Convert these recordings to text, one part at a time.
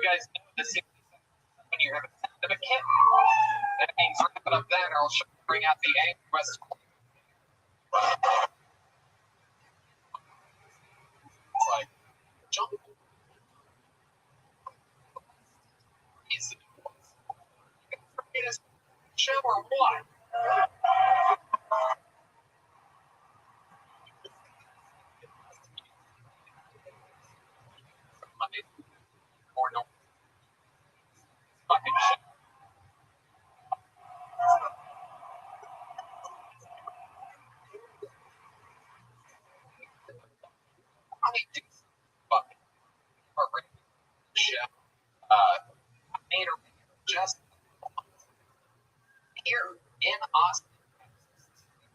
guys know this is when you have a sound of a kitten. That means wrap it up then, or I'll bring out the A West. It's like jump. Show or what? Or no. Fucking shit. I do fucking shit. Made her just here in Austin.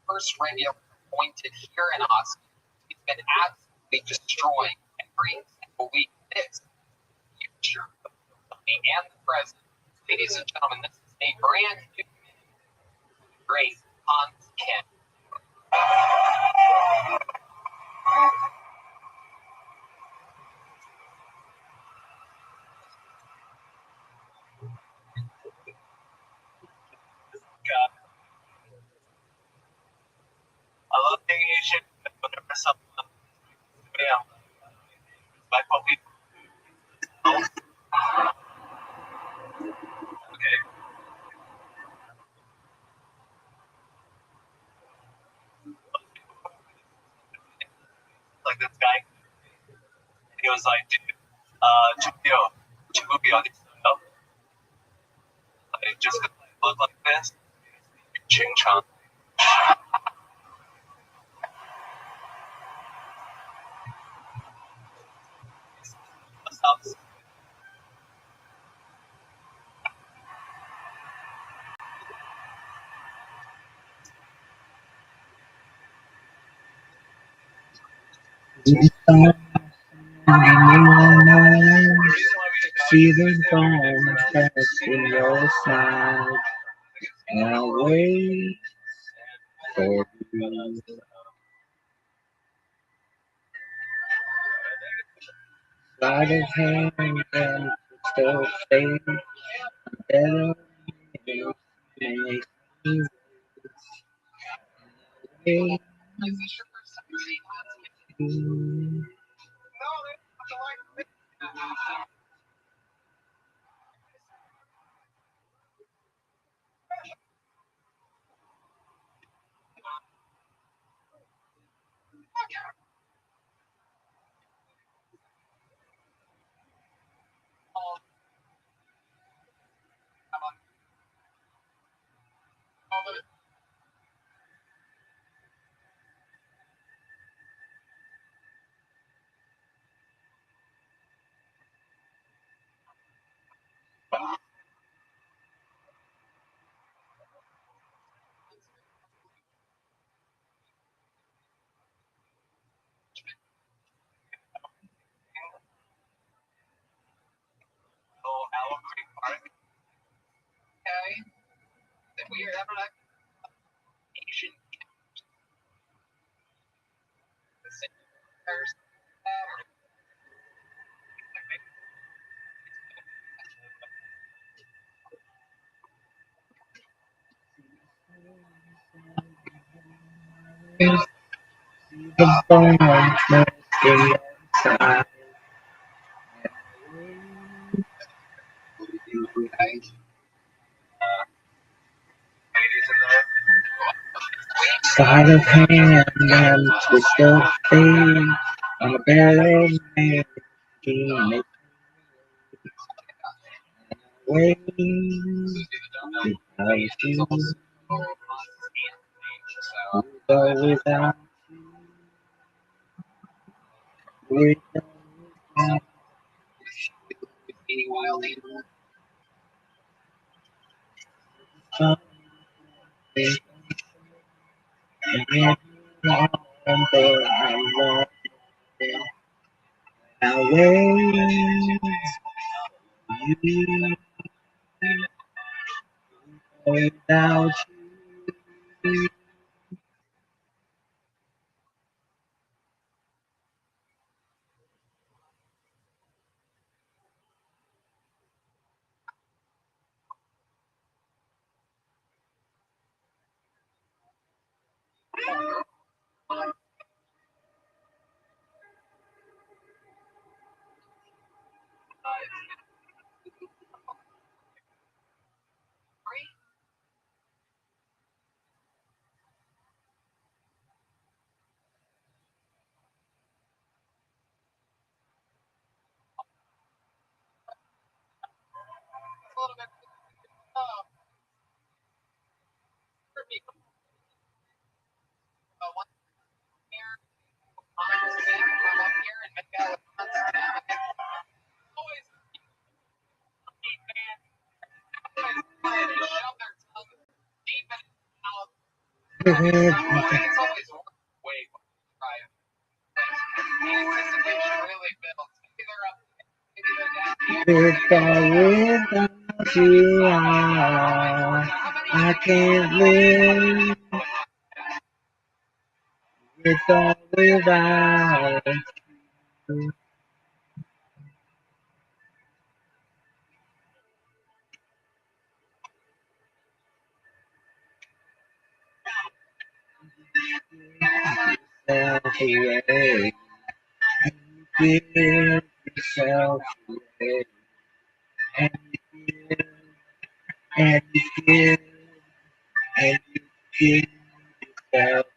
First radio appointed here in Austin. He's been absolutely destroying every single week. This future of the company and the president. Ladies and gentlemen, this is a brand new great Hans Ken. God. I love being Asian, but whenever someone like what we okay. Like this guy, he was like, dude, Chubio, like just because I look like this, ching chong. See the dawn fast in your side, and I'll wait for you. Sleight of hand and still fade, better make me wait. Okay, that we are having a Asian The dawn fast in your side. Sleight of hand and twist of fate on a better man. Make way without you. Go without any wild animal. I wait you without you. little bit for people. One here, come up here and make out always shove their tongue deep in his mouth. It's always way try it. The anticipation really builds. Maybe they're up, maybe they're down here. Without you, I can't live. Without you. Away. Give yourself away. And you give, and you give, and you give yourself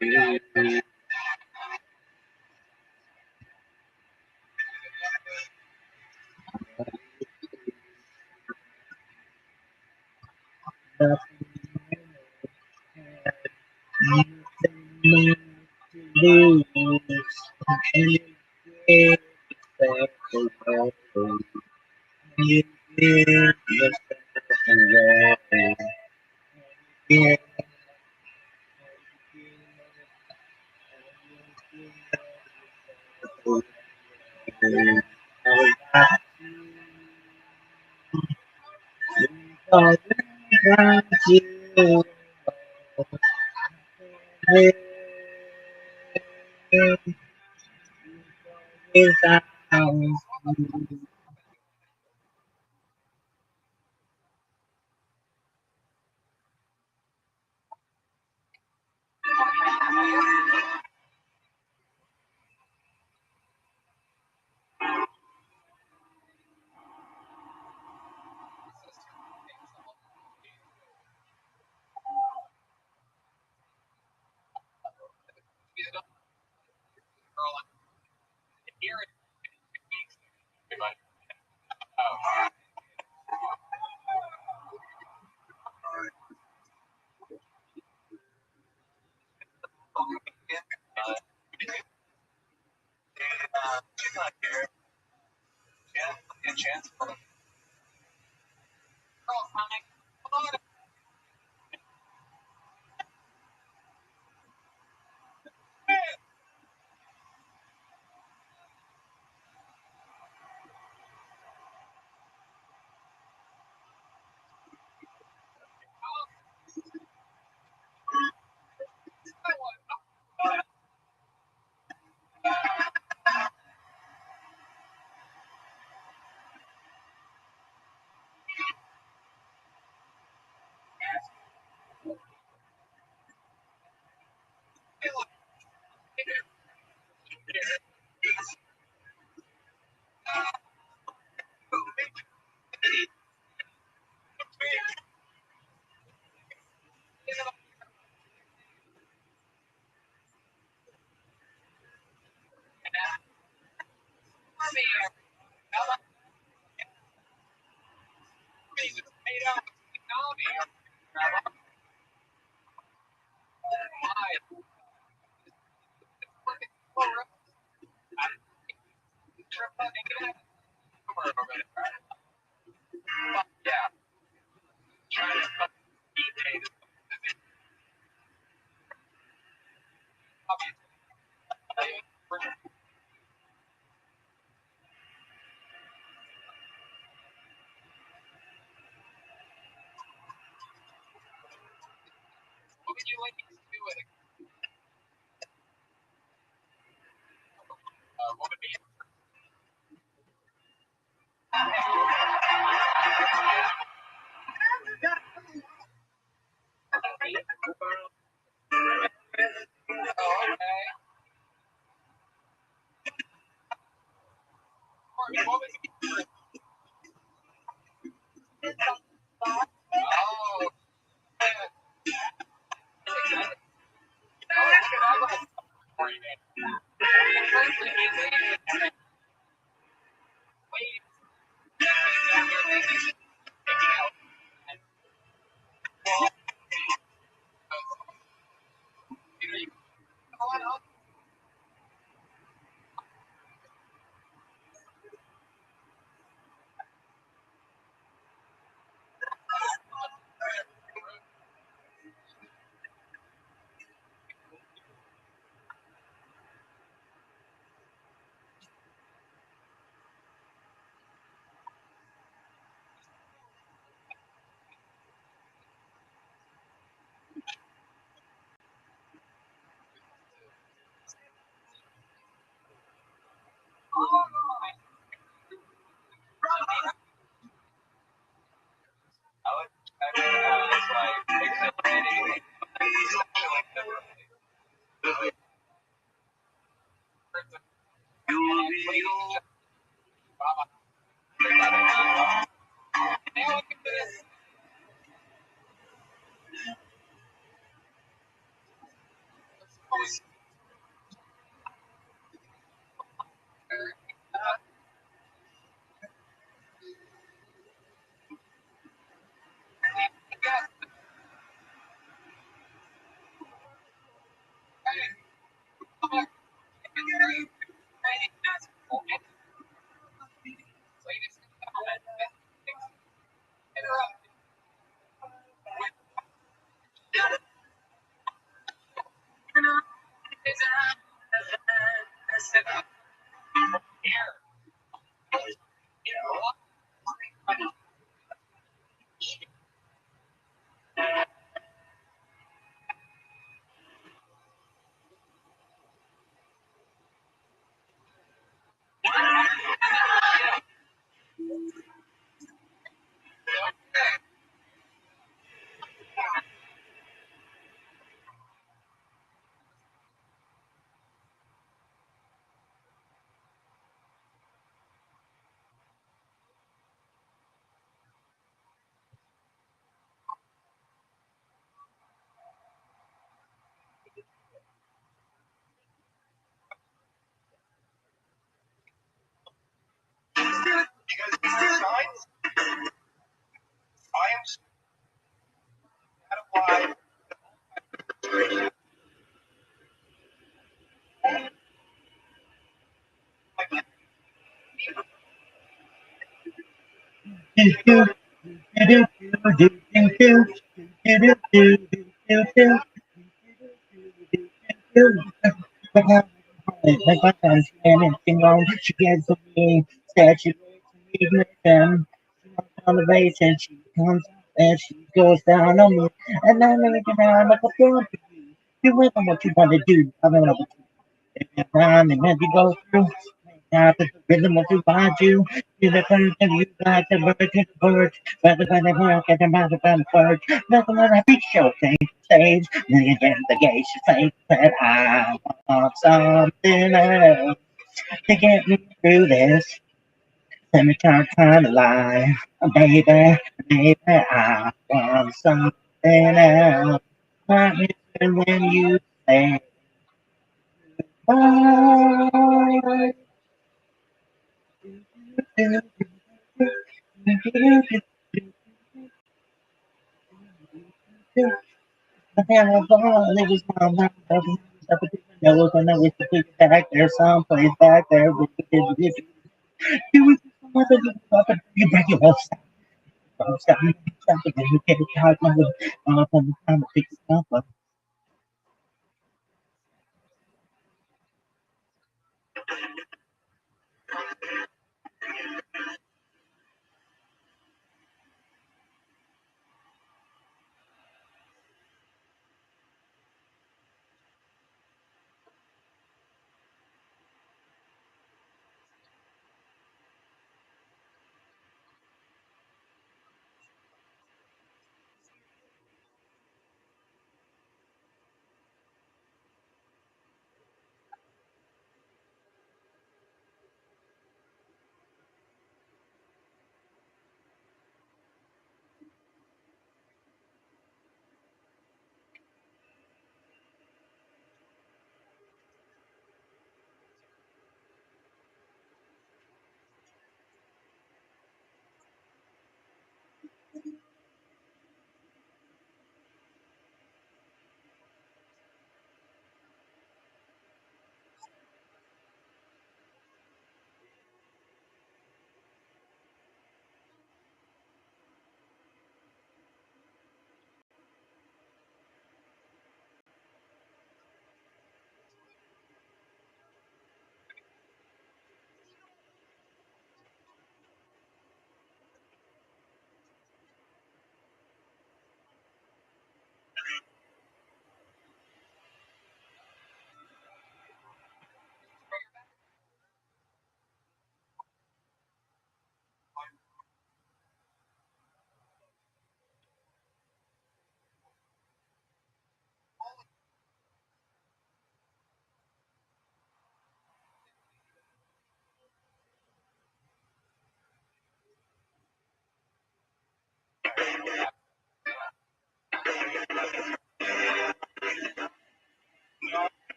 away. Nothing to lose, and you give yourself away. You give yourself away. Yeah. Without you, without you. Here it chance for girls coming. Yeah, trying to what would you like to do with it? What would be Oh, Like my son's anything wrong. She gets away, said she waits to meet with them. She walks on the base and she comes up and she goes down on me. And I'm looking around like a fool for you. You work on what you want to do. I don't know what you rhyme and as you go through. Now the rhythm will find you. You the first and you like the bird to the bird. Rather than the work at the mouth of the bird. Nothing on a big show thing stage. Million in the gate, she say that I want something else to get me through this. Let me try to lie. Baby, baby, I want something else. What is it when you say bye? The family of all they was my mom, there was when I was to take it back there, someplace back there. You was mother, you break your whole stop. Stop, stop, again. You get it out from the time to pick it up.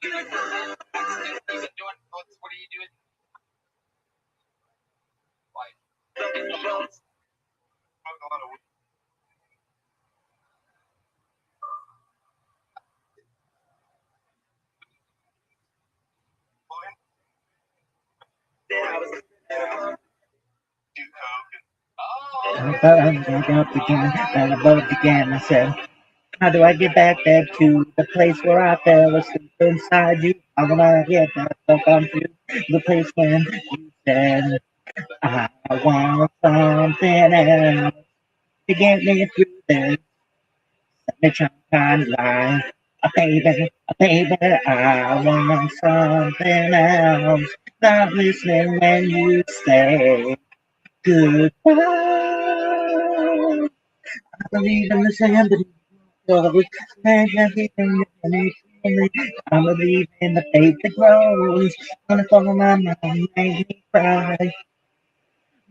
doing? What are you doing? Like, up again, and above again. I said, how do I get back there to the place where I fell asleep inside you? How do I get back up onto the place when you said, I want something else to get me through this. Let me try and lie. Baby, I want something else. Not listening when you say goodbye. I believe in the sand, but I believe in the faith that grows. On the phone, my mind makes me cry.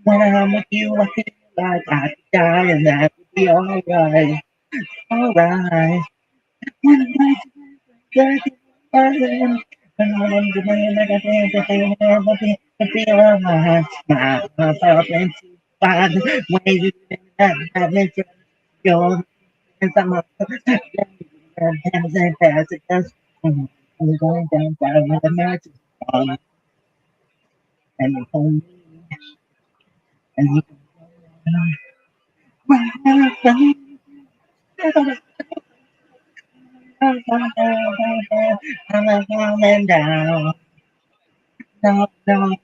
When I'm with you, I feel like I could die, and that would be alright. Alright. When I'm like and I'm the man that I think that they never be to feel alright. Myself into find ways that makes you your hands on my hands and pass it just I'm going down with the matches on and you hold me and you I'm coming down. No, no.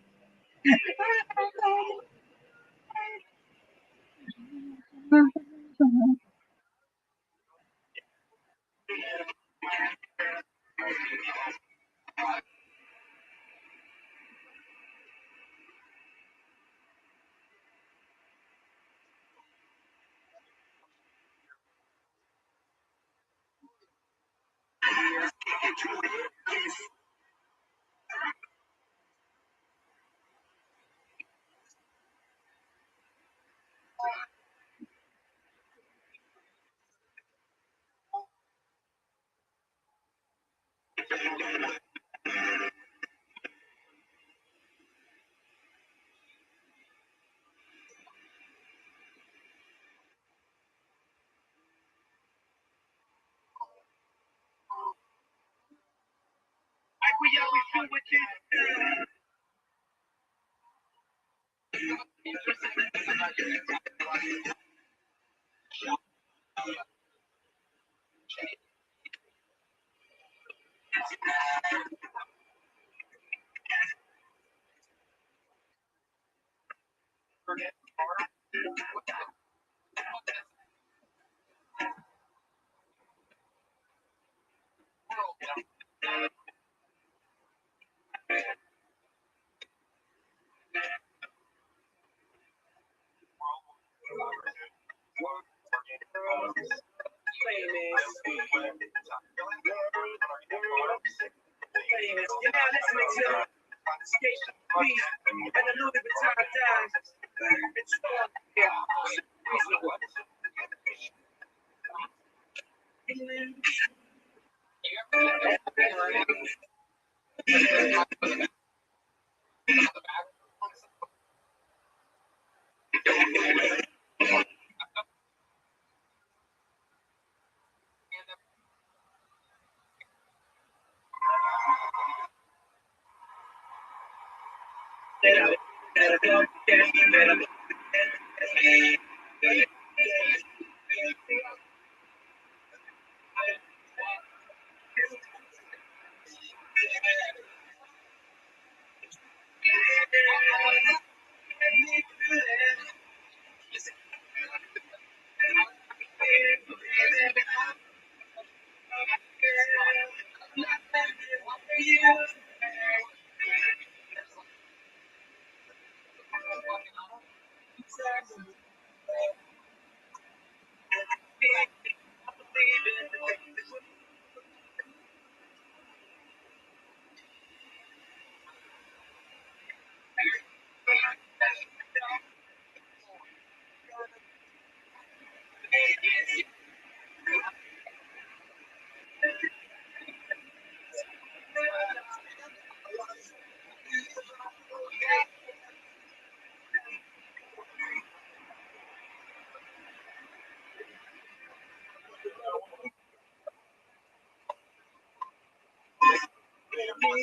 When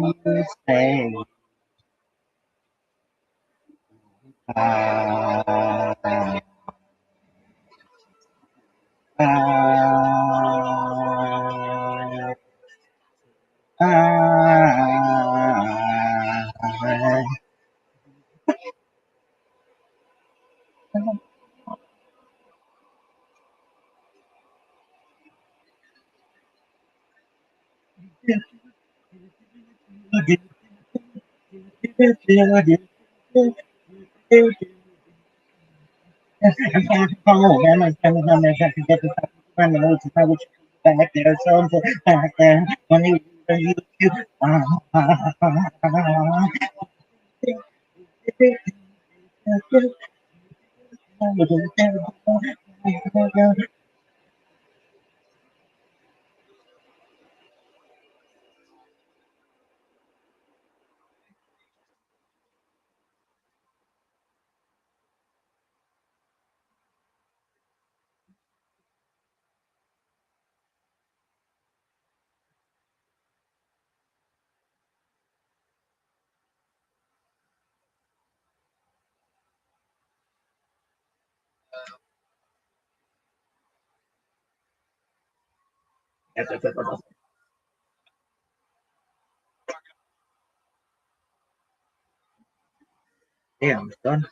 you say bye, bye, bye. Oh, man, I'm telling them that I can get the time to know I would back there, so back then when you Damn, son.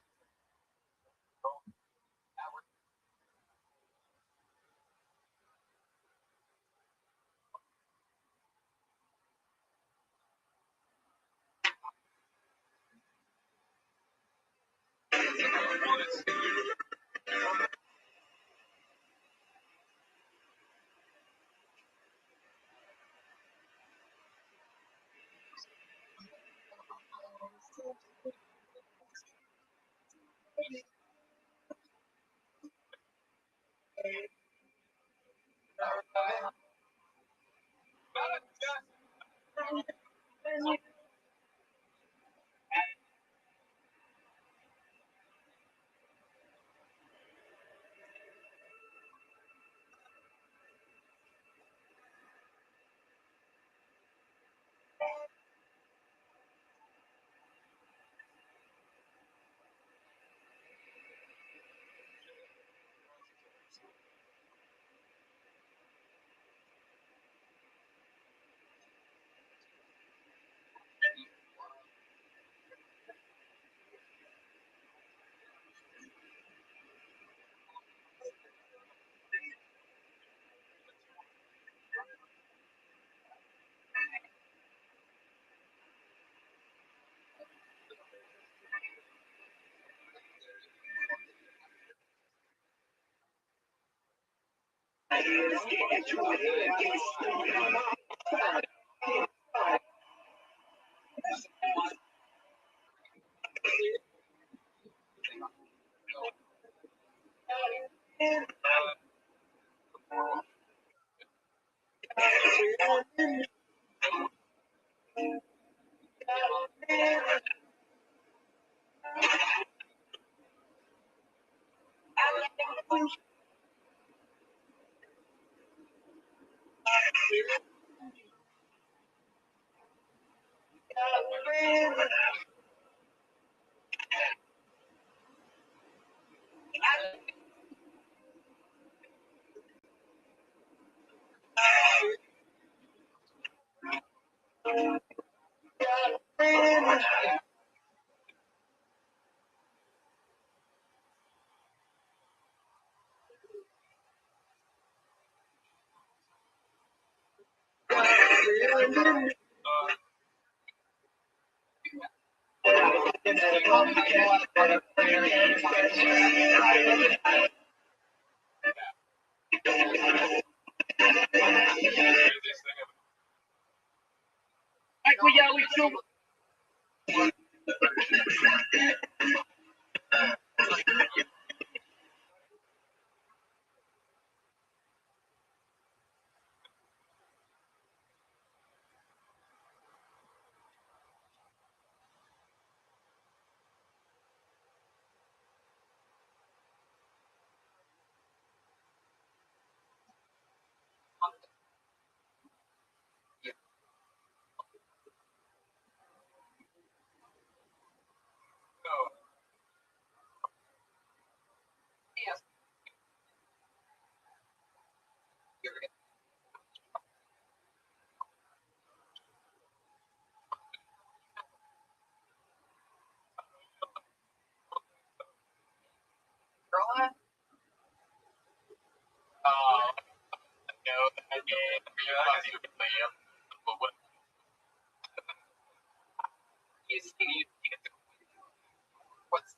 What's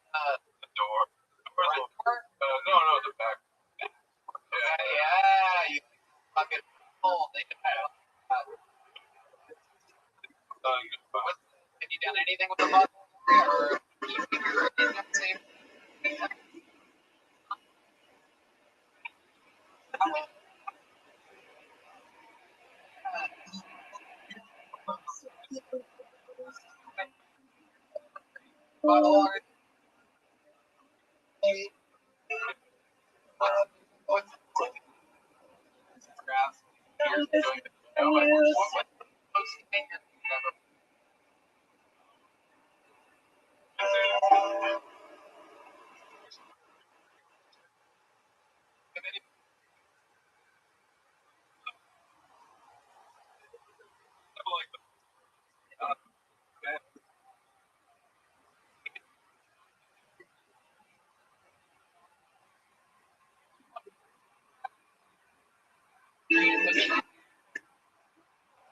the door? No, the back. Yeah, you fucking fool. Have you done anything with the bottle? Or same? Bottle art? What's grass? You're doing it. What's most finger ever?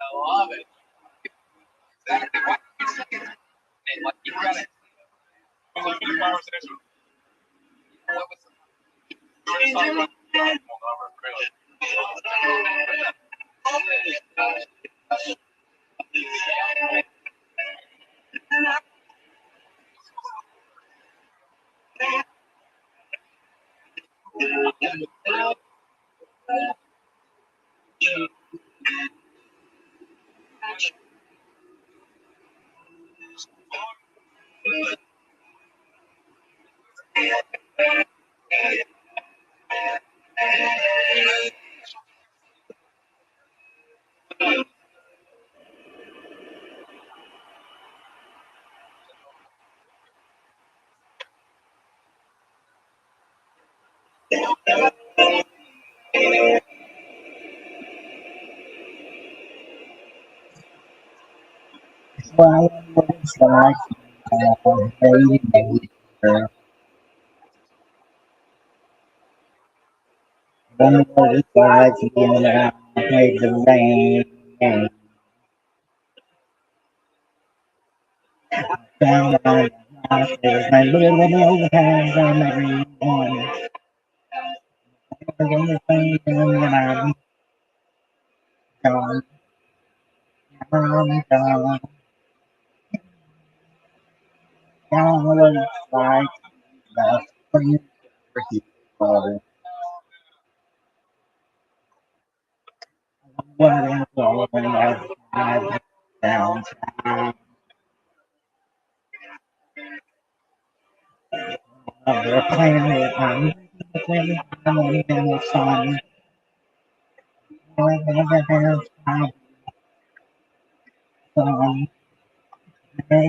I love it. Exactly. Why don't you say it? Like you got it. What was the conversation? What was Why it's like baby girl. Wonder what it's like to get out and play the rain. Found out there's my little overhands on every morning. I'm gonna find them when I'm gone, gone, gone. Down what it's like, that's when you're people. Whatever I've downtown. They're playing it. I'm on the sun. Sun,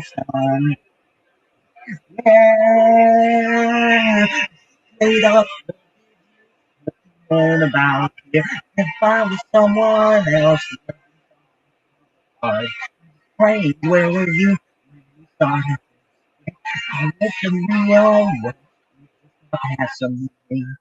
sun. Yeah, straight up and about you. If I was someone else, I'd pray where were you when you started? I listen to your words, have some meaning.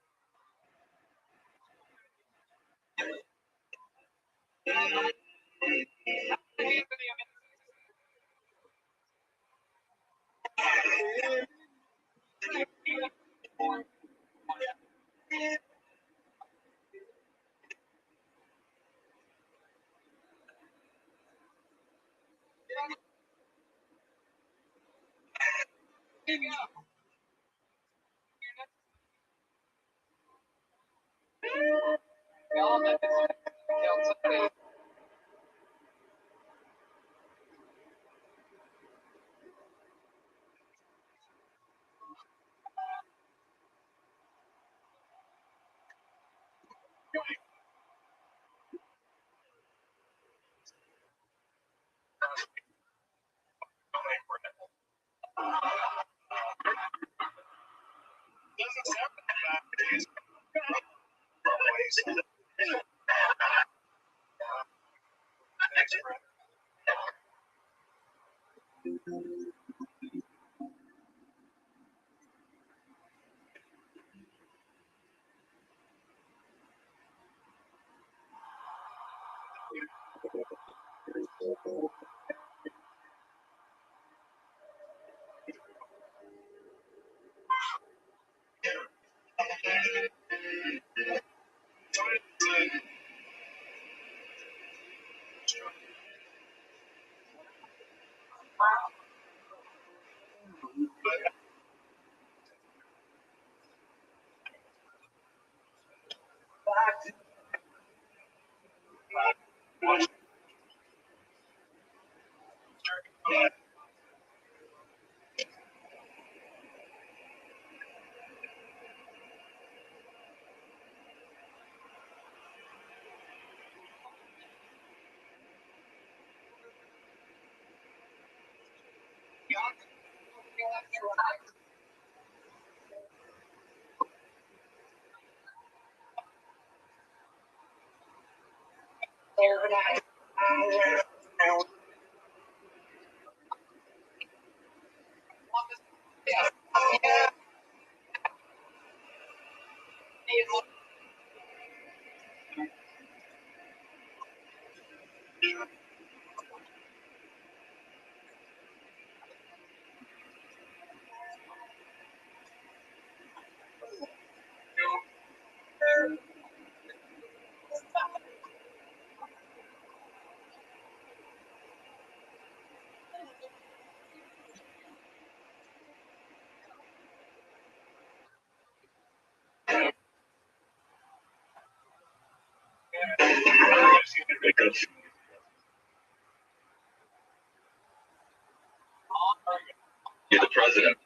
You're the president.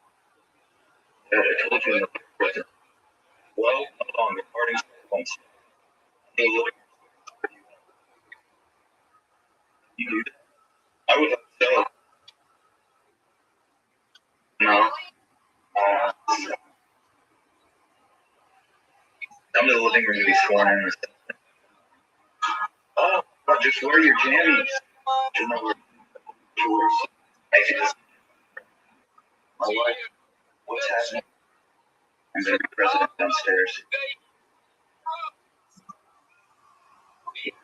Yeah, I told you I'm the president. Well, along the party's response. You do that. I would have to tell. No. Come to the living room to be sworn in. Oh, well, just wear your jammies. You know, yours. I just, my wife, what's happening? I'm going to be president downstairs.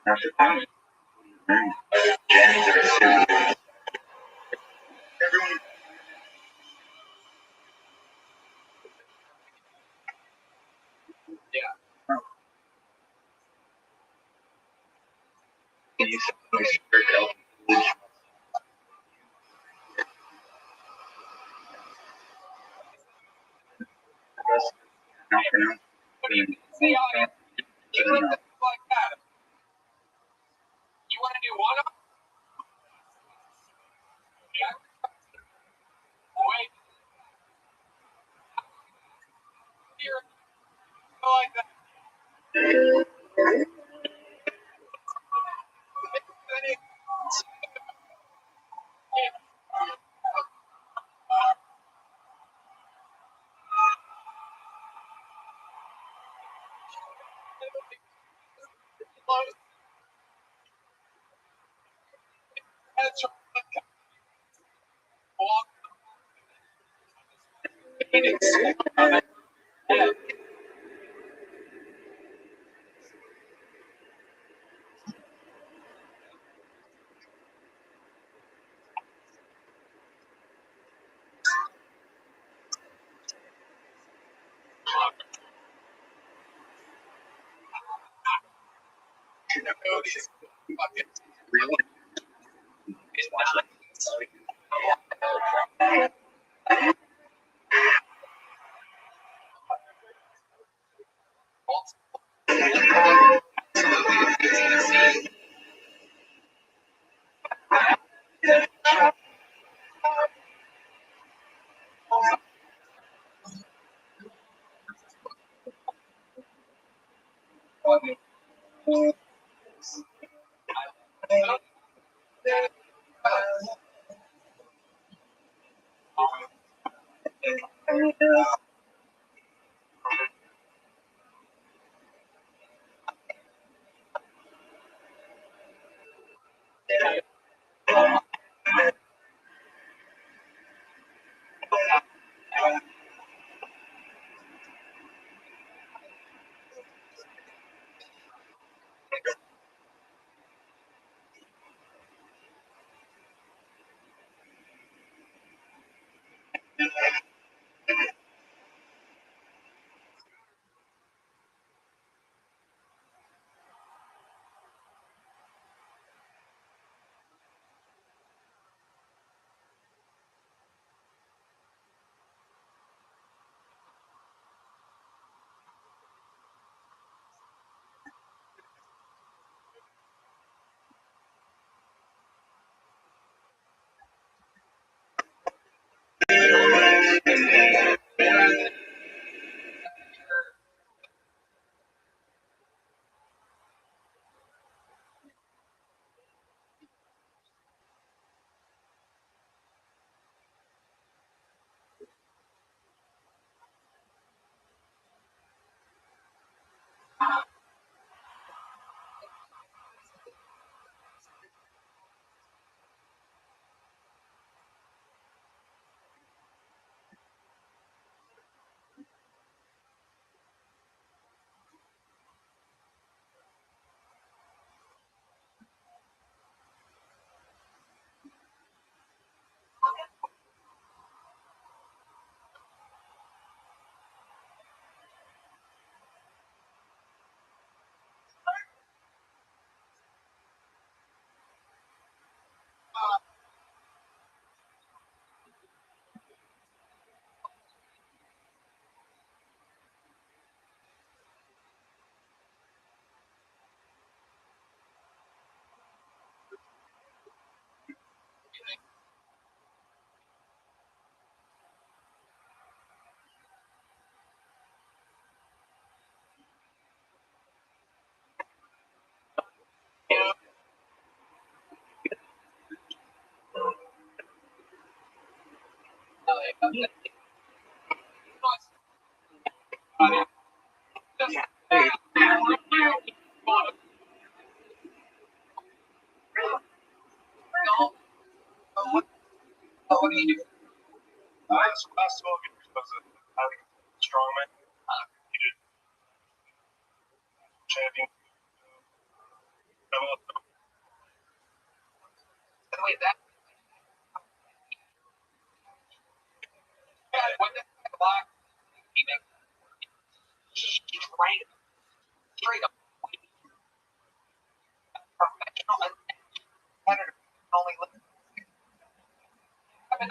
After that, jammies are a suit. Everyone, can you say my spirit help? Not for now. I mean, What do you do? Basketball was a strongman. He did champion. Wait, that when that block, he makes straight up professional and competitor only live. I mean,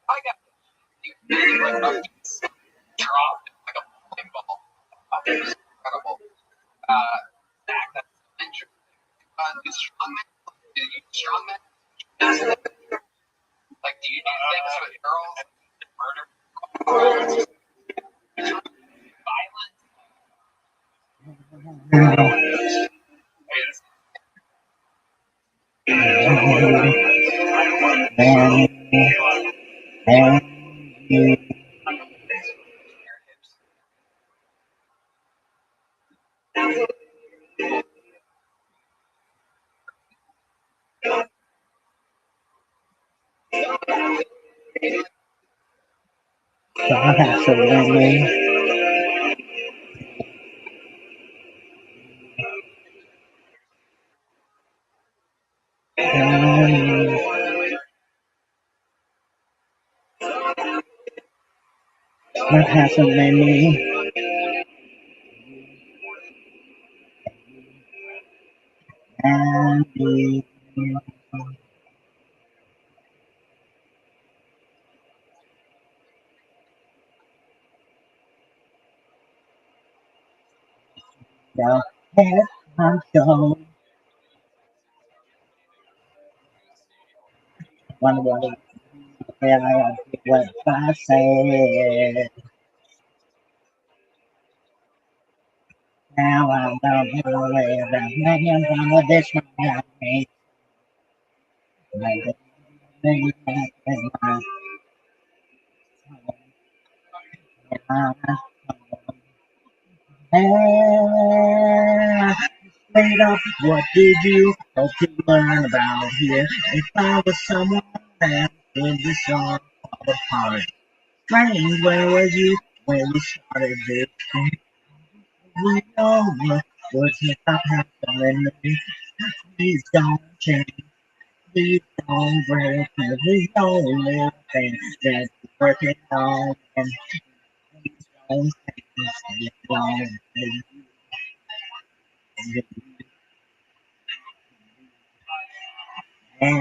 I got dropped like a bowling ball. Incredible. Zach, that's injured. Is strongman? Do you strongman? Like, do you do things with girls? Murder? Absolutely. What happened lately? And the head honcho. One word, where I what I said. Now I don't know where the millions on this one got me. Like the thing that is my home. Straight up, what did you hope to learn about here? If I was someone that did this song fall apart. Strange, where was you when we started this? We know what's not happening. Please don't change. Please don't break. Please don't little thing that's working on. And please don't change. Don't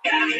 and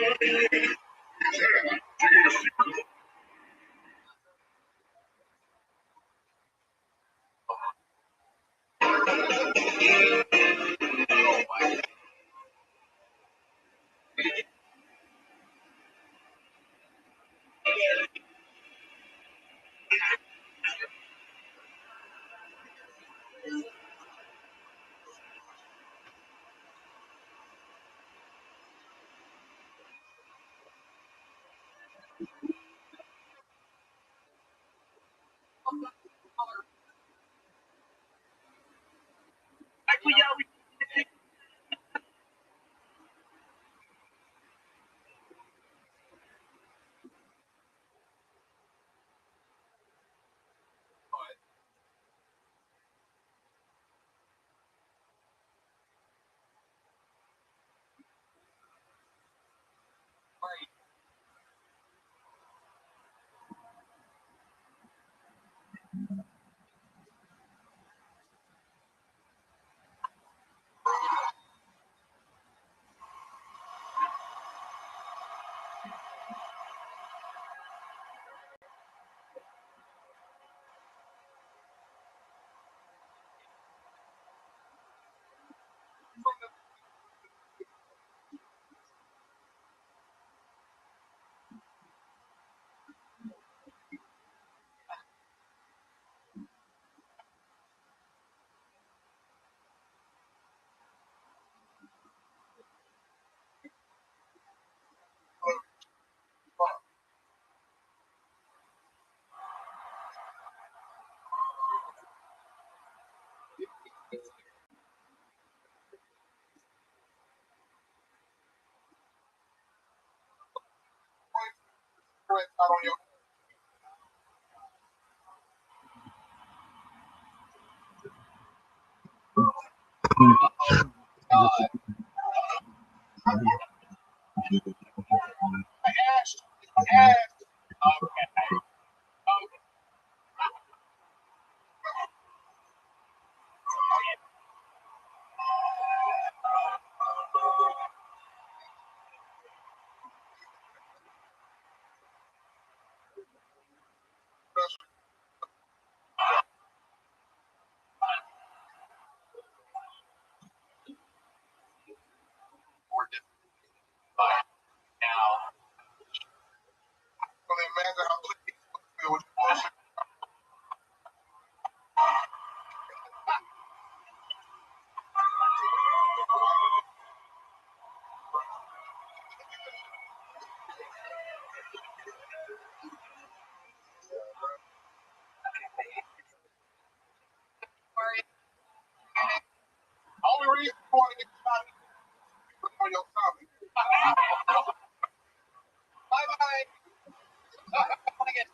cigarette out on your. Ash. Okay. Now, imagine how only reason you want to get shot is on your comment. Bye bye. Like, okay.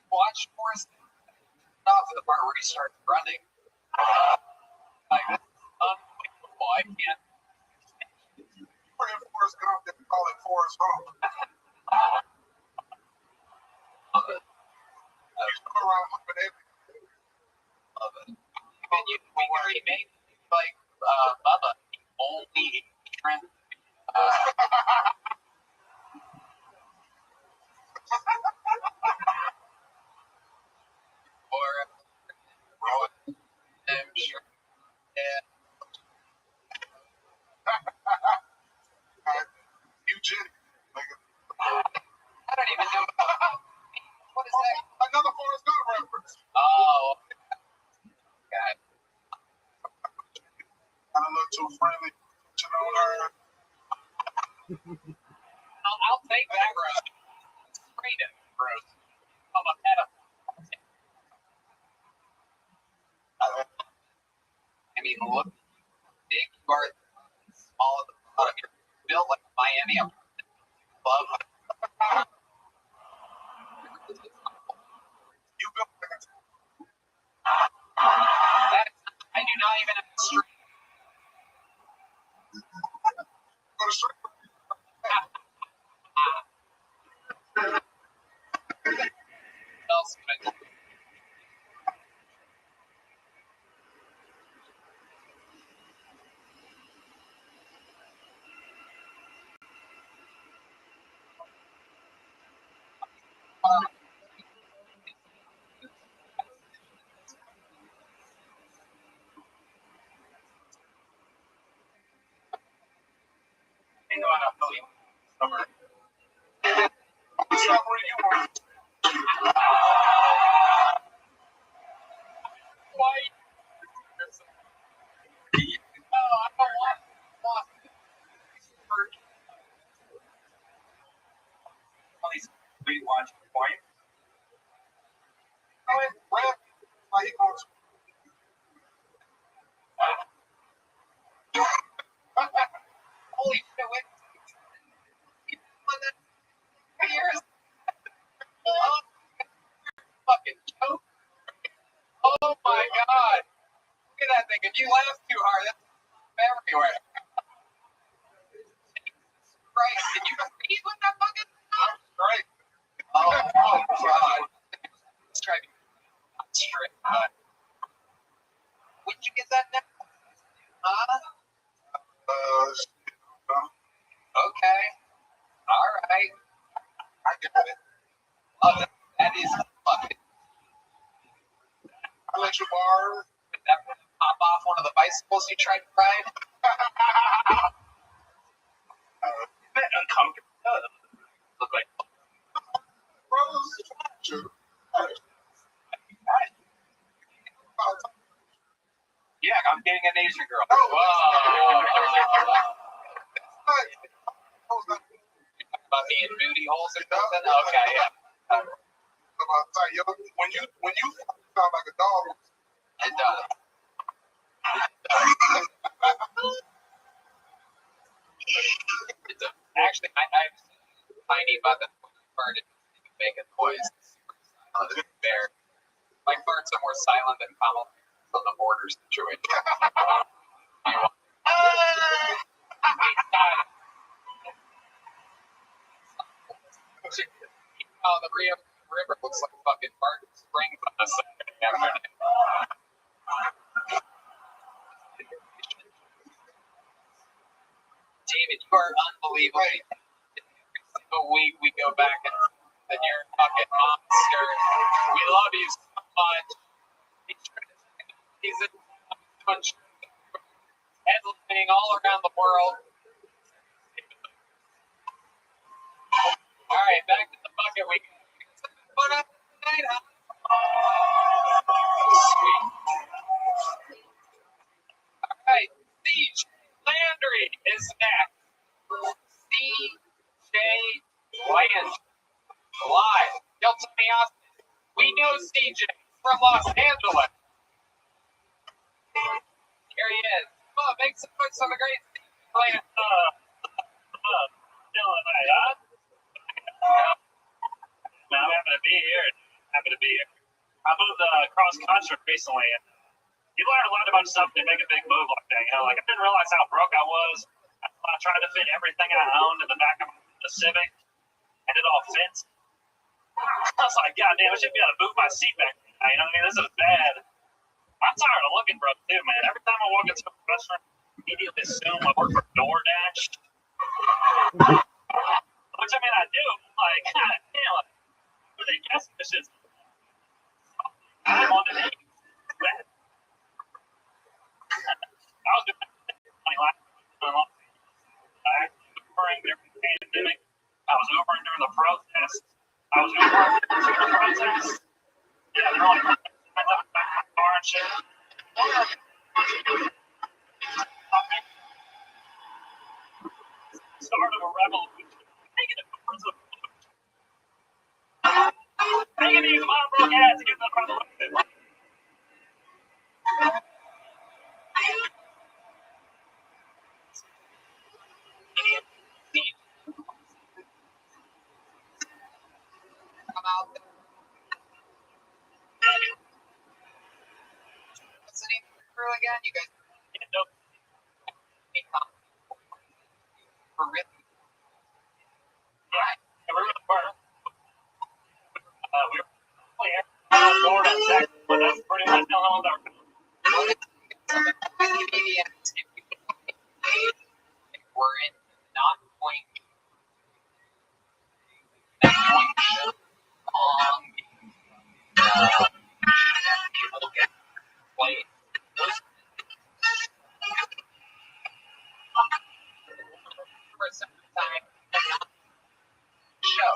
Watch Forrest off the part where he starts running. Like, this is unbelievable. I can't. We're in Forrest Gump, they call it Forrest Gump. Love it. He's going around humping everything. Love it. And you already made, like, Bubba, the only trend. Or, I'm sure. Yeah. Eugene. I don't even know. What is that? Another Forrest Gump reference. Oh. Okay. I don't look too friendly. You know her. I'll take that road. Straight up road. I'm a pedophile. I mean, look, big you are, small at the bottom. You're built like Miami. I'm love. You built like that. I do not even have a street. Go to street. What else can I do? You know, I'm really summer. Summer, you want? Why? No, I don't want. All these Weight Watch points. Oh, it's red. Why he goes? Holy shit! Wait. Years. Oh, fucking joke. Oh my god. Look at that thing. If you laugh too hard, that's everywhere. Christ, did you breathe with that fucking stuff? Right. Oh my god. Let's try to straight. Where'd you get that now? Huh? Okay. All right. I got it. Oh, that is fucking. I'll let you borrow. Did that pop off one of the bicycles you tried to ride? A bit uncomfortable. Look like. Yeah, I'm getting an Asian girl. Whoa. About me in booty holes or something? Okay, yeah. When you sound like a dog. It does. Actually, I've seen tiny bucket fart and make a noise. There, my farts are more silent than common on the border situation. Oh, the river looks like fucking Barton Springs on a Saturday afternoon. David, you are unbelievable. Every single week we go back and you're a fucking monster. We love you so much. He's headlining all around the world. All right, back to the bucket. We put up tonight, huh? Sweet. All right, CJ Landry is next. CJ Landry, live. Tell Tony Austin, we know CJ from Los Angeles. Here he is. Come on, make some noise for the great CJ Landry. Feeling right, huh? I'm happy to be here. I moved across country recently, and you learn a lot about yourself when you make a big move like that. You know, like I didn't realize how broke I was. I tried to fit everything I owned in the back of the Civic, and it all fits. I was like, God damn, I should be able to move my seat back. You know what I mean? This is bad. I'm tired of looking broke too, man. Every time I walk into a restaurant, I immediately assume I work for DoorDash. Which I mean, I do. Like, God damn, like, who they guessing this shit's I'm on the name. I was doing money last Ubering during the pandemic. I was Ubering during the protest. I was Ubering during the protest. Yeah, they're only back in car and shit. Start of a revolution. Taking it towards a taking these mom broke ads to get the revolution. Come out there. What's the name of the crew again? You guys for real? Yeah, we're in the park. We were playing Florida and Texas, but that's pretty much the only ones that We're in not point on play. For some time show.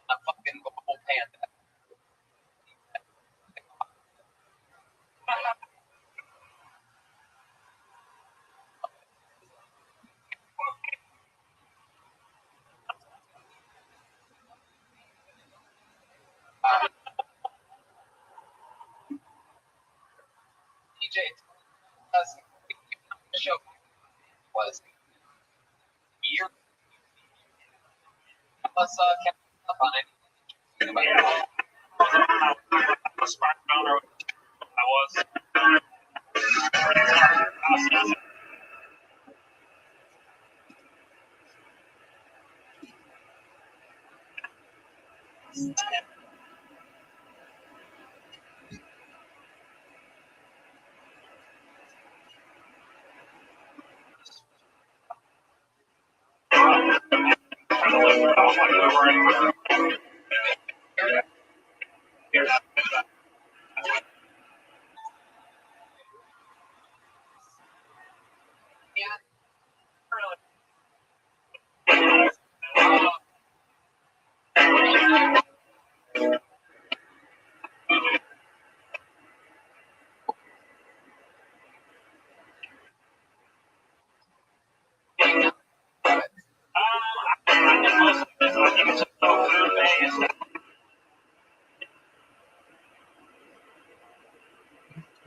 A fucking global panda. DJ show was year plus up on it. a spark donor. I was.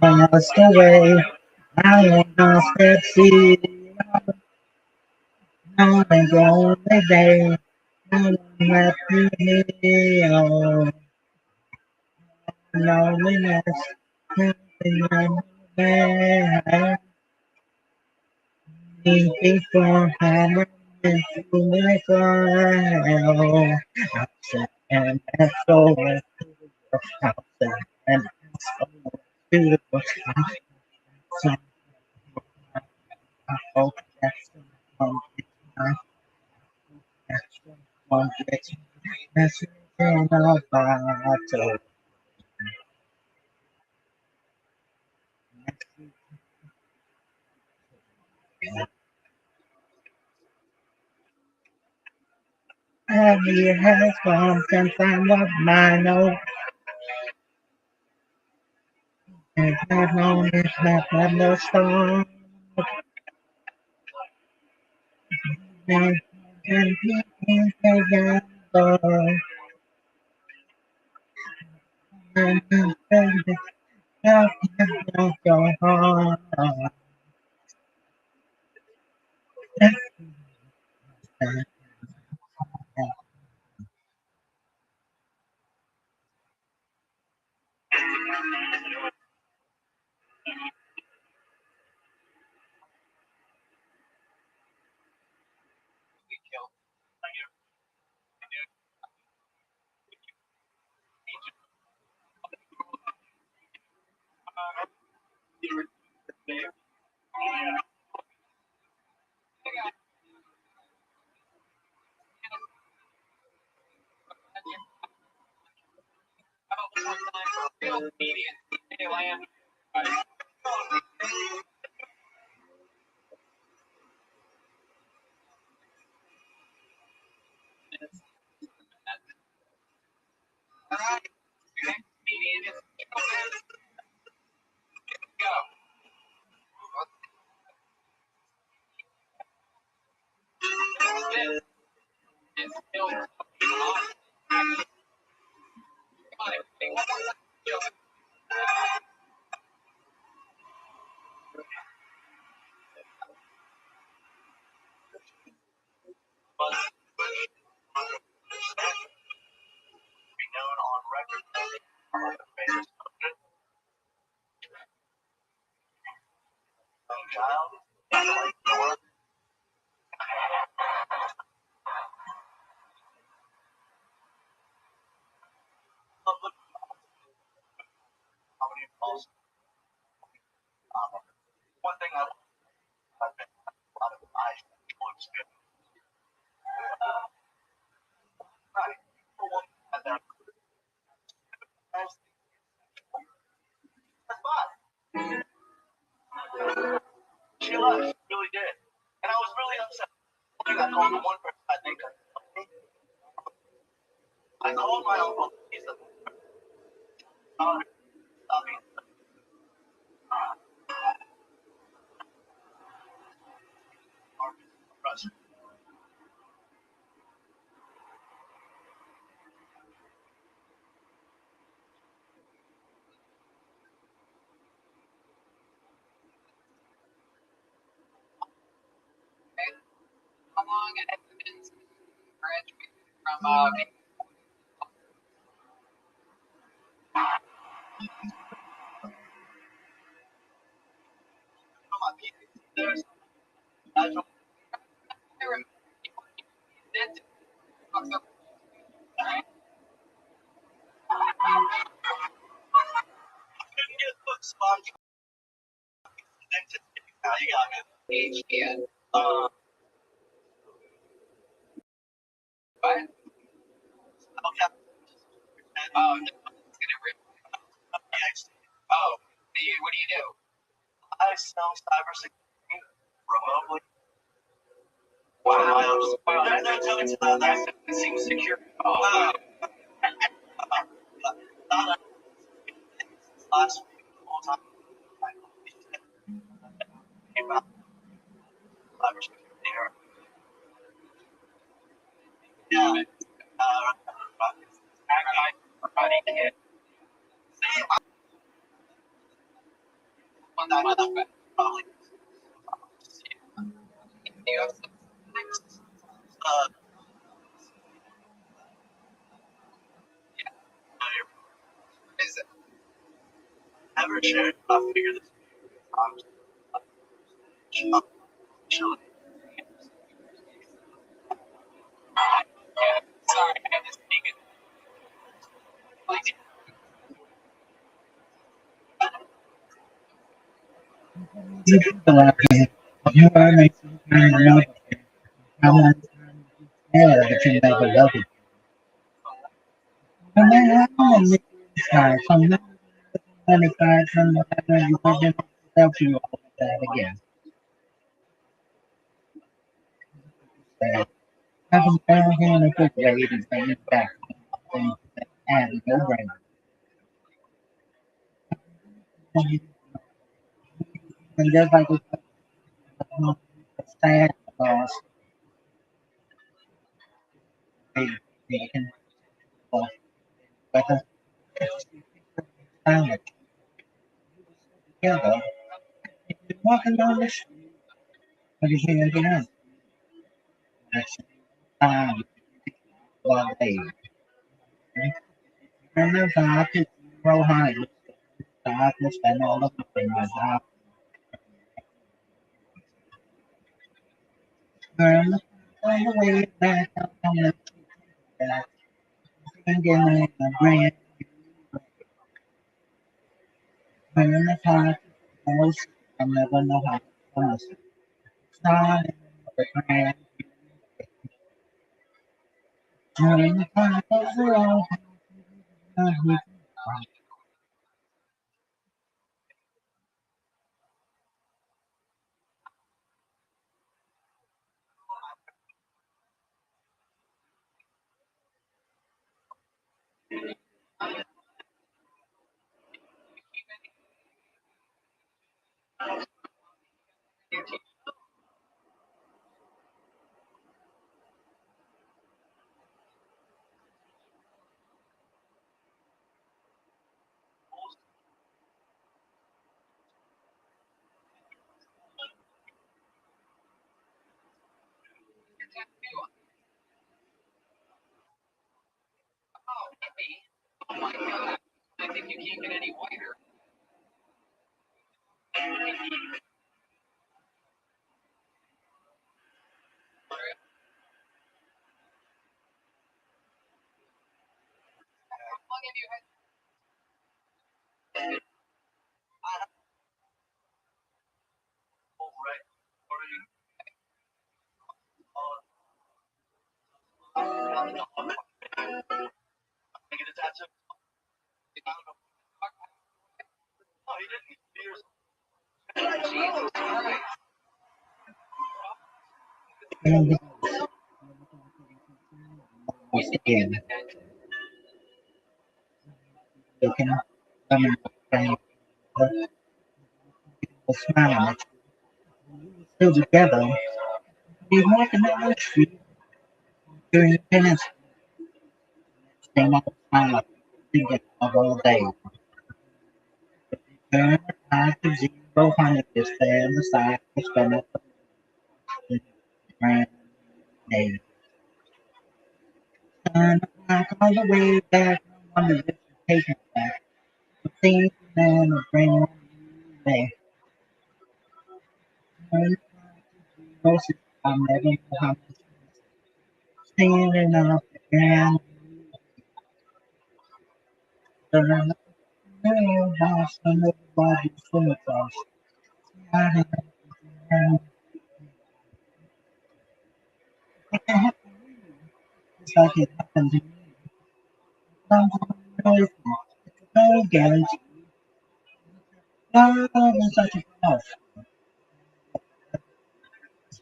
Lost away, I am lost at sea. On a lonely day, no one left me here. Loneliness, nothing I'm there. Before I'm into my fire. Outside and that's so outside and that's so beautiful. So I hope that's the one that's the one that's in a bottle. Every has come since I was mine. Oh, and I've known it's not the storm. Now, and people together. And baby, how can I go on? We killed one time for a real comedian. Hey, Lamb. Comedian. Go. This is still on. Come on, everybody. Be known on record as the famous child. Comedy calls. One thing I've been a lot of eyes looks good. Right. And then that's fine. She left, really did. And I was really upset. I called the one person I think I called my uncle. He's the I mean, president. How long it has been since you graduated from There's I don't I remember you did also couldn't get books on now you got me. HDN. Uh, But okay. oh, no, it's gonna rip. Yes. Oh, what do you do? I sell cybersecurity remotely. Wow. Well, there's no telling that That seems secure. Oh, not a last week the whole time. About cybersecurity or yeah. I kid. on that other bed, probably. You have some things. Is it? Ever shared? I figured this chilling. Yeah. Sorry, I just think it. Like, You people out here, you are making kind of love affair. I want more, but you never love it. No matter how many cards, from many cards, from whatever you put them yourself, you all that again. So, having down here in a good way to bring it back and go bring it. And just like it's sad loss, they can go better silent together. You're walking down the street, but you can't get out. That's time all day. And the vibe is zero high. Darkness and all of the things out. Turn the way back up on the back. Singing in the brand. Turn the heart to most. I never know how to promise. Starting the brand. Turn the heart to zero. oh, me. Oh my god. I think you can't get any whiter. How long have you had? Oh, right. Already. Get a tattoo. I don't know. Oh, he didn't. Years. Jesus Christ. And once again, you can come and smile. Still together. He's walking down the street during penance. They might smile. Thinking of all day. Turn back to zero hundred. Just stay on the side. Spend it. Brand day. Turn back all the way back. I wonder if you take it back. The things and the brain day. Turn back to I never know how to stand up and turn the house and everybody full of us. It's like it happened to me. Sometimes no guarantee. Love is such a cross.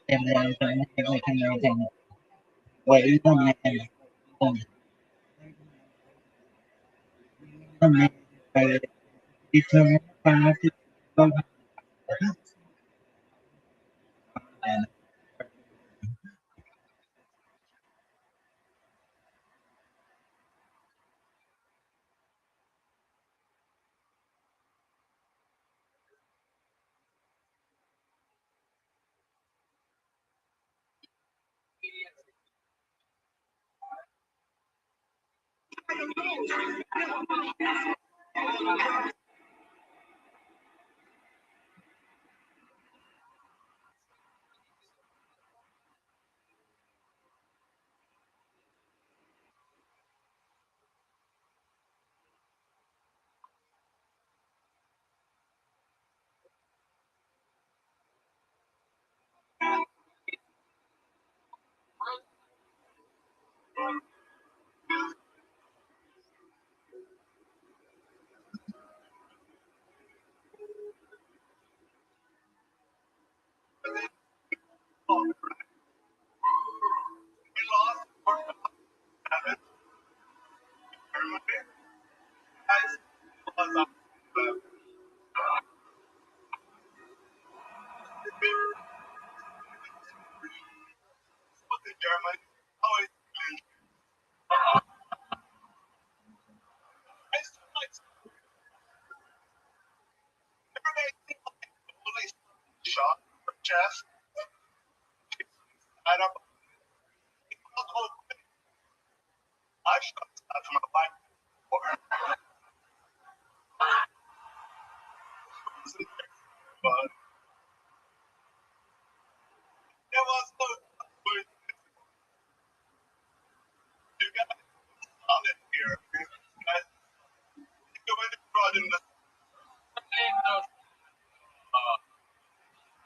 And then everything. Wait a minute. A minute. Wait. Return back to go and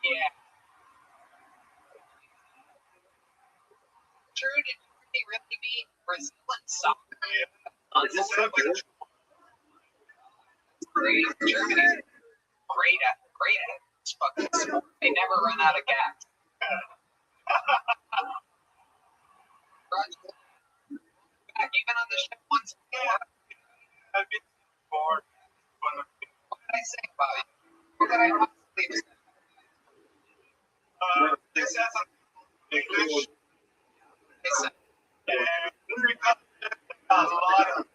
Yeah. True, did they really beat Brazil and soccer? Great. Germany's great at this fucking sport. They never run out of gas. Even on the ship once before. What did I say about you? What did I possibly say? This has English. I said, A lot of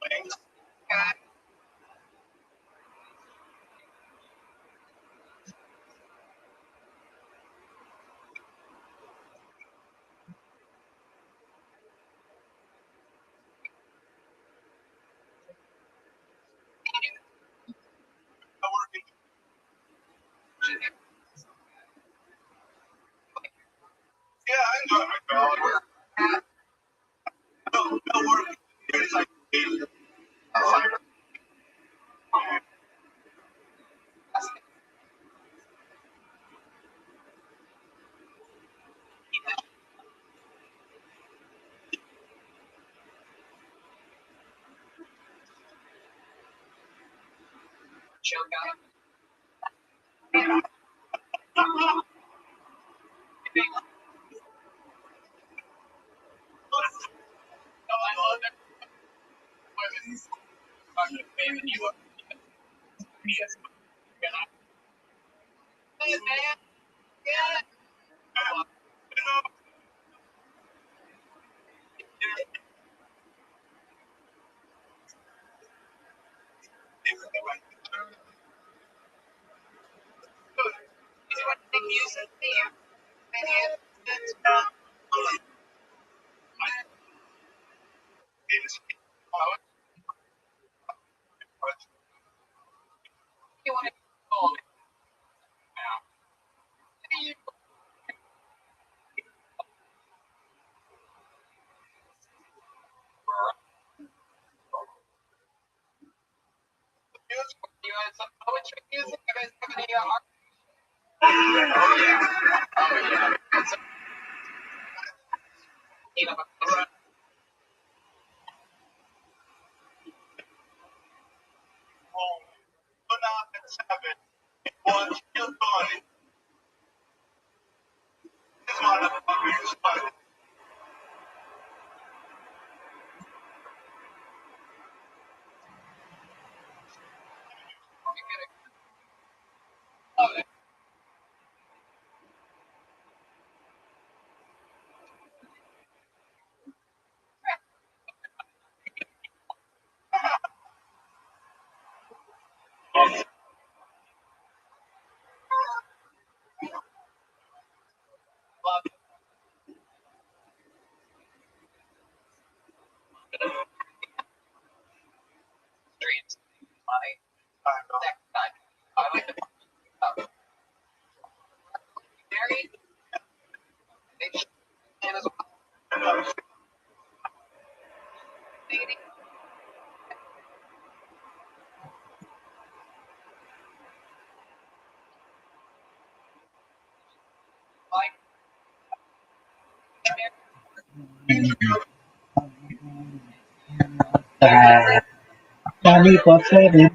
things. okay. Yeah, I know. No work. It's like Choke out. You up. Yes. Hey, man. Yeah. He's what they use it there. You want to call me now? You had some poetry music? You guys have any art? Oh, yeah. Oh, yeah. It's a, you know, dreams. My next time, I like to married. And as well, dating. Like, Johnny Potts, I'm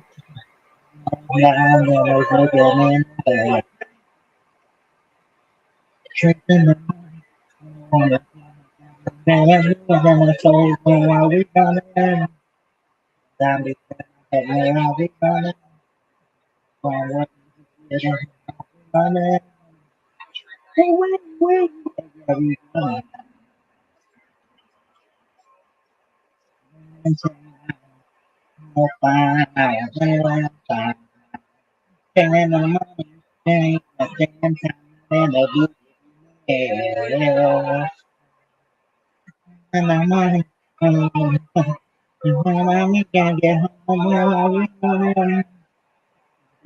Really?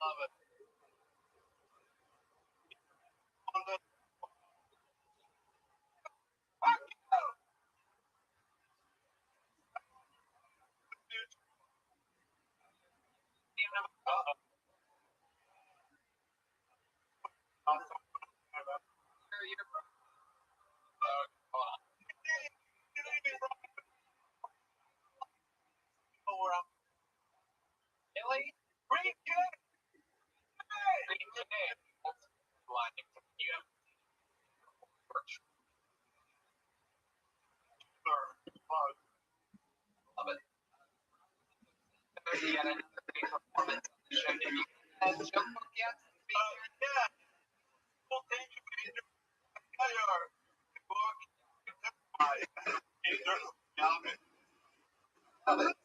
Love it. Yet another great performance on the show. Did you guys joke book yet? Yeah. Well, thank you, Andrew. Your book. Love it.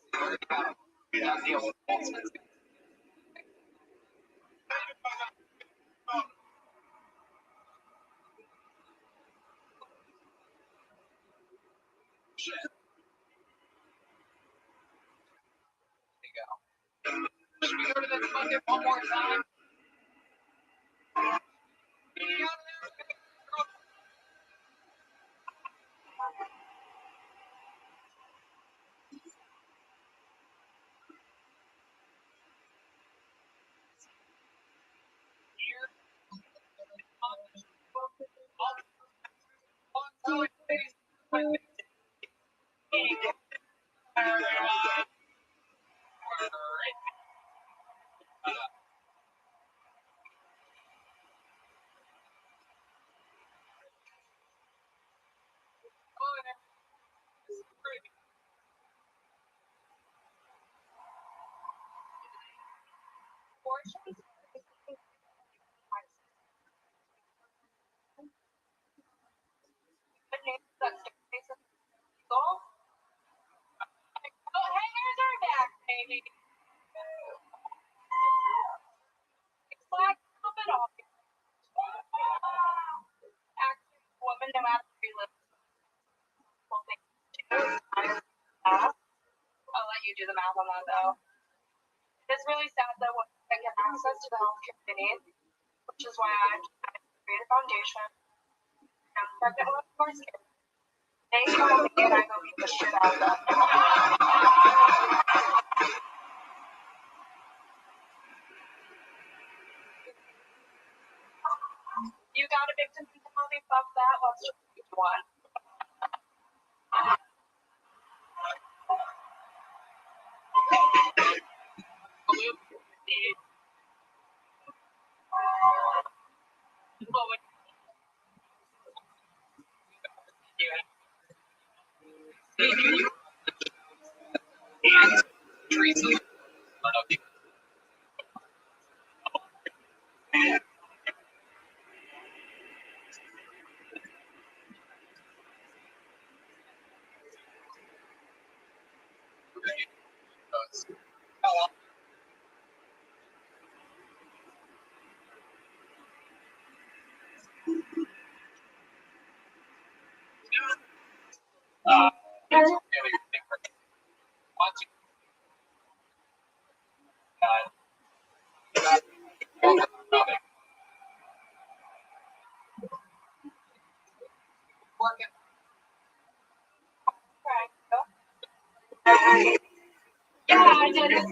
Yeah, Neil Goldsmith's shit. There you go. Should we go to this bucket one more time? underneath that staircase of eagle. Oh, hey, there's our back, baby. It's like a little bit off. Actually, woman, no matter where you live, will think I'll let you do the math on that, though. It's really sad, though, when I get access to the healthcare they need, which is why I'm trying to create a foundation. I'm pregnant with four kids. They call me and I go beat the shit out of them. You got a victim mentality? Fuck that. Let's just do one. Yeah, I did it.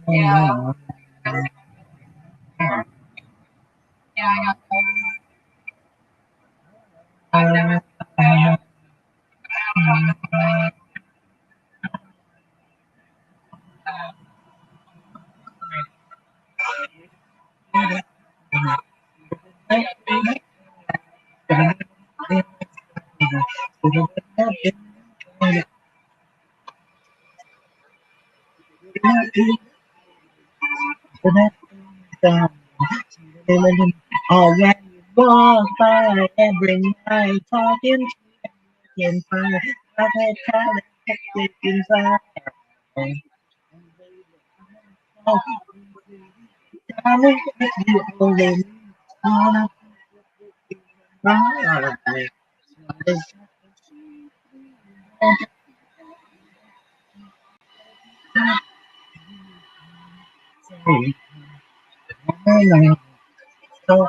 Yeah. Yeah, I got I've never Oh, when you walk by every night, talking to you in fire, I've had time to take inside. Darling, if you only wanna ride, so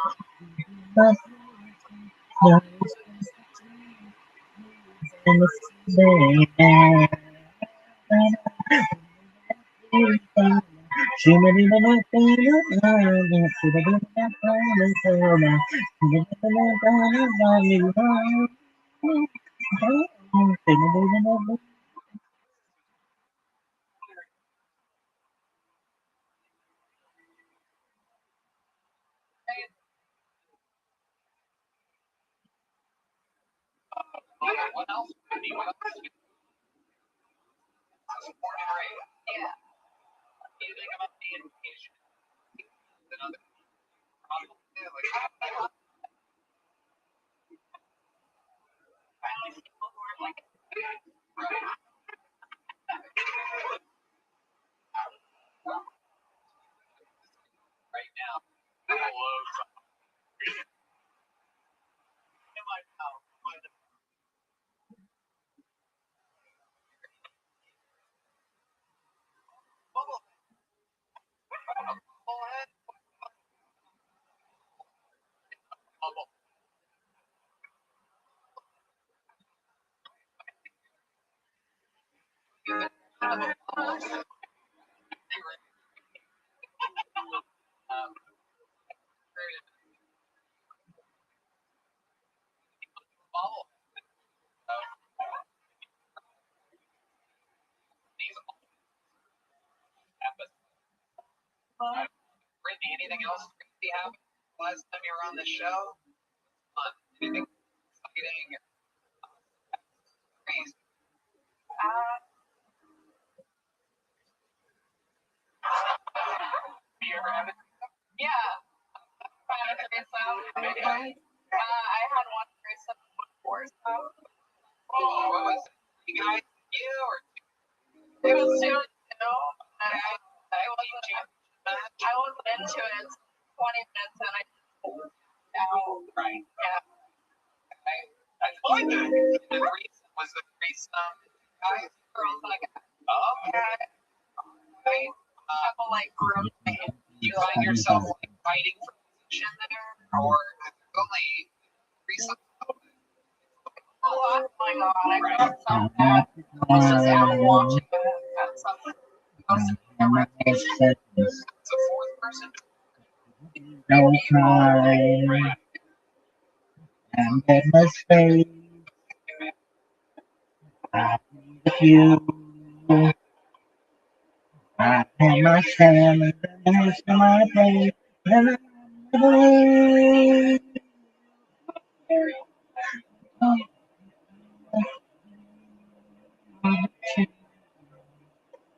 much what else would be what else would be yeah. You think about the education. Another problem. Like Right now. I love Brittany, anything else crazy happened last time you were on the show? Anything exciting or crazy? Do you ever have it? Yeah. Kind of threesome. I had one threesome before, so What was it? You guys, you or it was two. I wasn't into it. 20 minutes and I out. right? Yeah. I thought the threesome was the threesome. Guys, Girls and a guy. okay. Right? Couple like rooms. You find yourself like fighting for position there, or only threesome? Oh my god, I felt so bad. I was just out watching it at some It's a fourth person. No time. And in my space, I need you. I have my stand and that's my place. And I believe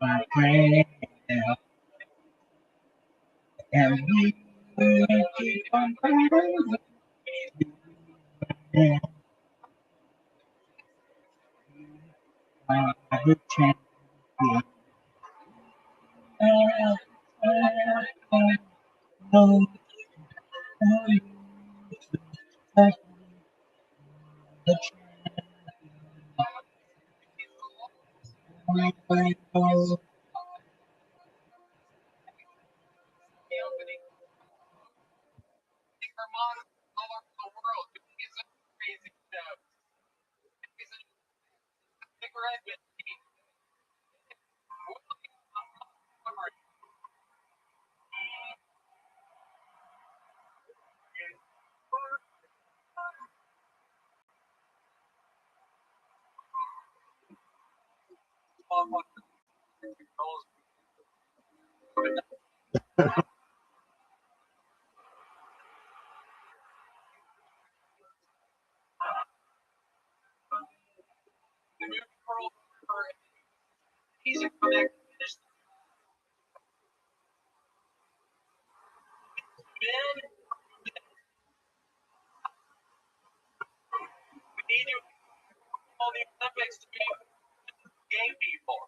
my friend. And we keep on fighting. I would change you. The opening. Vermont all over the world doing his own crazy stuff. He's a cigarette with me. He's a connect. Men, we need to call the Olympics to be gay people.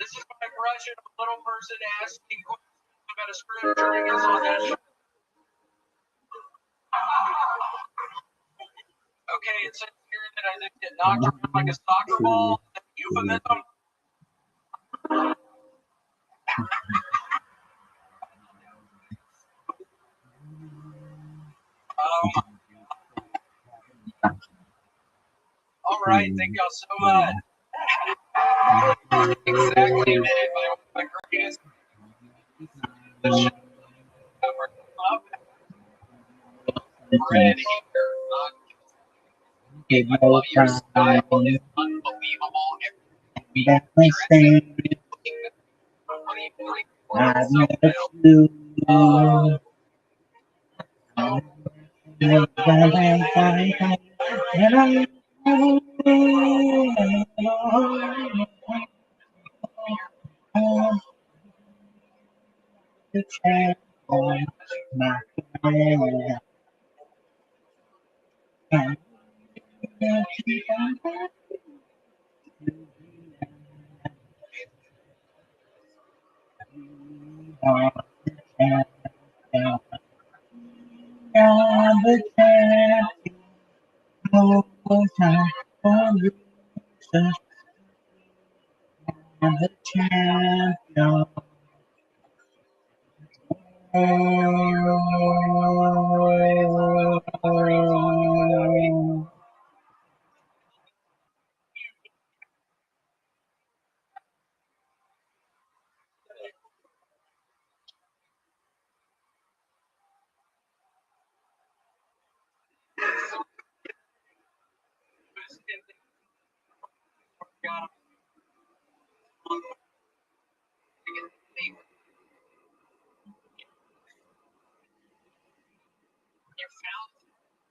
This is my impression of a little person asking questions about a script during his audition. Okay, it says here that I think get knocked around like a soccer ball. Is that a euphemism? All right, thank y'all so much. Exactly, man. My greatest. The show. Bread here. Your style is unbelievable. That mistake I never flew. the champion, my friend. And you are the champion, I'm the champion, no time for losers, I'm the champion.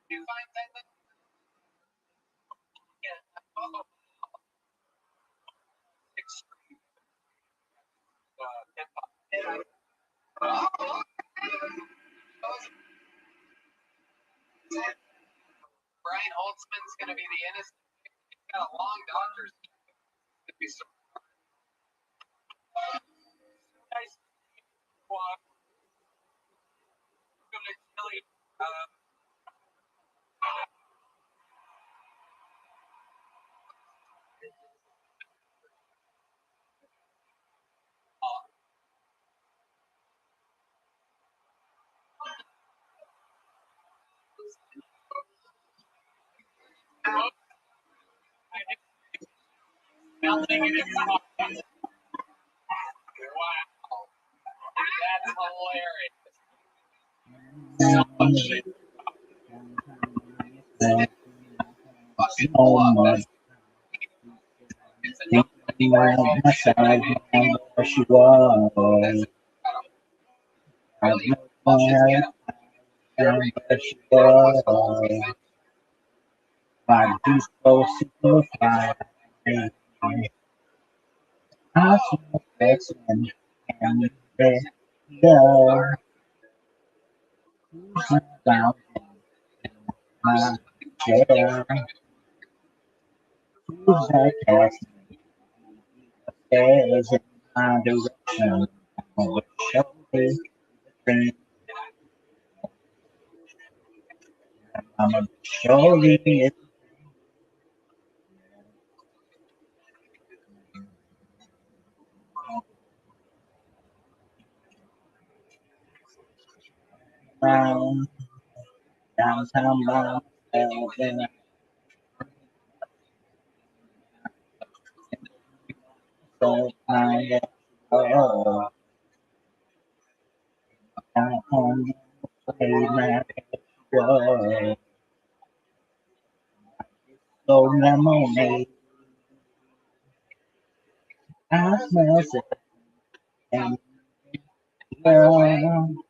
You find that thing? Yeah. Oh, extreme. Hip hop. Brian Holtzman's going to be the innocent. He's got a long doctor's. Could be so nice. I'm going to tell you. Melting it in wow. That's hilarious. Oh my. You were on my side, where she was. I know where she was. I do so simplify. I smell sex and there. Who's down my chair? Who's that cast stairs in my direction? I will show you the thing. I'm gonna show you it. Down, downtown by myself, and I so I oh, down on the play my go. So lemonade, I smell it and girl around you.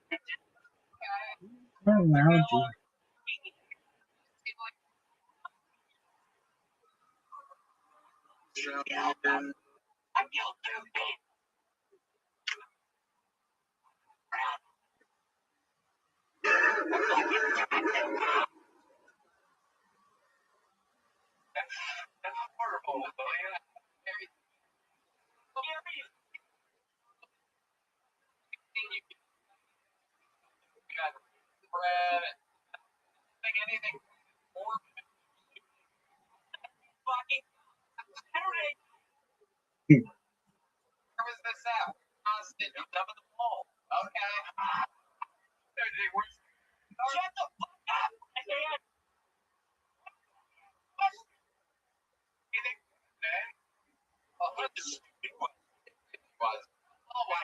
Horrible. Got bread. Think anything more fucking. Where was this at? Constant. You dumb in the mall. Okay. Shut the fuck up. I can't. Anything today? Oh, what the stupid one was. Oh, my.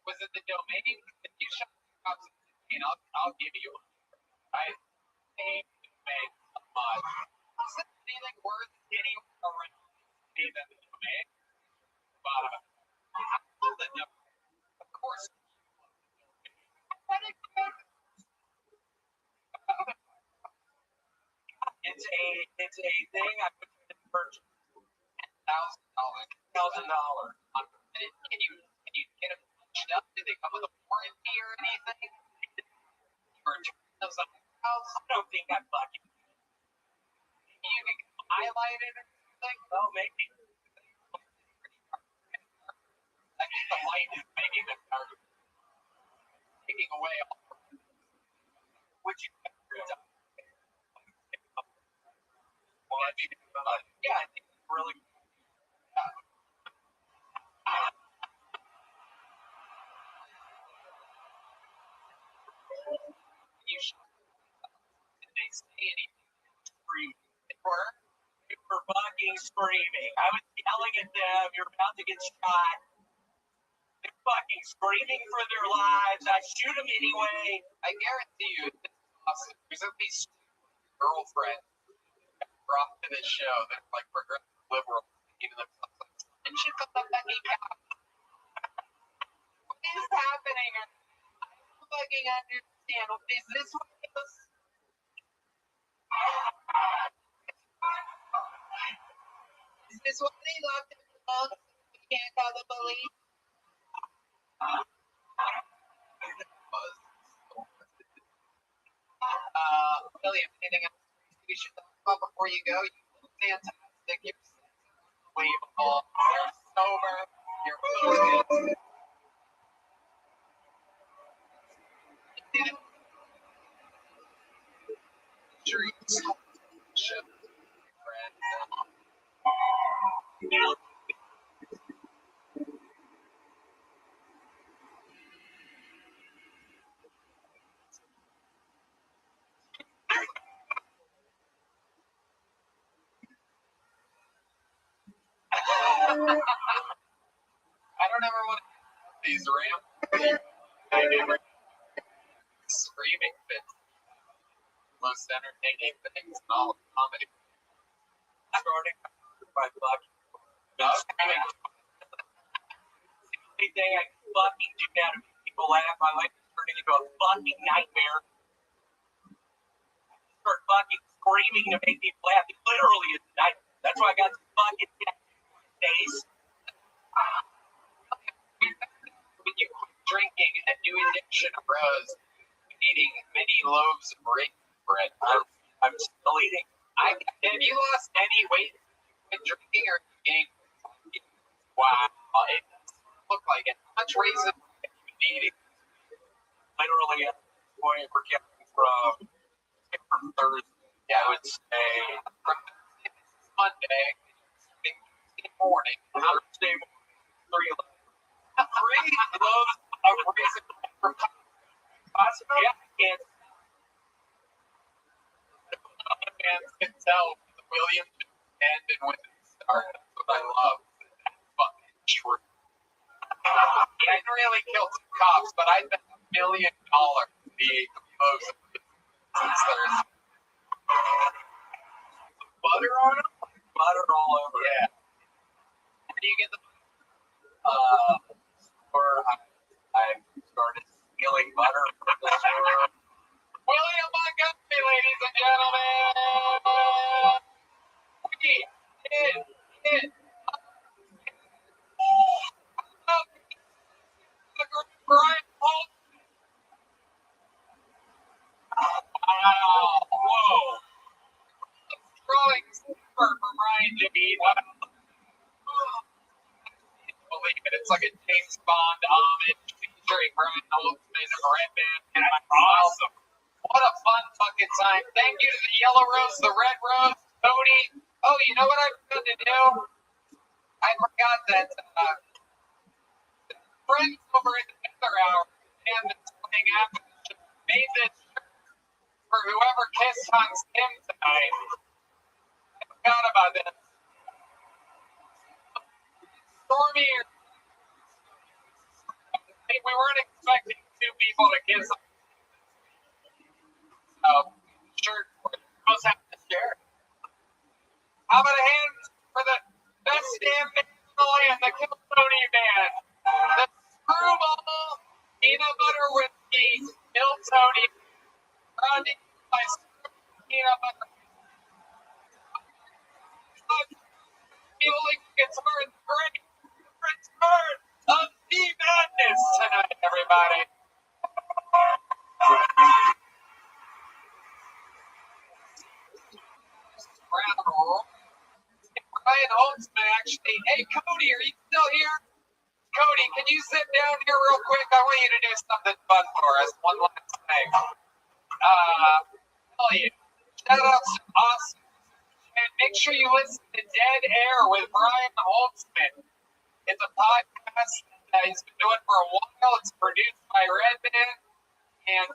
Was it the domain? If you shut the up and I'll give you one. Right? Hey, domain. Is there anything worth getting around even the domain? But of course. It's a thing I put in purchase $1,000. $1,000. Can you get them punched up? Do they come with a warranty or anything? You were doing those eyebrows? I don't think I'm fucking. Maybe you could get them highlighted or something? Well, maybe. I think the light is making them dark. Taking away all. Would you ever done? Well, I mean, yeah, I think it's really. You should. Did they say anything? Screaming. They were fucking screaming. I was yelling at them. You're about to get shot. They're fucking screaming for their lives. I shoot them anyway. I guarantee you, this is awesome. There's at least girlfriends brought to this show that are like progressive liberal, even themselves like, and shit the fucking out. What is happening? I don't fucking understand. Is this what it is? Is this what they locked in the box? We can't call the police. William, anything else we should talk about before you go? You look fantastic. You're unbelievable. You're sober. You're focused. Sure, you should. I don't ever want to these rambling. I never screaming fits. Most entertaining things in all of comedy. Starting by fucking screaming. The only thing I can fucking do now to make people laugh, my life is turning into a fucking nightmare. Start fucking screaming to make people laugh. It literally is a nightmare. That's why I got some fucking days. When you quit drinking, a new addiction arose. Eating many loaves of bread. I'm still eating. Have you lost any weight when drinking or gained? Wow, it doesn't look like it. How much raisin have you been eating? Literally at this point, we're getting from Thursday. Yeah, I would say from Monday, morning, Thursday morning, 3 loaves of raisin from Costco. Yeah, and Man can tell the Williams end and when it started. That's what I love. That's fucking true. He didn't really kill some cops, but I bet $1 million the loaves of since there's butter on them. butter all over. Yeah. Where do you get the Or I started stealing butter from the store. William Montgomery, ladies and gentlemen. We did Brian Holt. Wow. Whoa. Throwing super for Brian Jimmy. Believe it. It's like a James Bond homage featuring Brian Holtzman of Red Band. And awesome. What a fun fucking time. Thank you to the Yellow Rose, the Red Rose, Cody. Oh, you know what I forgot to do? I forgot that friends over in the other hour and that's playing after the show made this shirt for whoever Kiss hunts him tonight. I forgot about this. Stormy, we weren't expecting 2 people to kiss him. Shirt goes out to share. How about a hand for the best damn band in the land, the Kill Tony Band, the Screwball Peanut Butter Whiskey, Kill Tony, brought to you by Peanut Butter. Fueling guitar and great return of the madness tonight, everybody. Cody, are you still here? Cody, can you sit down here real quick? I want you to do something fun for us. One last thing. Tell you. Shout out to Austin. And make sure you listen to Dead Air with Brian Holtzman. It's a podcast that he's been doing for a while. It's produced by Redman. And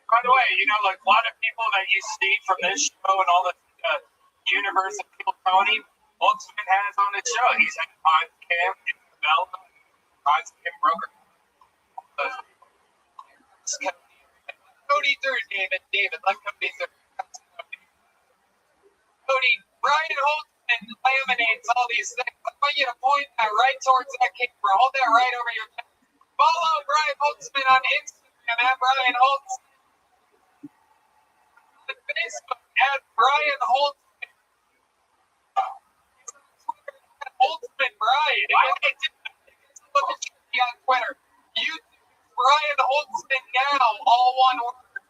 by the way, you know, like a lot of people that you see from this show and all the universe of people Tony Holtzman has on his show. He's had podcast, development, podcast broker. Cody through, David. David, let Cody through. Cody, Brian Holtzman laminates all these things. I want you to point that right towards that camera. Hold that right over your head. Follow Brian Holtzman on Instagram at Brian Holtzman. On Facebook at Brian Holtzman. Holtzman Brian. Why would I do that? Look at you on Twitter. YouTube Brian Holtzman now, all one word.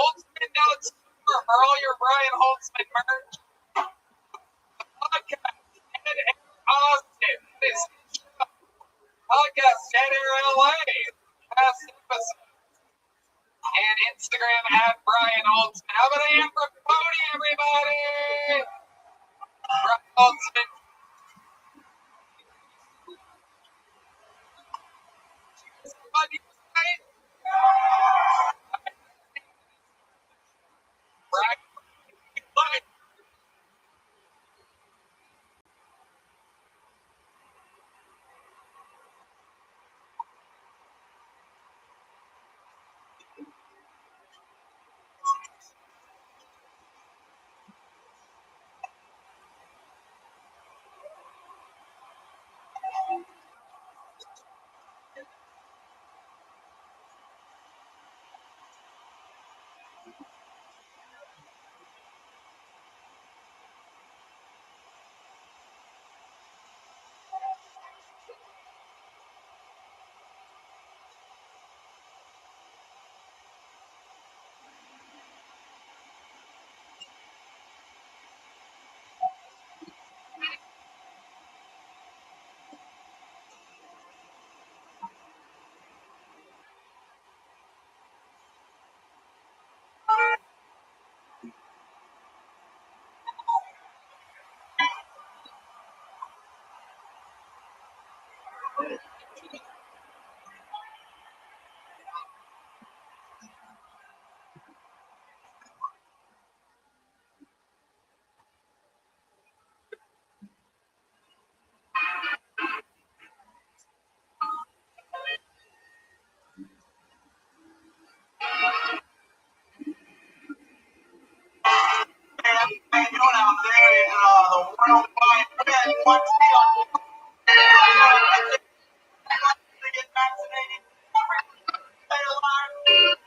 Holtzman now it's for all your Brian Holtzman merch. Podcast Dead Air Austin. This podcast Dead Air LA. Past episode. And Instagram at Brian Holtzman. How about a hand for Cody, everybody? Brian Holtzman. What do you say? Brian. How you doing out there in the worldwide web? What's the to get vaccinated? Stay alive.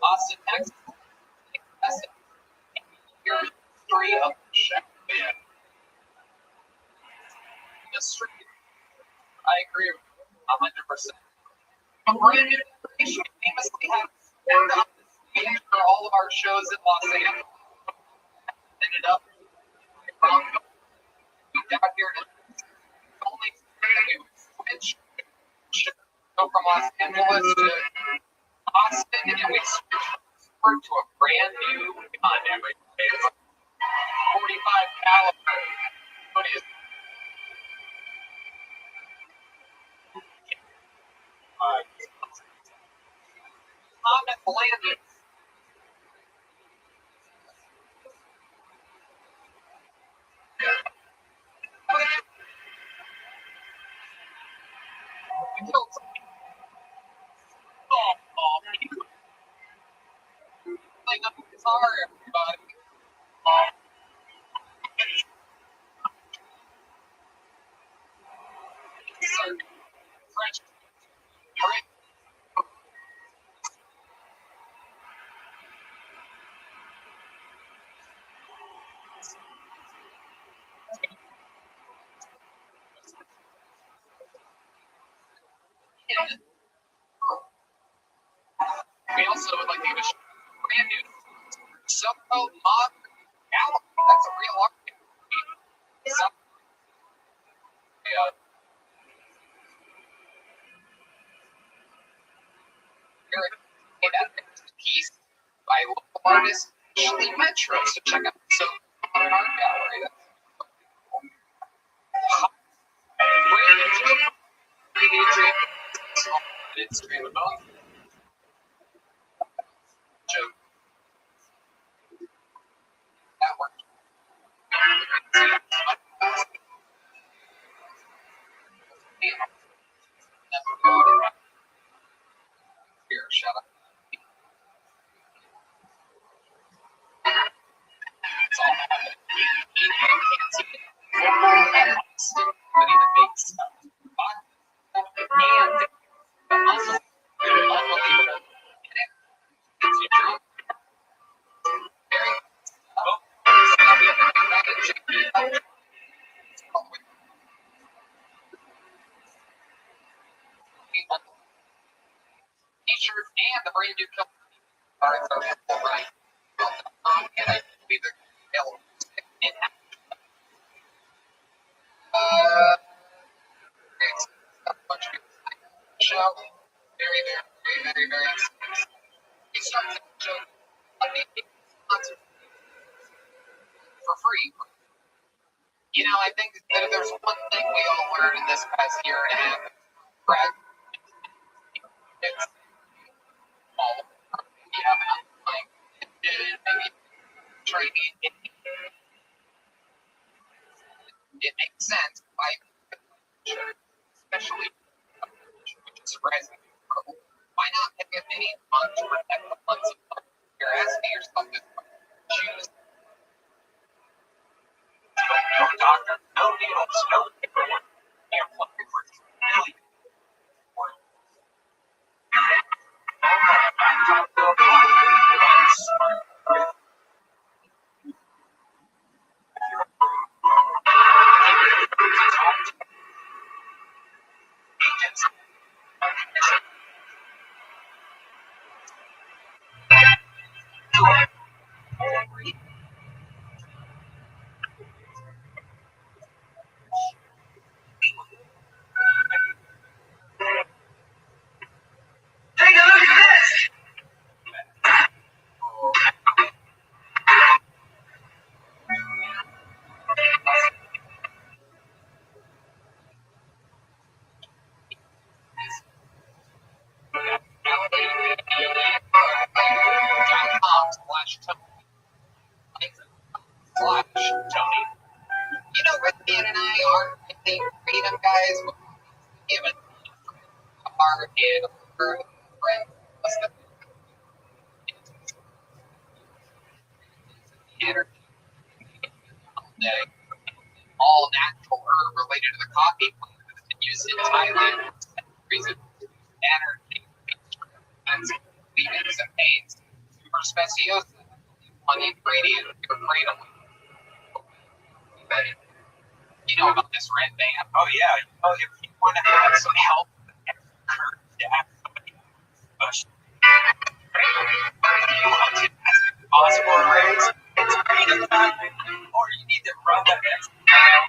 Austin, Texas. History of the show. History. I agree with you 100%. A brand new generation famously has stand up the stage for all of our shows in Los Angeles. Ended up down here to only switch go from Los Angeles to Austin, and we switched to a brand new gun every day. 45 caliber. What is Comet landing. Playing up the guitar, everybody. French. We also would like to give a brand new so-called mod galaxy. That's a real arcade. Piece by local artist Shirley Metro. So check out the modern art gallery. It's streamable. Joke. That worked. Here, shut up. It's all happening. You can't see it. Many of the big stuff. And unbelievable. It's your dream. Very T-shirt and the brand new company are available right. And I believe they're available in it's a bunch of show. Very, very, very, very, very. It starts the show for free. You know, I think that if there's one thing we all learned in this past year and a half, Brad, it's all you have an underlying maybe trading. It makes sense why, especially which is surprising. Why not pick a mini month to protect the months of month? You're asking yourself this question. Choose. No doctor, no needles, no paperwork. You're looking for millions. Take a look at this. the all natural herb related to the coffee plant that's been used in Thailand for centuries. Energy, and vitamins and pains. Super speciosa, one ingredient, you're afraid of. You know about this, right, Dan? Oh yeah. Oh, if you want to have some help, encourage to ask somebody else. You want to ask a phosphorus raise, it's great at that, or you need to run that extra mile.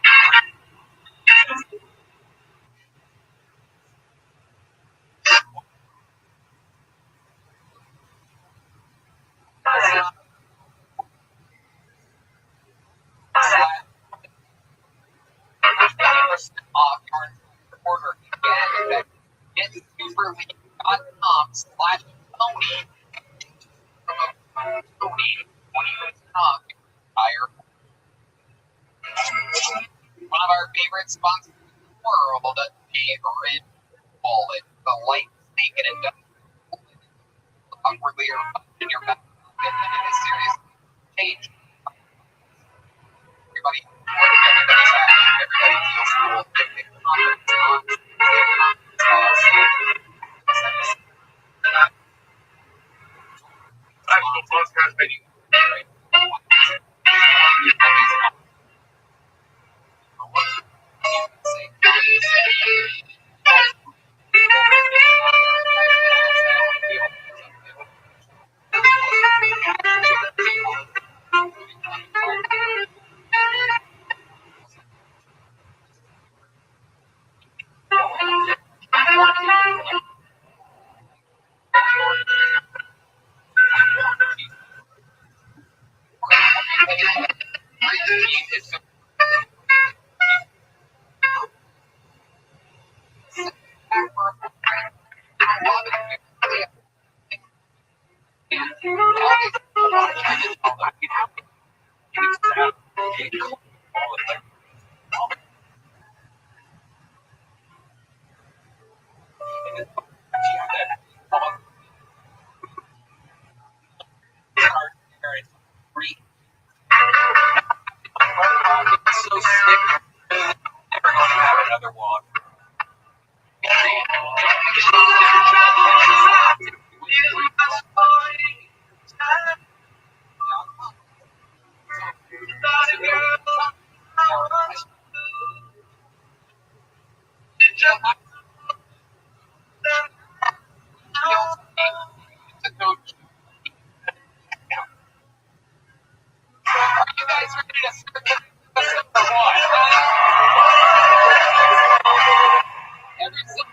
Off your order again. Get superleague.com/Tony from Tony 20% off your entire. One of our favorite sponsors in the world, favorite wallet, the light snake and industrial awkwardly or in your back pocket, and it is seriously changed. Everybody's happy, everybody feels cool, big confidence So sick, never going to have another walk. You guys ready to start the one? Every single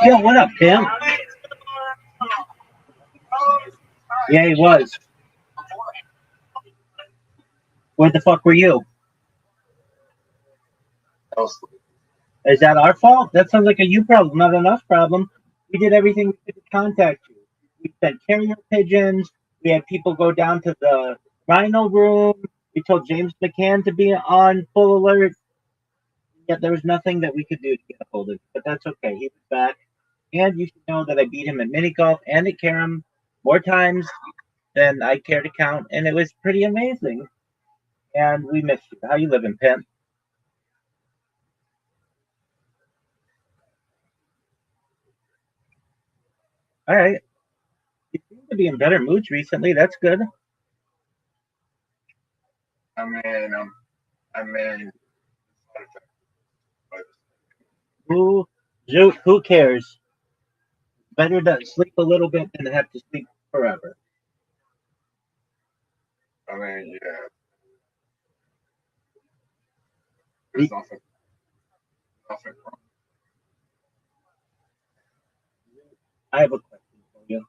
Yo, what up, Tim? Yeah, he was. Where the fuck were you? Is that our fault? That sounds like a you problem, not an us problem. We did everything we could to contact you. We sent carrier pigeons. We had people go down to the rhino room. We told James McCann to be on full alert. Yet there was nothing that we could do to get a hold of him. But that's okay. He was back. And you should know that I beat him at mini golf and at carom more times than I care to count. And it was pretty amazing. And we missed you. How you living, Pimp? All right. You seem to be in better moods recently. That's good. I mean, Who cares? Better to sleep a little bit than to have to sleep forever. yeah. There's nothing wrong. I have a question for you.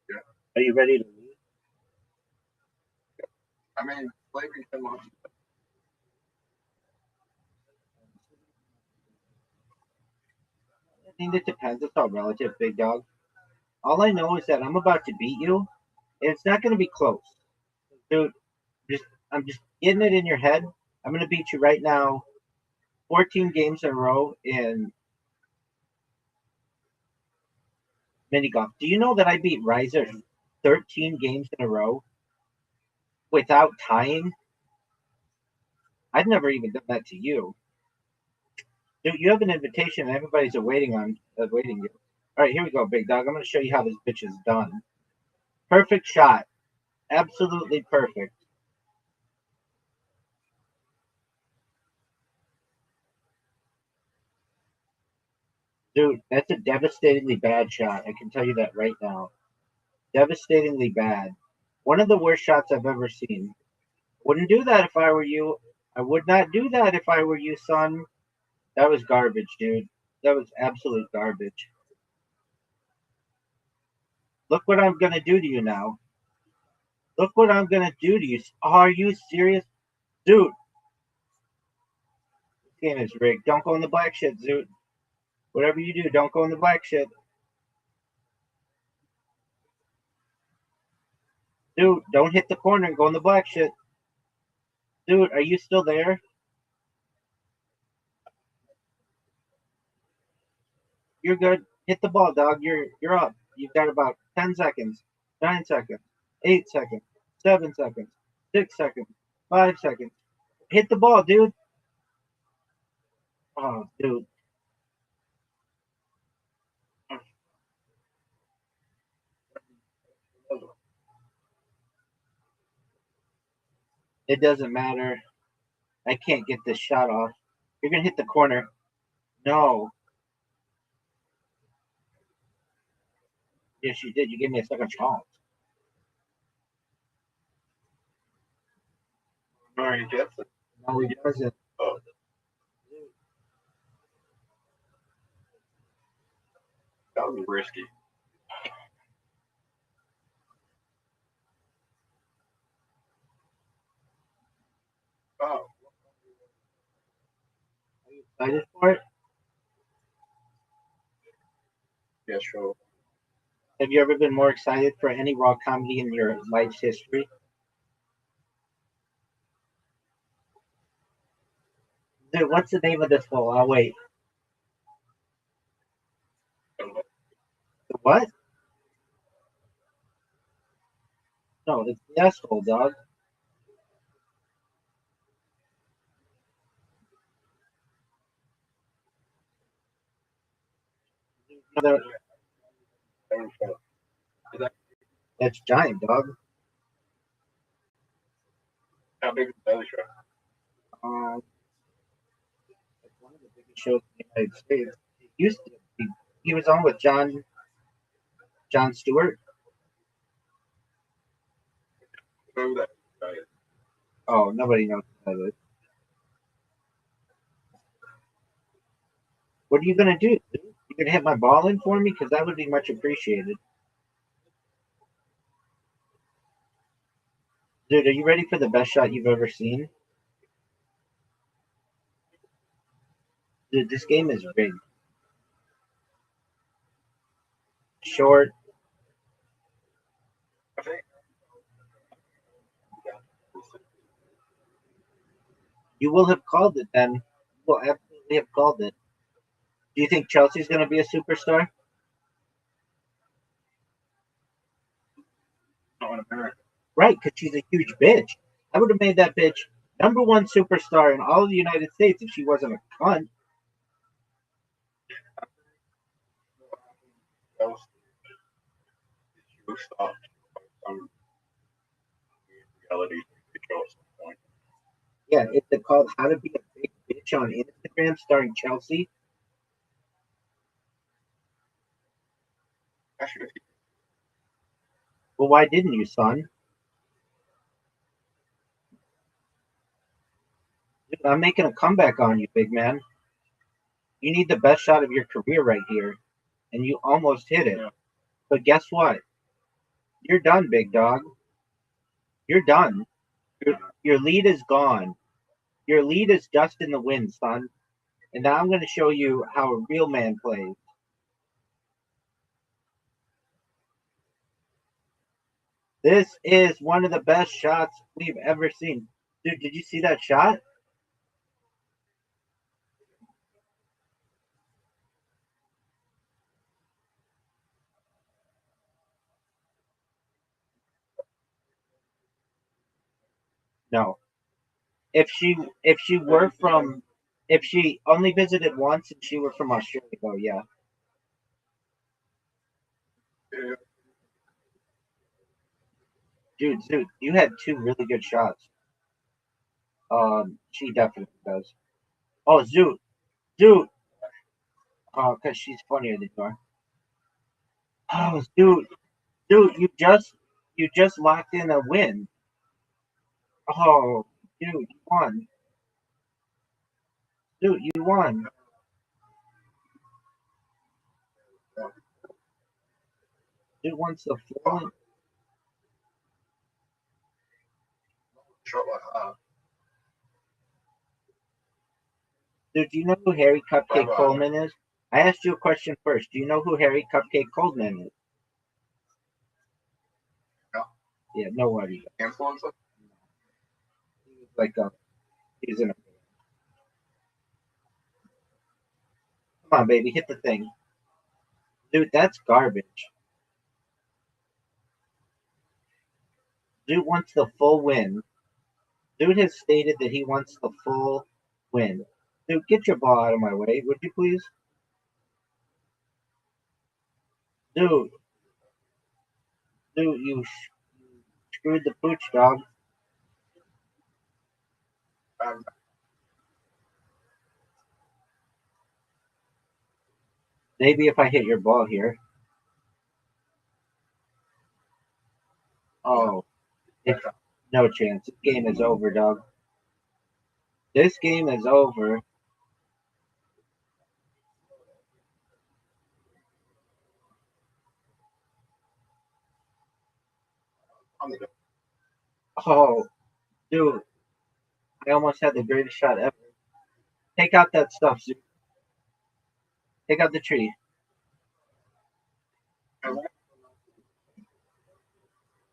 Yeah. Are you ready to leave? I mean, slavery can launch. I think it depends. It's all relative, big dog. All I know is that I'm about to beat you, and it's not going to be close. Dude, I'm just getting it in your head. I'm going to beat you right now 14 games in a row in mini golf. Do you know that I beat Riser 13 games in a row without tying? I've never even done that to you. Dude, you have an invitation and everybody's awaiting you. All right, here we go, big dog. I'm going to show you how this bitch is done. Perfect shot. Absolutely perfect. Dude, that's a devastatingly bad shot. I can tell you that right now. Devastatingly bad. One of the worst shots I've ever seen. Wouldn't do that if I were you. I would not do that if I were you, son. That was garbage, dude. That was absolute garbage. Look what I'm going to do to you now. Look what I'm going to do to you. Are you serious? Dude. This game is rigged. Don't go in the black shit, Zoot. Whatever you do, don't go in the black shit. Dude, don't hit the corner and go in the black shit. Dude, are you still there? You're good. Hit the ball, dog. You're up. You've got about 10 seconds, 9 seconds, 8 seconds, 7 seconds, 6 seconds, 5 seconds. Hit the ball, dude. Oh, dude. It doesn't matter. I can't get this shot off. You're gonna hit the corner. No. Yes, you did. You gave me a second chance. No, he gets it. No, he doesn't. Oh, that was risky. Oh, Excited for it? yeah, sure. Have you ever been more excited for any raw comedy in your life's history? Dude, what's the name of this hole? I'll wait. The what? No, it's the S hole, dog. Another- That's giant, dog. How big is the other show? It's one of the biggest shows in the United States. It used to be. He was on with John Stewart. Who that guy is? Oh, nobody knows who that is. What are you gonna do? Dude? You gonna hit my ball in for me? Because that would be much appreciated. Dude, are you ready for the best shot you've ever seen? Dude, this game is rigged. Short. I think. You will have called it then. You will absolutely have called it. Do you think Chelsea's gonna be a superstar? Not in America. Right, because she's a huge bitch. I would have made that bitch #1 superstar in all of the United States if she wasn't a cunt. Else, you stopped some reality show at some point. Yeah, it's called How to Be a Big Bitch on Instagram, starring Chelsea. I should have. Well, why didn't you, son? Dude, I'm making a comeback on you, big man. You need the best shot of your career right here, and you almost hit it. Yeah. But guess what? You're done, big dog. You're done. Your lead is gone. Your lead is just in the wind, son. And now I'm going to show you how a real man plays. This is one of the best shots we've ever seen. Dude, did you see that shot? No. If she only visited once and she were from Australia, though, yeah. Yeah. Dude, you had two really good shots. She definitely does. Oh, Zoot. Oh, because she's funnier than you are. Oh, dude, you just locked in a win. Oh, dude, you won. Dude, you won. Dude wants the floor. Short like Dude, do you know who Harry Cupcake Bye-bye. Coleman is? I asked you a question first. Do you know who Harry Cupcake Coleman is? No. Yeah, nobody. influencer. He's like he's in a. Come on, baby, hit the thing. Dude, that's garbage. Dude wants the full win. Dude has stated that he wants the full win. Dude, get your ball out of my way, would you please? Dude, you screwed the pooch, dog. Maybe if I hit your ball here. Oh, it's no chance. This game is over, dog. This game is over. Oh, dude, I almost had the greatest shot ever. Take out that stuff, Zoo. Take out the tree.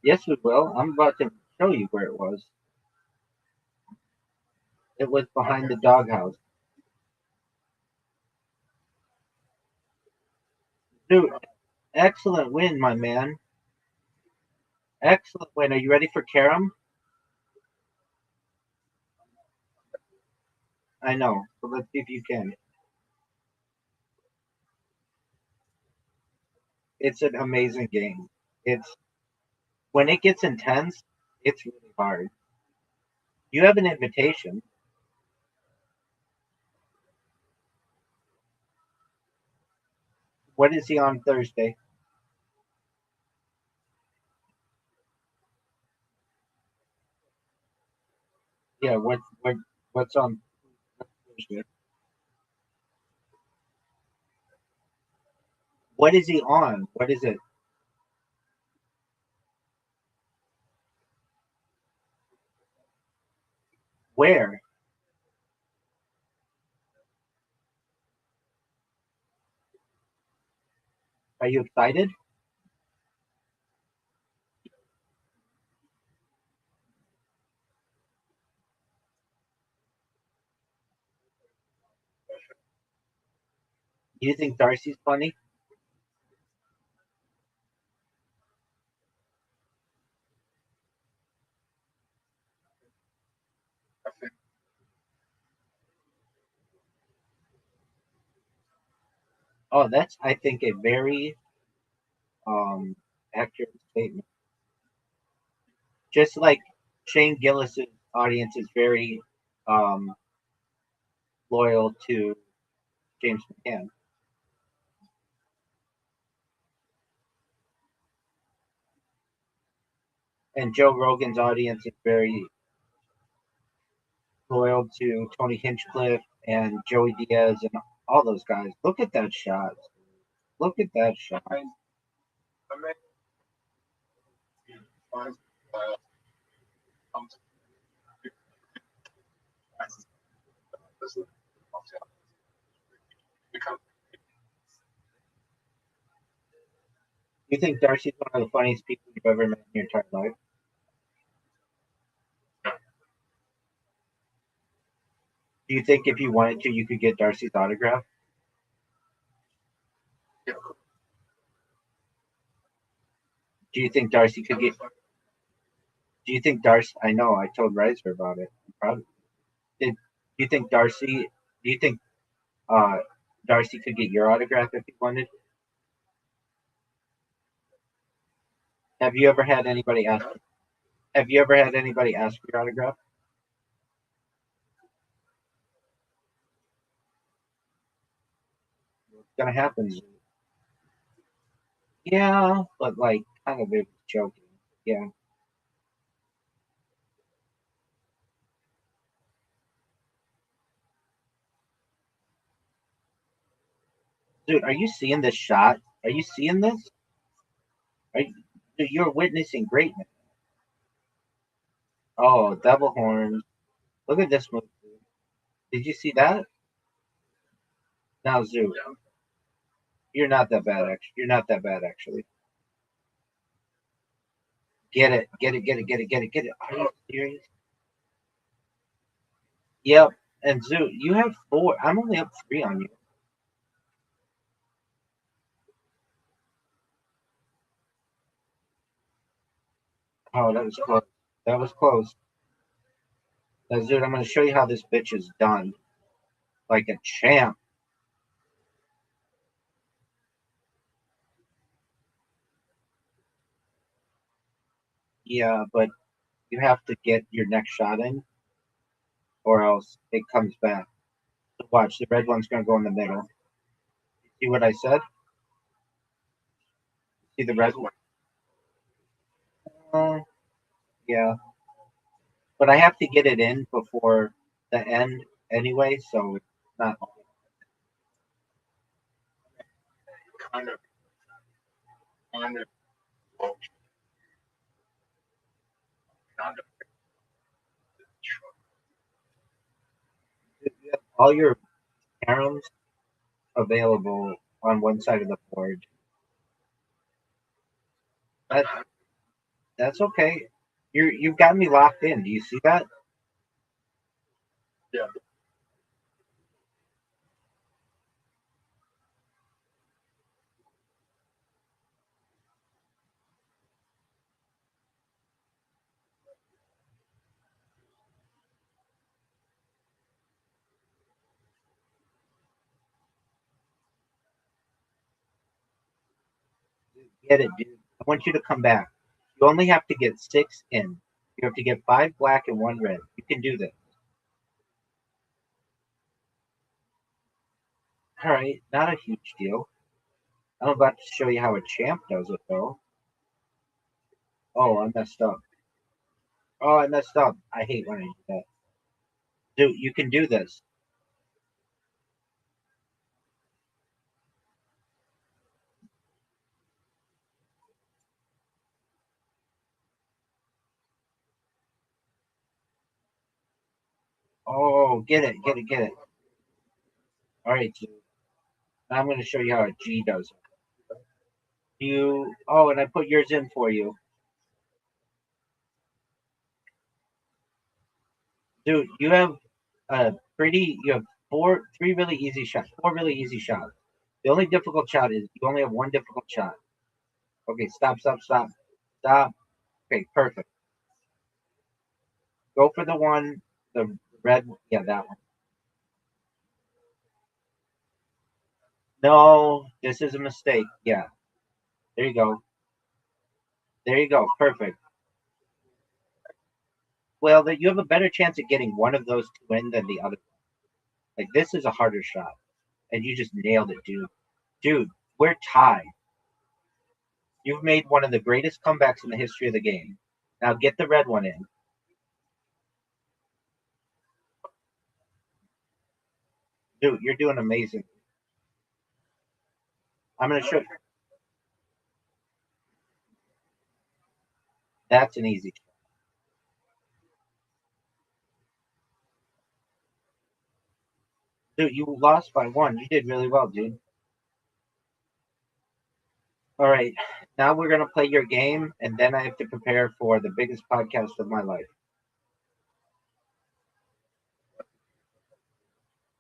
Yes, we will. I'm about to show you where it was. It was behind the doghouse. Dude, excellent win, my man. Excellent win. Are you ready for Karam? I know. So let's see if you can. It's an amazing game. It's when it gets intense, it's really hard. You have an invitation. What is he on Thursday? Yeah, what's on Thursday? What is he on? What is it? Where? Are you excited? Do you think Darcy's funny? Oh, that's I think a very accurate statement. Just like Shane Gillis's audience is very um loyal to James McCann. And Joe Rogan's audience is very loyal to Tony Hinchcliffe and Joey Diaz and all those guys. Look at that shot. Look at that shot. You think Darcy's one of the funniest people you've ever met in your entire life? Do you think if you wanted to, you could get Darcy's autograph? Do you think Darcy could get? Do you think Darcy? I know. I told Reiser about it. Probably. Do you think Darcy? Do you think uh, Darcy could get your autograph if he wanted? Have you ever had anybody ask? Have you ever had anybody ask for your autograph? It's gonna happen. Yeah, but like kind of a joking. Yeah, dude, are you seeing this shot? Are you seeing this? Dude, you're witnessing greatness. Oh, devil horns! Look at this move. Dude. Did you see that? Now, Zoo, you're not that bad. Actually, you're not that bad. Actually, get it, get it, get it, get it, get it, get it. Are you serious? Yep. And Zoo, you have four. I'm only up three on you. Oh, that was close. That was close. Let's do it. I'm going to show you how this bitch is done. Like a champ. Yeah, but you have to get your next shot in, or else it comes back. So watch, the red one's going to go in the middle. See what I said? See the red one? Yeah. But I have to get it in before the end anyway, so it's not. Kind of, kind of, well, kind of. You have all your arrows available on one side of the board. That, that's okay. You've got me locked in. Do you see that? Yeah. Get it, dude. I want you to come back. You only have to get 6 in. You have to get 5 black and 1 red. You can do this. All right, not a huge deal. I'm about to show you how a champ does it, though. Oh, I messed up. Oh, I messed up. I hate when I do that. Dude, you can do this. Oh, get it, get it, get it. All right, dude. Now I'm going to show you how a G does it. Oh, and I put yours in for you. Dude, you have you have 3 really easy shots, 4 really easy shots. The only difficult shot is you only have 1 difficult shot. Okay, stop, stop, stop, stop. Okay, perfect. Go for the one, the red, yeah, that one. No, this is a mistake. Yeah, there you go. There you go. Perfect. Well, that you have a better chance of getting one of those 2 in than the other. Like this is a harder shot, and you just nailed it, dude. Dude, we're tied. You've made one of the greatest comebacks in the history of the game. Now get the red one in. Dude, you're doing amazing. I'm gonna show. That's an easy. Dude, you lost by 1. You did really well, dude. All right, now we're gonna play your game, and then I have to prepare for the biggest podcast of my life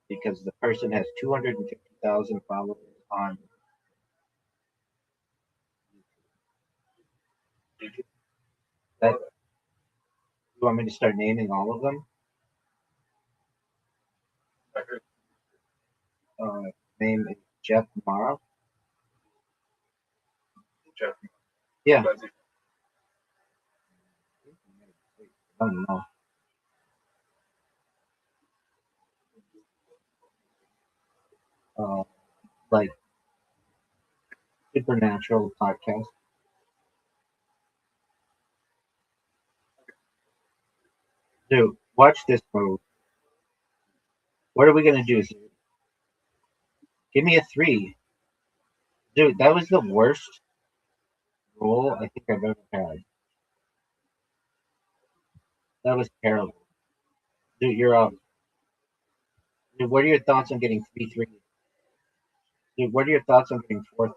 because the person has 250,000 followers on. That you want me to start naming all of them? Name is Jeff Mara. Jeff. Yeah. I don't know. Like supernatural podcast. Dude, watch this move. What are we gonna do? Give me a 3. Dude, that was the worst roll I think I've ever had. That was terrible. Dude, you're up. Dude, what are your thoughts on getting 3-3? Dude, what are your thoughts on getting 4-3?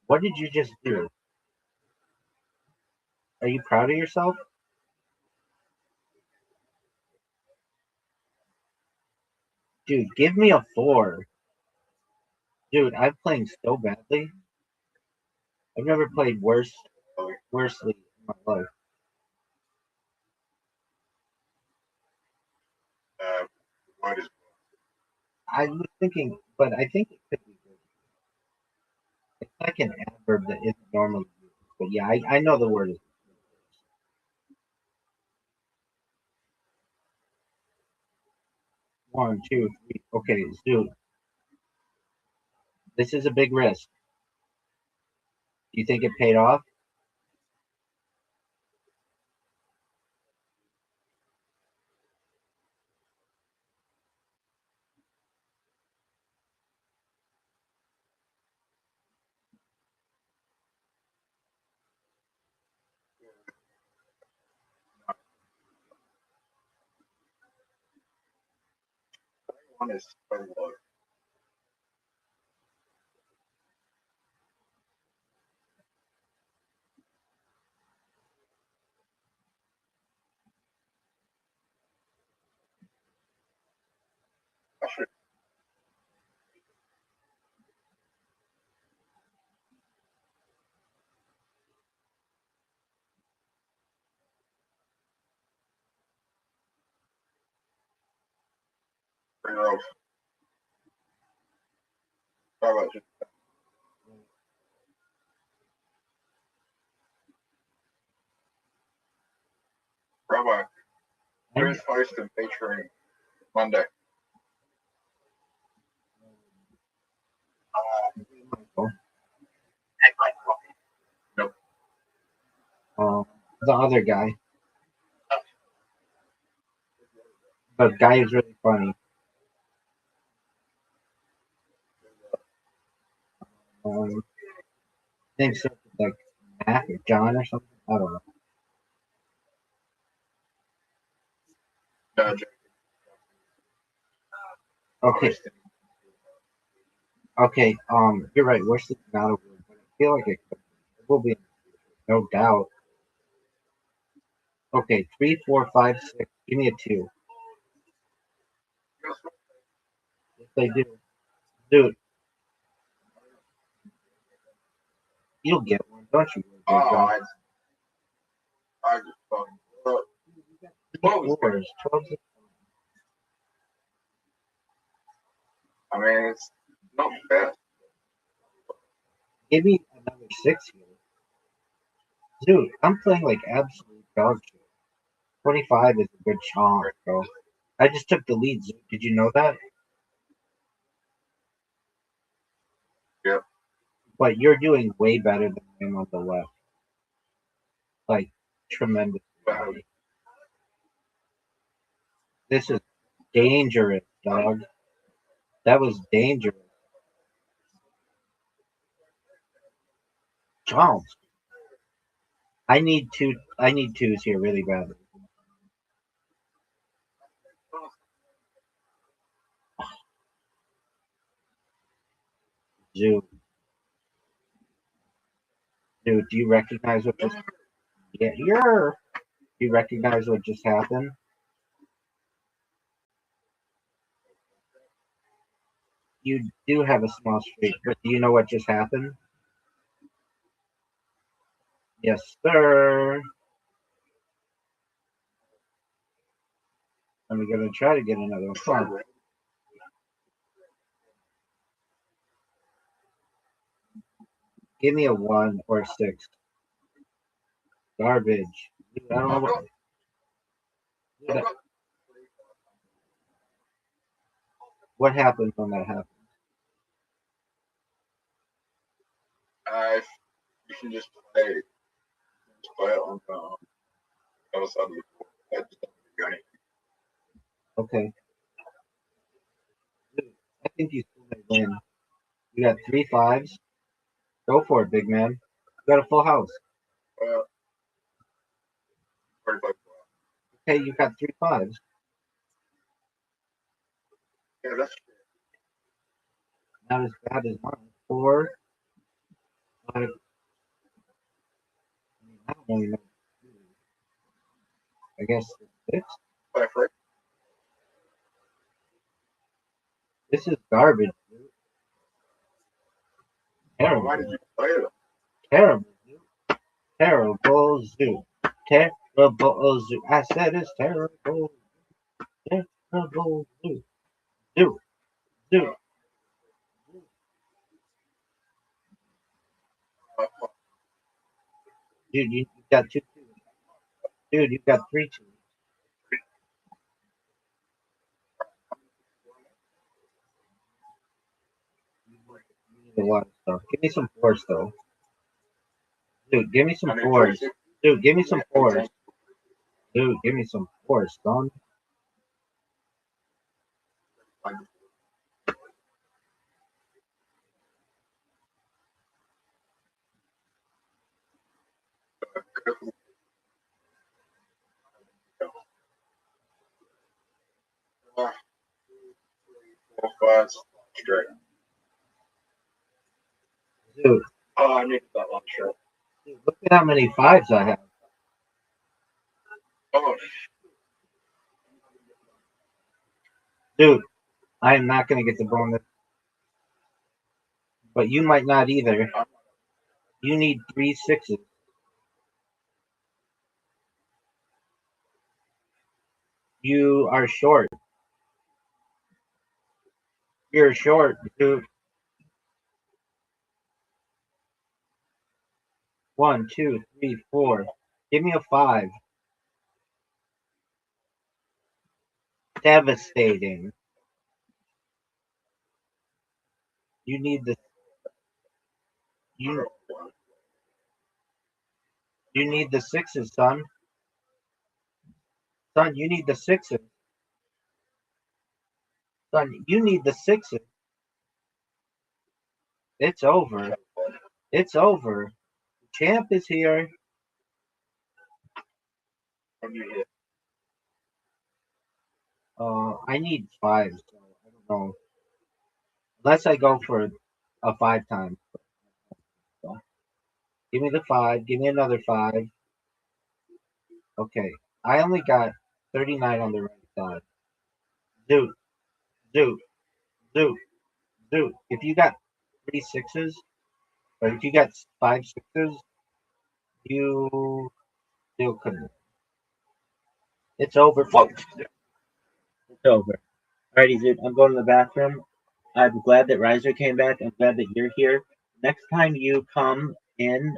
What did you just do? Are you proud of yourself? Dude, give me a 4. Dude, I'm playing so badly. I've never played worse, worsely my life. What is I was thinking, but I think it could be good. It's like an adverb that isn't normally used. But yeah, I know the word is. One, two, three. Okay, Zoo. This is a big risk. Do you think it paid off? one is so low. I should bring her over. How about you? Rabbi, where's Feist and featuring Monday? Nope. The other guy. The guy is really funny. Name's something like Matt or John or something. I don't know. No, Okay, okay. You're right. Worst is not a word, but I feel like it will be, no doubt. Okay, 3, 4, 5, 6. Give me a 2. Yes, I do. Dude, you'll get one, don't you? oh, I just fucking look. What was Fours, 12. I mean, it's not bad. Give me another 6 here. Dude, I'm playing like absolute dog shit. 25 is a good chance, bro. I just took the lead. Did you know that? Yep. But you're doing way better than him on the left. Like, tremendous. Wow. This is dangerous, dog. That was dangerous. Chance. I need two. I need twos here really badly. Dude, dude, do you recognize what just? Yeah, you're. Do you recognize what just happened? You do have a small streak, but do you know what just happened? Yes, sir. And we're gonna try to get another one. Come on. Give me a 1 or a 6. Garbage. Dude, I don't know what. Dude, what happens when that happens? You can just play it on the other side of the board. I just don't do anything. Okay. Dude, I think you still may win. You got 3 5s. Go for it, big man. You got a full house. 35. Okay, you got 3 5s. Yeah, that's Not as bad as mine. 4, 5. I don't really know. I guess 6. 5 right. This is garbage, dude. Why Terrible. did you play it? Terrible, dude. Terrible zoo. Terrible zoo. I said it's terrible. Terrible zoo. Zoo. Zoo. Dude, you got two. Dude, you got three two. You need a lot of stuff. Give me some fours though. Dude, give me some fours. Dude, give me some fours. Dude, give me some fours, son. Four, 5 straight. Dude, Oh, I need that one shirt. dude, look at how many fives I have. Oh, Dude, I am not gonna get the bonus. But you might not either. You need 3 6s. You are short. You're short, dude. 1, 2, 3, 4. Give me a 5. Devastating. You need the you you need the sixes, son. Son, you need the sixes. Son, you need the sixes. It's over. It's over. Champ is here. I need fives. So I don't know. Unless I go for a 5 time. So, give me the 5. Give me another 5. Okay. I only got 39 on the right side. Dude, dude, dude, dude. If you got 3 6s, or if you got 5 6s, you still couldn't. It's over, folks. It's over. Alrighty, dude. I'm going to the bathroom. I'm glad that Riser came back. I'm glad that you're here. Next time you come in,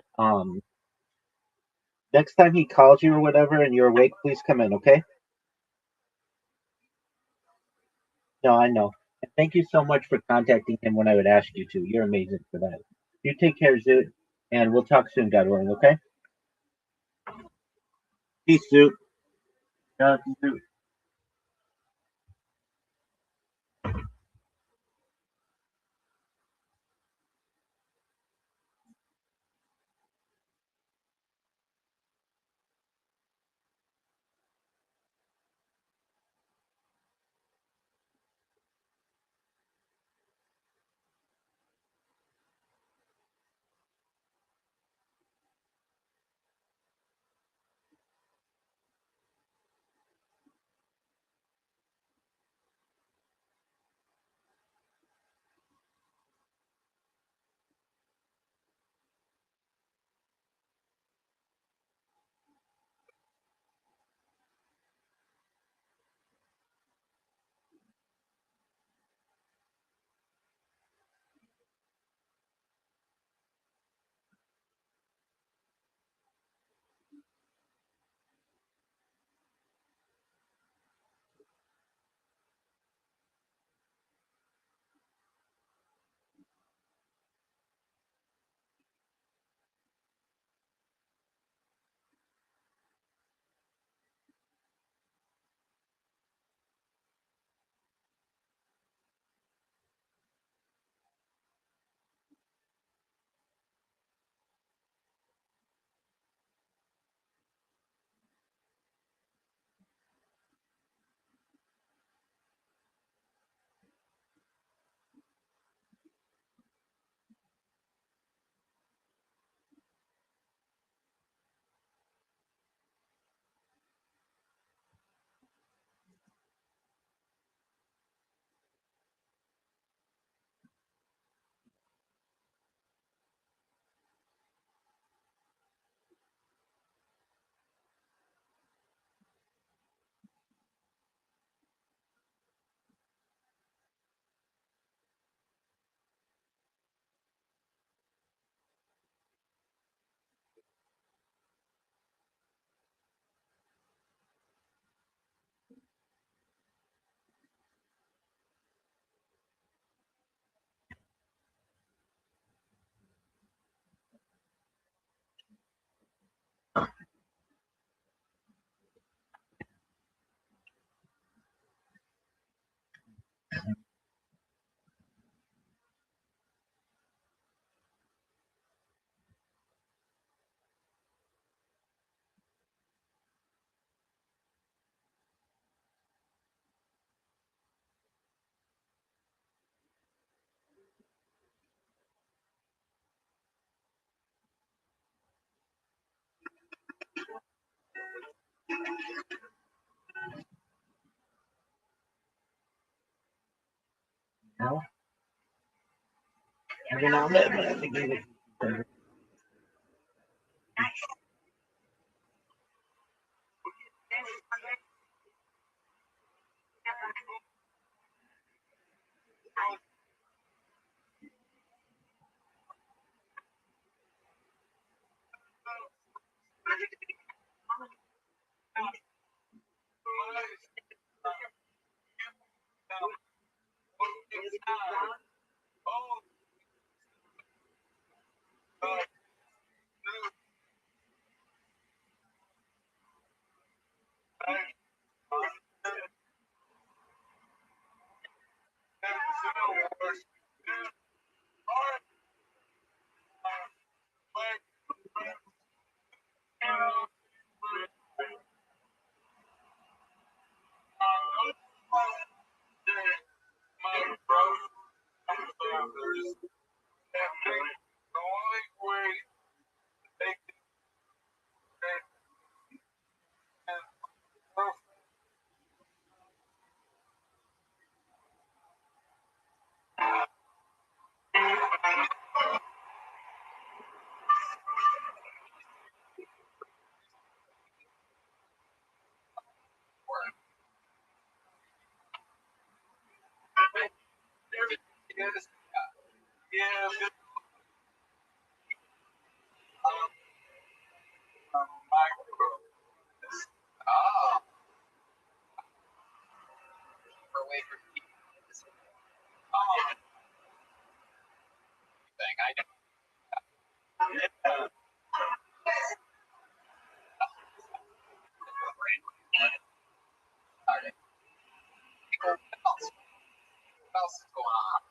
next time he calls you or whatever and you're awake, please come in, okay? No, I know. And thank you so much for contacting him when I would ask you to. You're amazing for that. You take care, Zoot, and we'll talk soon, God willing, okay? Peace, Zoot. Zoot. No? Every now and then, I have to give it. What else is going on?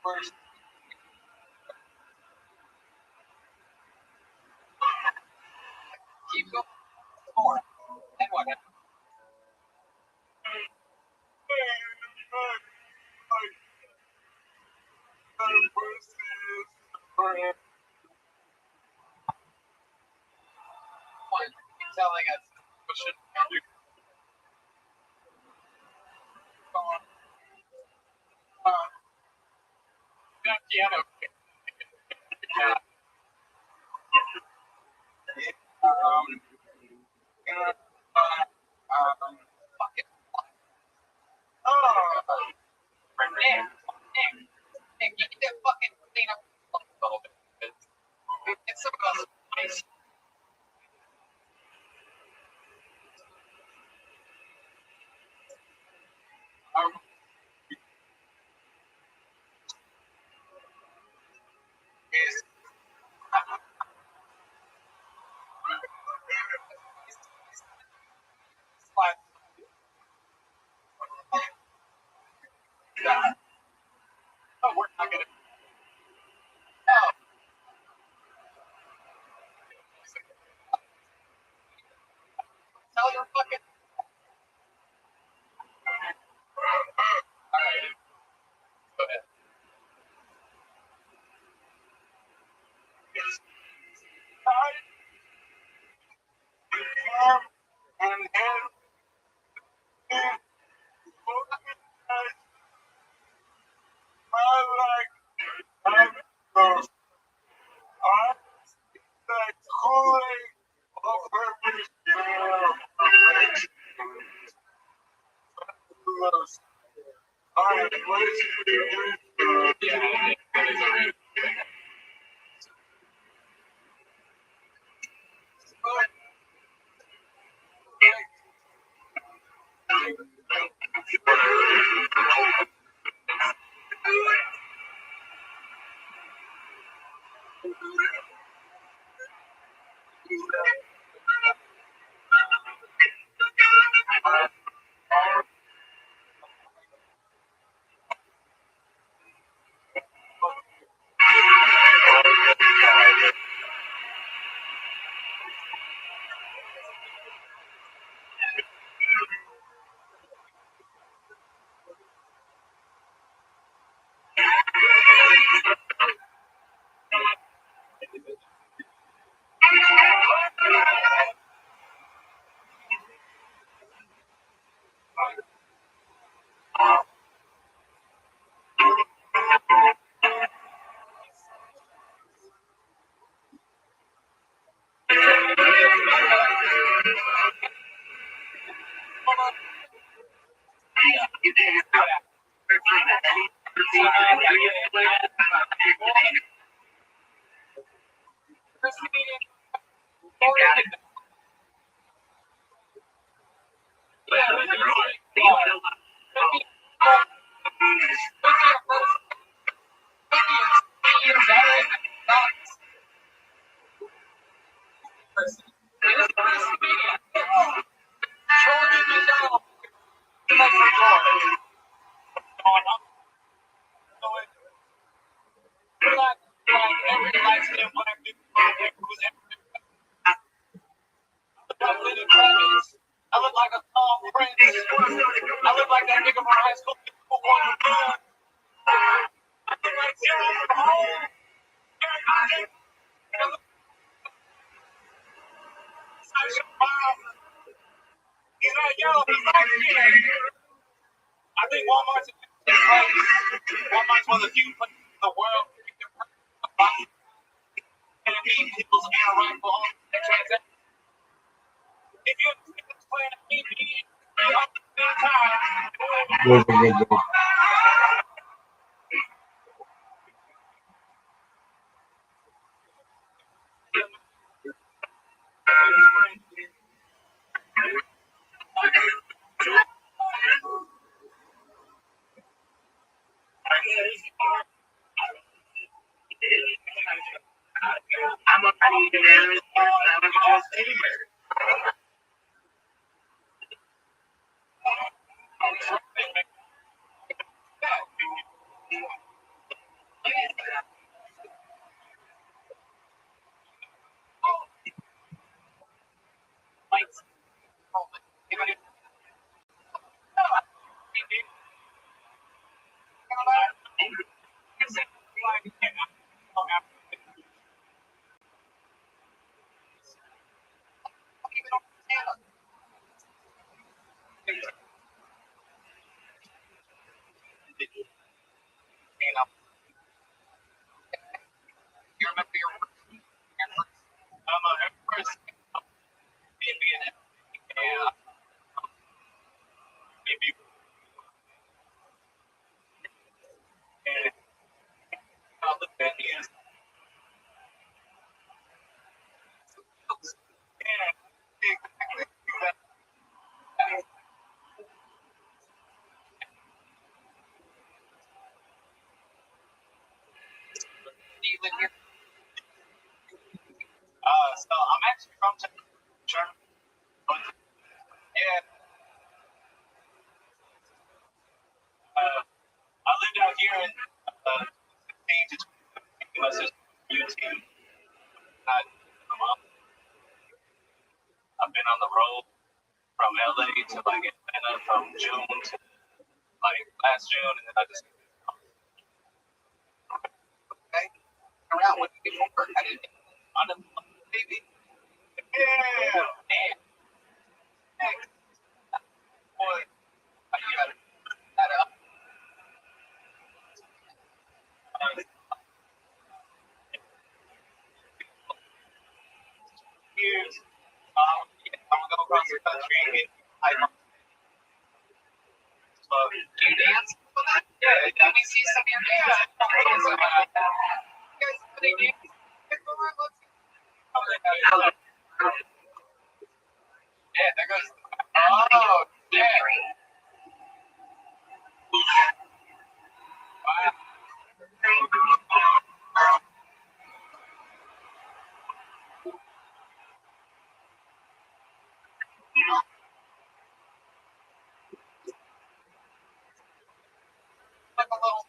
Guys, keep going more. And what? What? You're telling us we should do that piano. Fuck it. Nick, you need to fucking clean up a little bit. It's some of those nice. I look like a tall prince. I look like that nigga from high school who won the moon. I look like Zero from home. He's not yellow, he's light skinned. I think Walmart's a good place. Walmart's one of the few places in the world where you can purchase a box and meat pills and a rifle on the transaction. If you understand this plan, I need to eat at the same time. I'm a funny man. I'm a gamer. You remember your first maybe the thing is so I'm actually from Germany. Yeah. I lived out here in 16 to 20 my sister UT. I've been on the road from LA to like Atlanta from June to like last June, and then I just okay. Around when you get from work, I didn't unemployment. baby. Yeah. Boy, you gotta that up. Years. I'm gonna go across the country. Do you dance? Yeah, let me see some of your dance. You guys, they dance. Yeah, there goes. Oh, yeah. Wow. Like a little.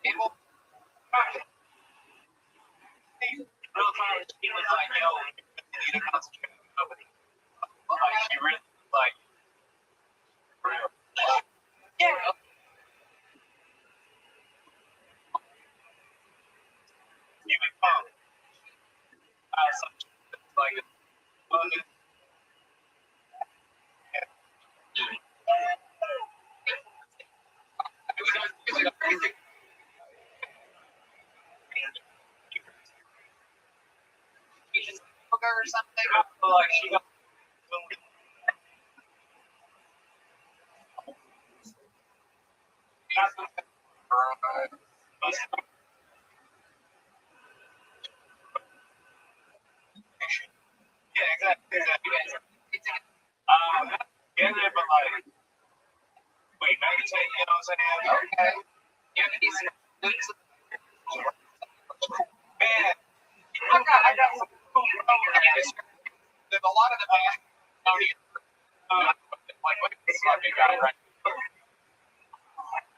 Table. Real time, she was like, yo, you need to concentrate on nobody. Like, she really, like, for real. Yeah. You can come. Something like, Or something. like, she got. Yeah, exactly. Get it, but like, wait, meditate, you know what I'm saying? Okay. Yeah, these things. Man, I got some cool programs. There's a lot of them I don't even like what this fucking guy, right?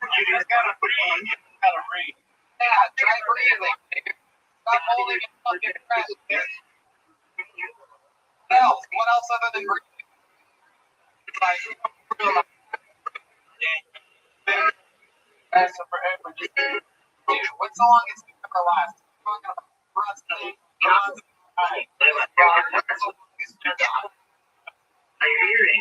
You just gotta breathe. You just gotta breathe. Yeah, try breathing. Stop holding your fucking breath. What else? What else other than breathing? Like, That's forever. dude, what song is Everlast? Talking about breath thing. Alright. Years.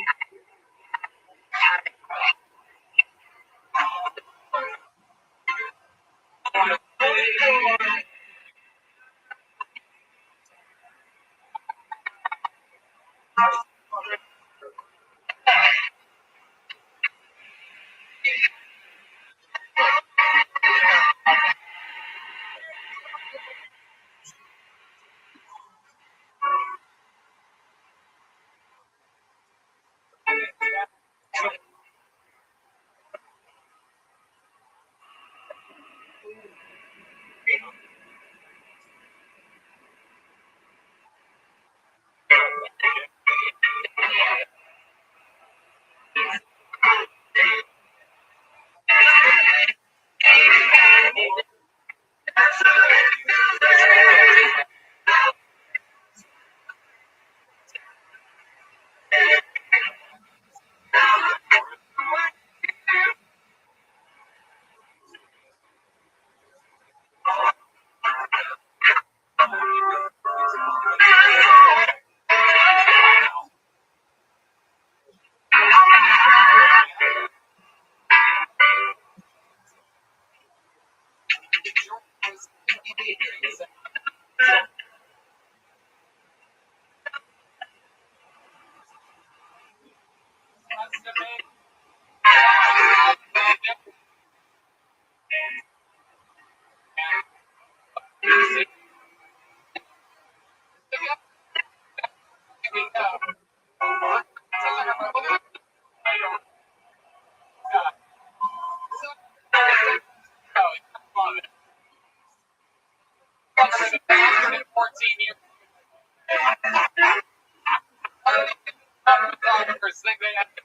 First thing they have to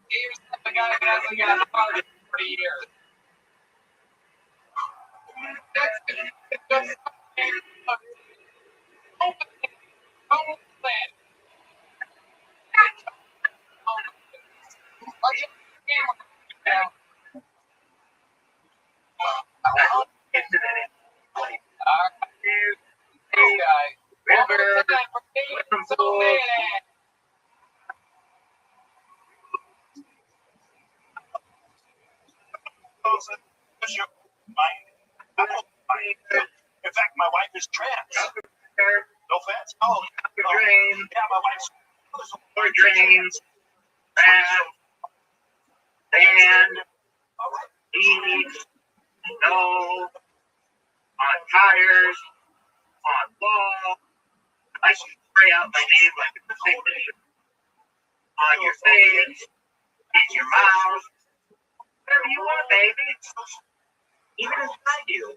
here's the guy that hasn't got a car in 40 years. fence. No fence? Oh, drain. Yeah, my wife's more drains, bath, sand, leaves, snow, on tires, on wall. I spray out my name like it's a signature. On your face, in your mouth, whatever you want, baby. Even inside you.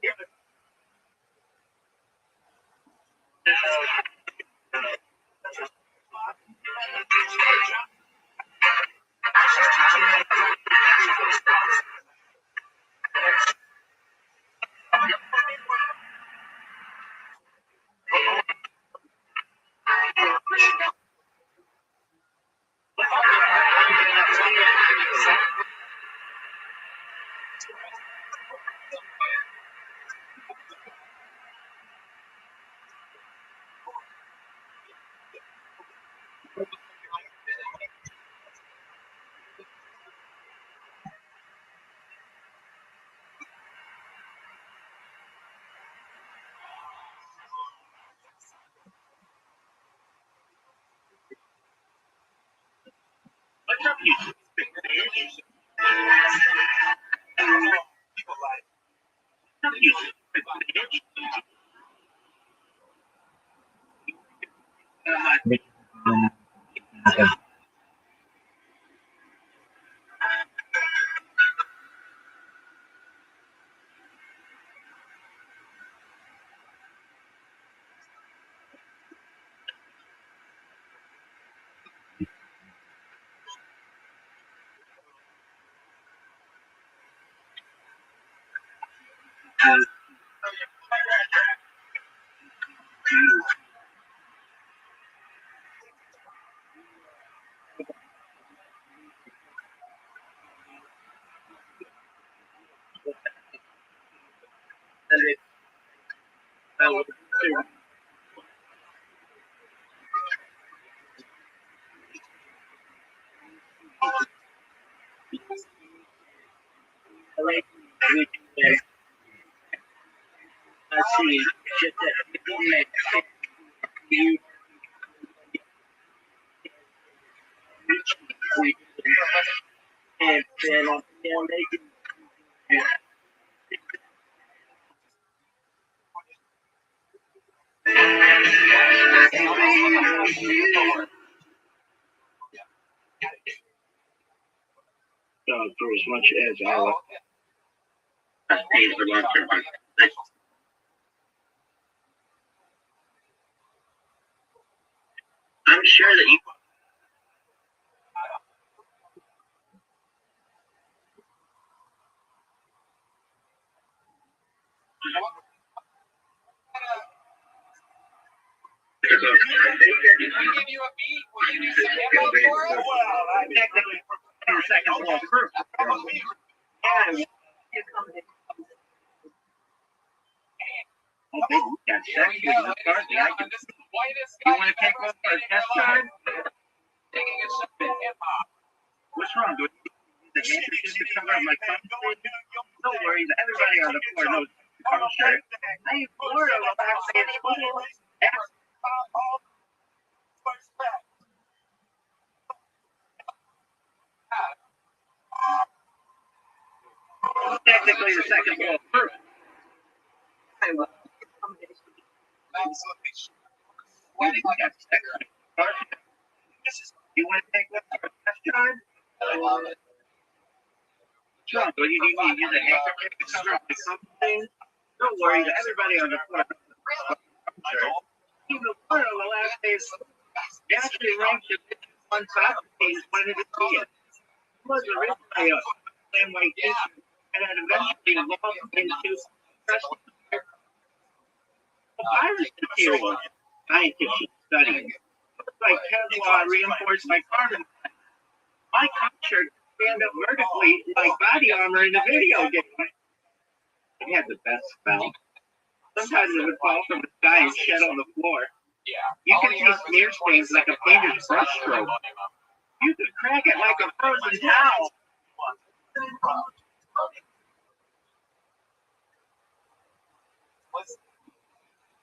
What's up, you big bitch? What's up, you big bitch? Let's see, shit that you and then they can for as much as I'll pay for long-term. I'm sure that you. If we give you a beat, will you do some hip hop for us? Well, I technically for a second floor crew. Oh, baby, we got sexy with this party. I'm just the whitest You guy want to take over a test drive? taking a shot at hip hop. What's wrong? Do you need the handkerchief to cover up my cum? No worries. Everybody on the floor knows the cum shirt. Hey, Florida, well, I'm saying school. Technically, the second floor crew. Sweating like a cigarette. You want to take one for a test drive? I love it. Sure. Do you need me to use a handkerchief to cover up the cum thing? No worries. Everybody on the floor knows the cum shirt. Even Florida, the last day they actually ranked it one top teams wanted to see it. It was originally a plain white t-shirt and had eventually evolved into virus material. Scientific study. It's like Kevlar reinforced by carbon. My cum shirt stand up vertically like body armor in a video game. It had the best smell. Sometimes it would fall from the sky and shed on the floor. Yeah. You can see smear stains like a painter's brush stroke. You could crack it like a frozen towel.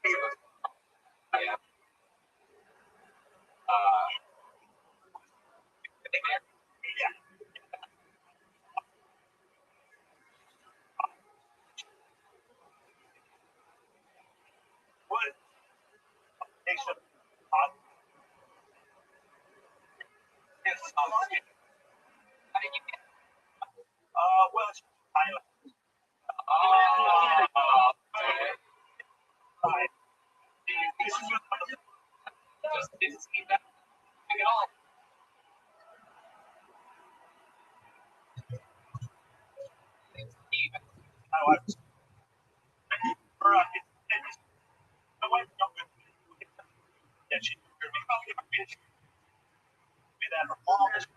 Yeah. What? Takes a How did you get? well, it's Island. Just didn't see that at all. My wife. My wife don't go. Yeah, she heard me. Oh, yeah, bitch. Be that her mom is.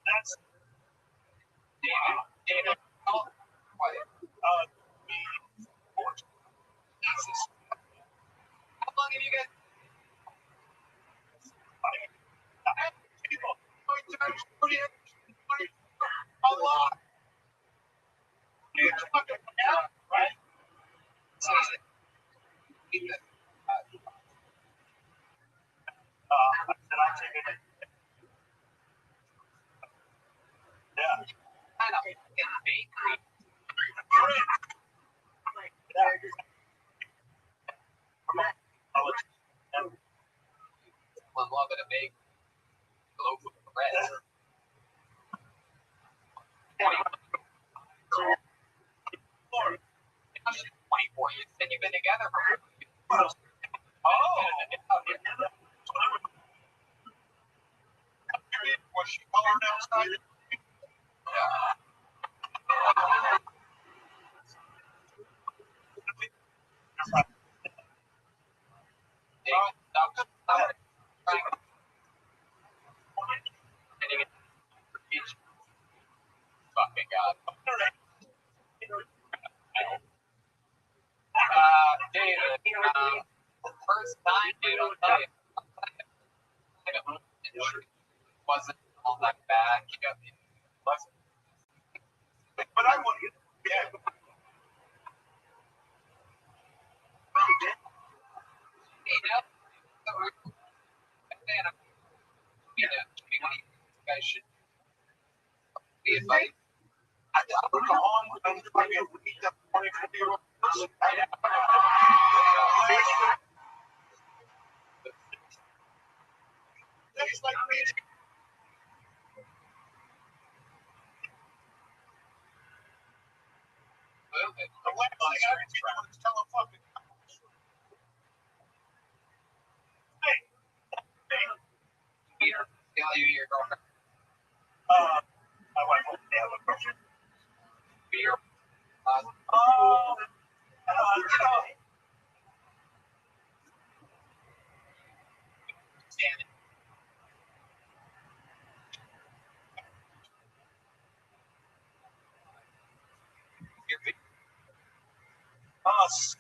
That's David, what? me. Jesus. How long have you guys? People. A lot. It's fucking out, right? Seriously. I said I'll take it. Yeah. Kind of fucking bakery. I'm loving a bake loaf of bread. 24. You said you've been together for. Oh. Was she colored outside? Fucking God. David, first time, dude, I'll tell you. It wasn't all that bad. You got me. But I want to get You guys should be invited. I would go on and fucking read the 24-year-old person. It's like me. The last thing I remember is tell a fucking hey, Peter, tell you your girlfriend. my wife won't have a girlfriend. Peter. Stand it. Your big. Us.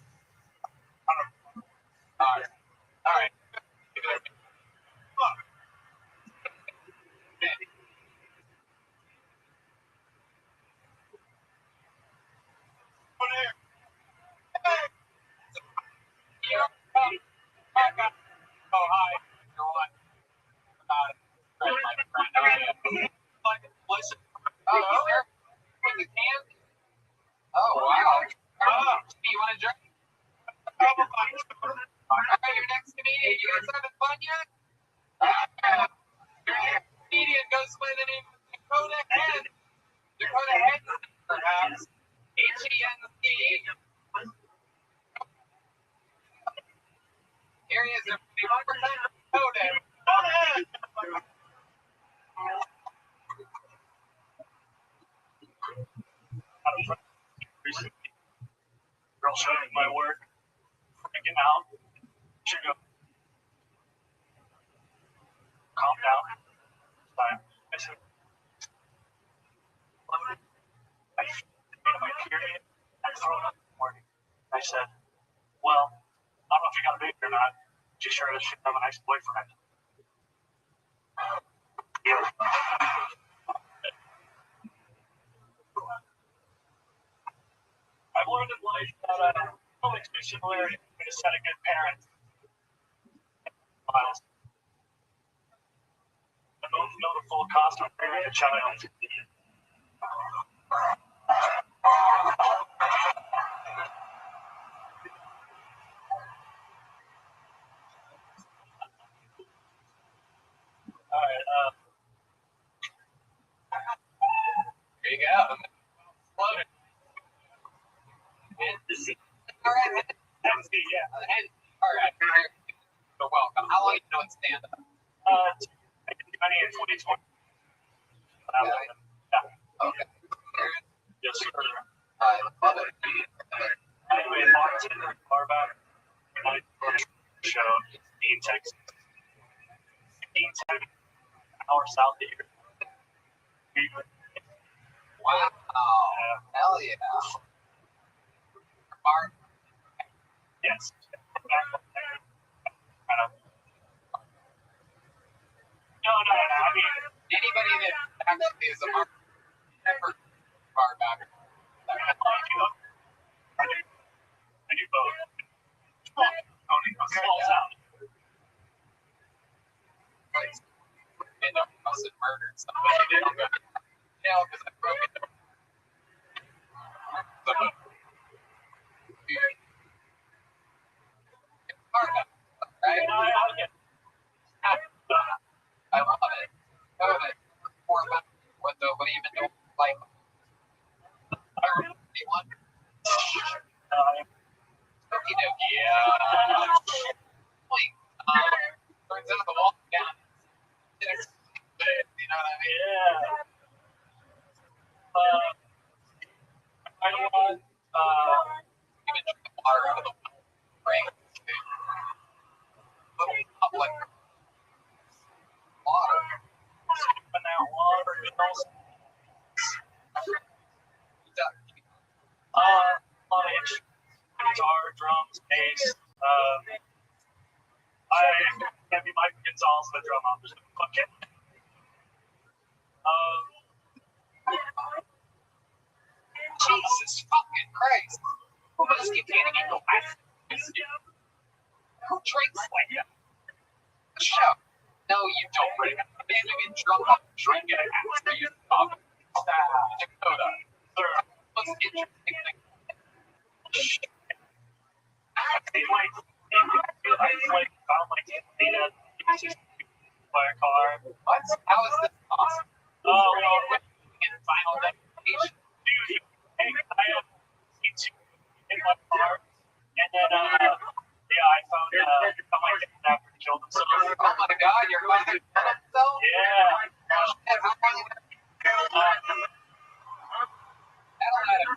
All right. Fuck. Oh, hi. You're on. My friend. Listen. Oh, sure. With the can? Oh, wow. You want to drink? All right, you're next to me. You guys having fun yet? Comedian goes by the name of Dakota Hen. Dakota Hen, perhaps. Henc. Here he is. One more time. Dakota. Girl showed me my work, freaking out. She go, calm down. Fine. I said, I made my period. I threw it up in the morning. I said, well, I don't know if you got a baby or not. She sure does. She have a nice boyfriend. I've learned in life that only two similarities between just had a good parent. I don't know the full cost of raising a child. All right. There you go. Floating. All right. MC, yeah. All right. So welcome. How long have you known stand up? I did money in 2020. Okay. Yes, sir. I love it. Anyway, bartender, barback, show in Texas. 10 hours south of here. Wow. Hell yeah. Mark. Yes. No. I mean, Anybody that actually is a bar back. I do both. Small town. Like, end up busted murdered somebody. They don't go to jail because I broke into somebody. Right? I love it. What do you even know? Like, anyone? Okie dokie. Point. Turns out the wall down. You know what I mean? Yeah. I want even drink the water out of the ring. Little public water. and that water, a lot of instruments, guitar, drums, bass. I can't be Mike Gonzalez on the drum. I'm just gonna fuck it. Jesus fucking Christ. Who does keep getting into life? Who drinks like that? The show. No, you don't drink. Man, you get drunk off drinking after you talk. Dakota. What's interesting thing? I found my data by a car. What? How is this possible? Oh, well, In final destination. dude, I have in my car, and then, yeah, I found my dad after he killed himself. Oh my god, your father killed himself? Yeah. That'll let him.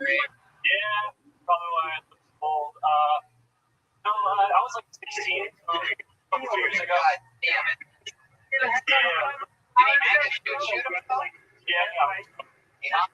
Great. Yeah, probably why I look old. No, I was like 16 a couple years ago. God damn it. Yeah. Did he manage to shoot himself? Yeah. Yeah.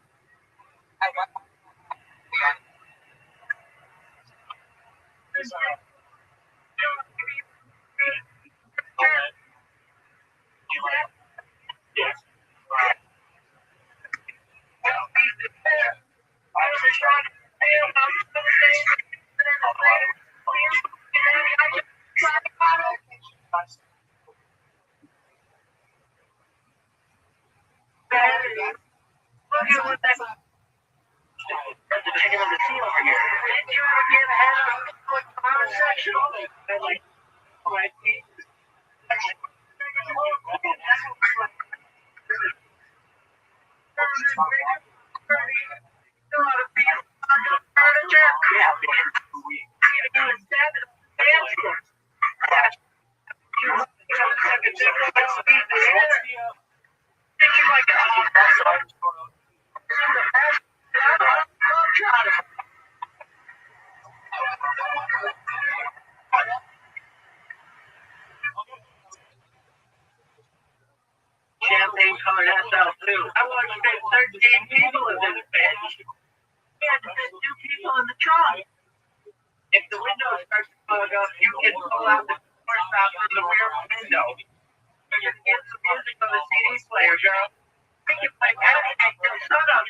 Champagne colored SL too. I want to fit 13 people in this bitch. We had to fit 2 people in the trunk. If the window starts to plug up, you can pull out the door stop from the rear window. You can get some music on the CD player, girl. We can play everything till sun up.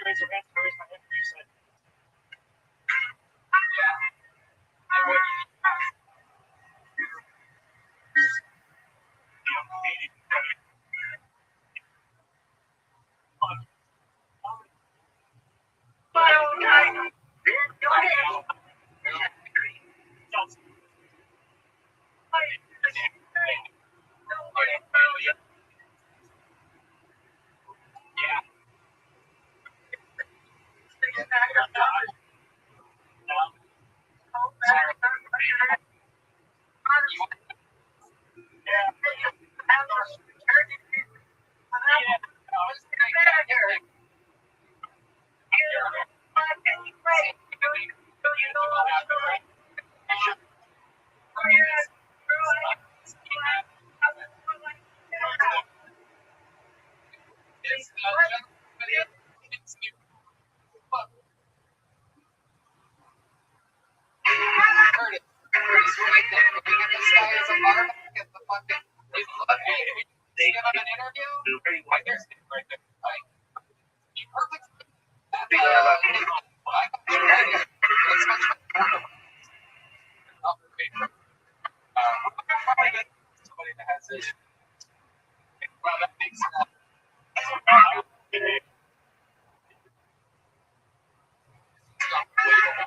Curtis, what do you think? Can we get this guy as a barback at the fucking? Give him an interview. Right there's Nick right there. Right. Be perfect. I got you right here. It's much better. Probably get somebody that has this. Well, that makes sense.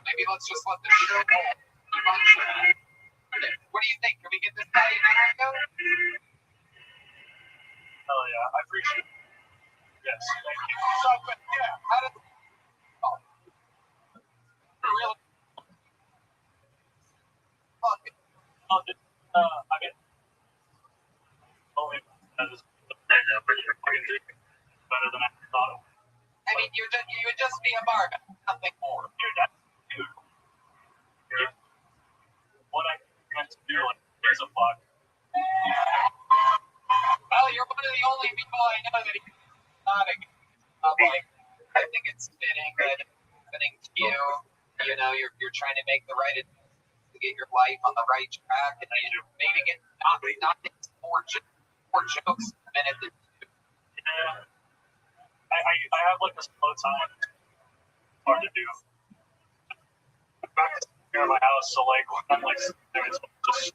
Maybe let's just let the show go. What do you think? Can we get this guy in interview? Hell yeah, I appreciate it. Yes, thank you. So, but yeah, how did? Oh, really? Fuck it. I mean, only that is better than I thought. I mean, you would just be a barman, nothing more. Dude, what I meant to do, like, here's a plug. Well, you're one of the only people I know that he's not like. I think it's fitting that it's happening to you. You know, you're trying to make the right to get your life on the right track, and you maybe get not more jokes a minute. Yeah. I have like a slow time. It's hard to do. I'm back to here at my house, so like when I'm like there, it's just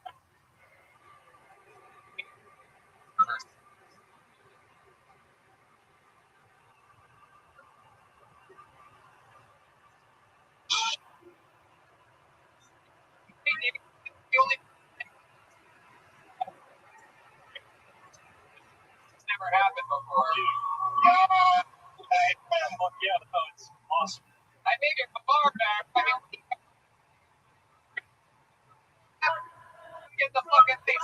The only it's never happened before. yeah, no, it's awesome. I made it a bar back. I mean, get the fucking thing.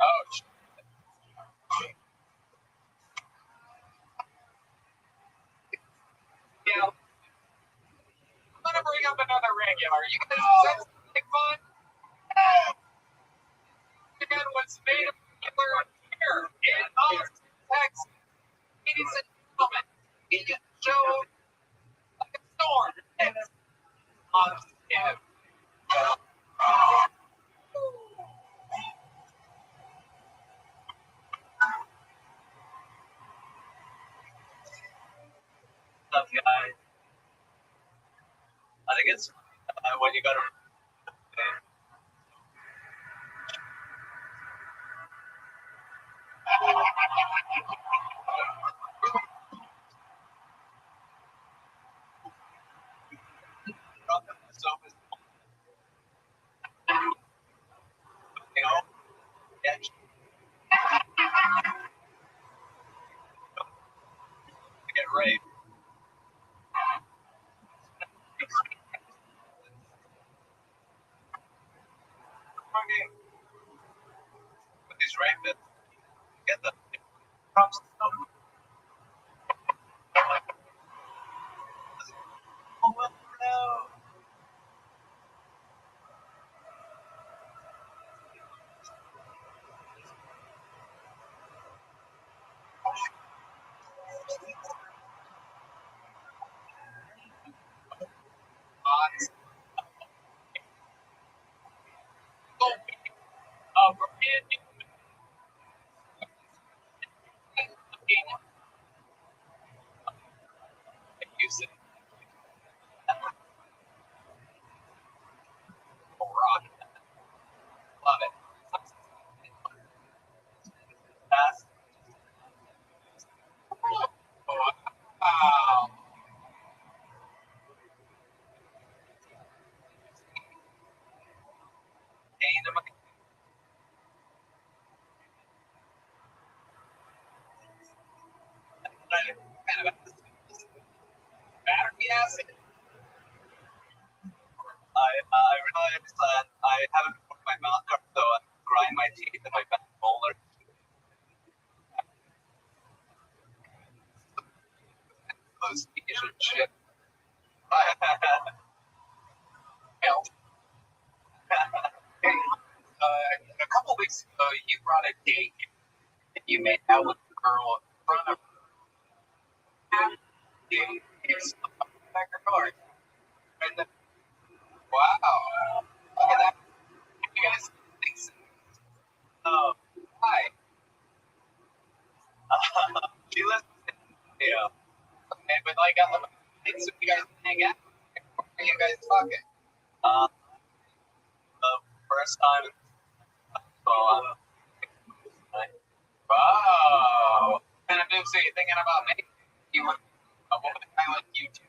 Oh, shit. Yeah. I'm gonna bring up another regular. You guys, is that something fun? Again, what's made a regular here in Austin, Texas. Ladies and gentlemen, he just showed like a storm. It's Austin. Stuff, guys. I think it's when you got to. Get ready. With these rapists, get the props. Oh, well, no. chips and I haven't put my mouth up, so I grind my teeth in my back molar. Those Asian chips. A couple weeks ago, you brought a date and you made out with the girl in front of her. Here's the back of her. And then, wow. Look at that. You guys think so? Hi. She lives in India. Okay, but like, so you guys hang out. Where are you guys talking? The first time. Wow. What kind of moves are you thinking about making? You would, what would a guy like you do?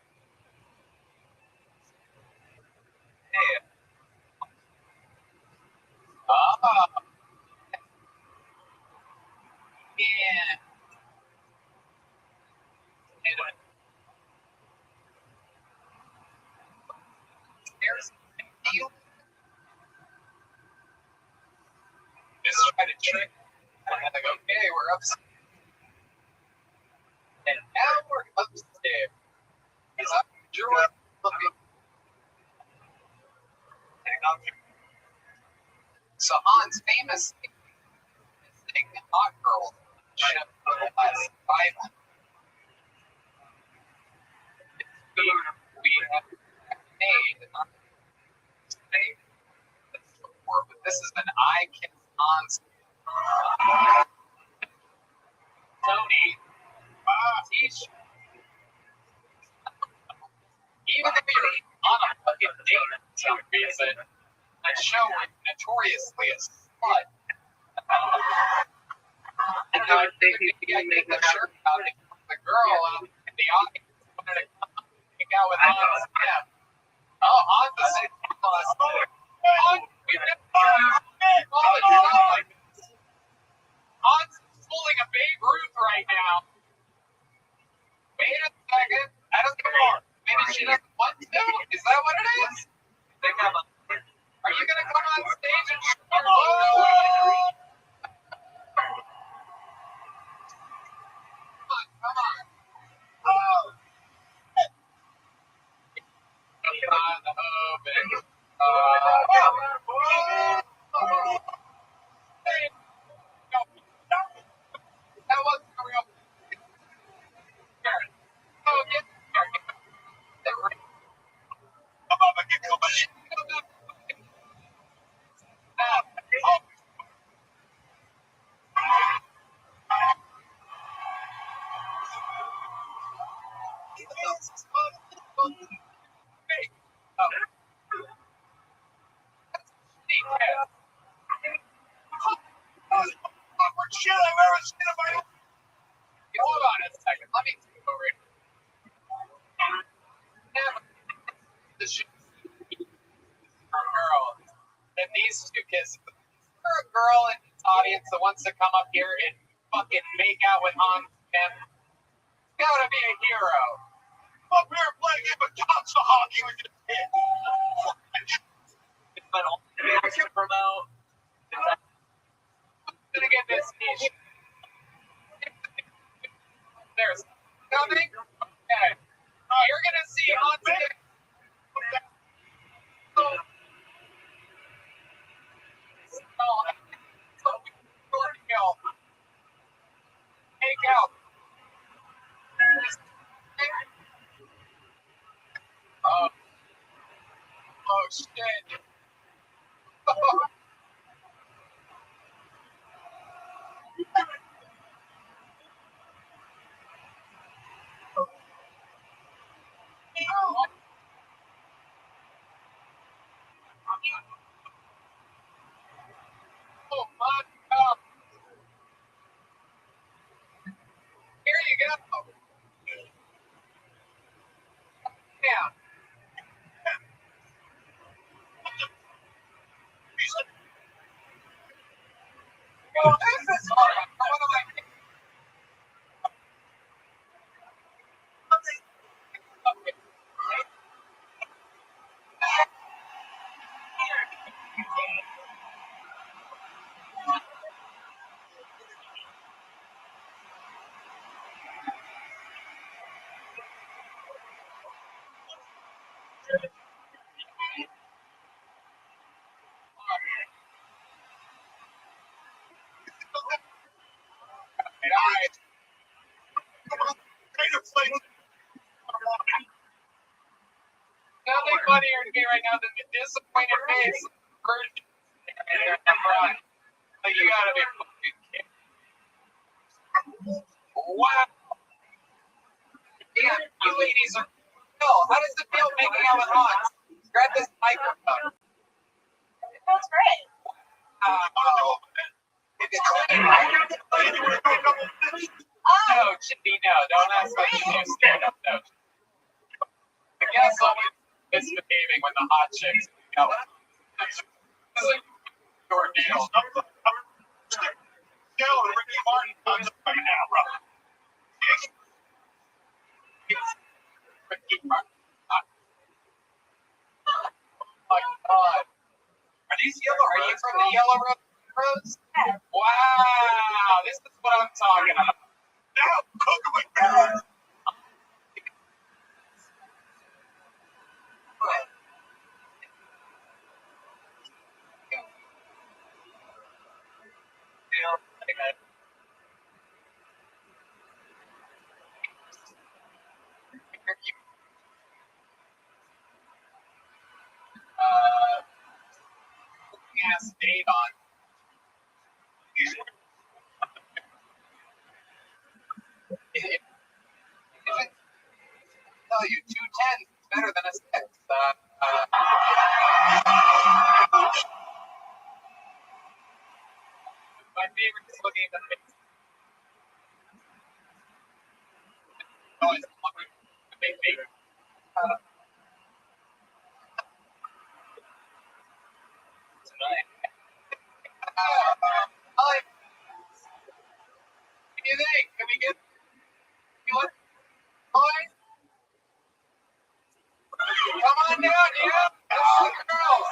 Yeah. Yeah. There's you just try to trick. And I'm like, okay, we're upstairs. And now we're upstairs. He's up Drew looking. So Hans famously missing hot girls ship for the last 5 months. We have made before, but this is an eye kiss Hans. Tony, t-shirt. Even if you're on a fucking date for some reason, that show is notoriously a slut. And I think you take the shirt out and the girl out in the audience wanted to come hang out with Hans. Yeah. Oh, Hans is in Hans, Hans is pulling a Babe Ruth right now. Wait a second. I don't care. Maybe she doesn't want to. Is that what it is? Are you going to come on stage and show your love? Come on. Oh. On the oven. That wasn't a real. Oh, get there. Hold on a second. Let me take over it. The girl. And these two kids. For a girl in this audience that wants to come up here and fucking make out with Hans and gotta be a hero. Up here playing him a tops of hockey with his kid. It's been all to promote. I'm gonna get this niche. There's coming. Okay. You're gonna see Hans. Take out. Oh shit. Oh my God. Here you go. Yeah. Well, this is hard. What am I thinking? Okay. Alright. Nothing funnier to me right now than the disappointed face of the virgin there in the front. Like, you gotta be fucking kidding. Wow. Yeah, you ladies are Phil, how does it feel making out with Hans? Grab this microphone. It feels great. No, Chippy, no. Don't ask me to do stand up, though. The guests always misbehaving when the hot chicks go. It's like your deal. Ricky Martin comes up right now, bro. Ricky Martin. Oh my God. Are these yellow? Are you from the Yellow Rose? Wow, this is what I'm talking about. Now, cook with carrots. Ass date on. Tell you, 210 is better than a 6. My favorite is looking at the face. Always looking at the big finger. Tonight. What do you think? Can we get you look boys? Come on down, yeah. All the girls.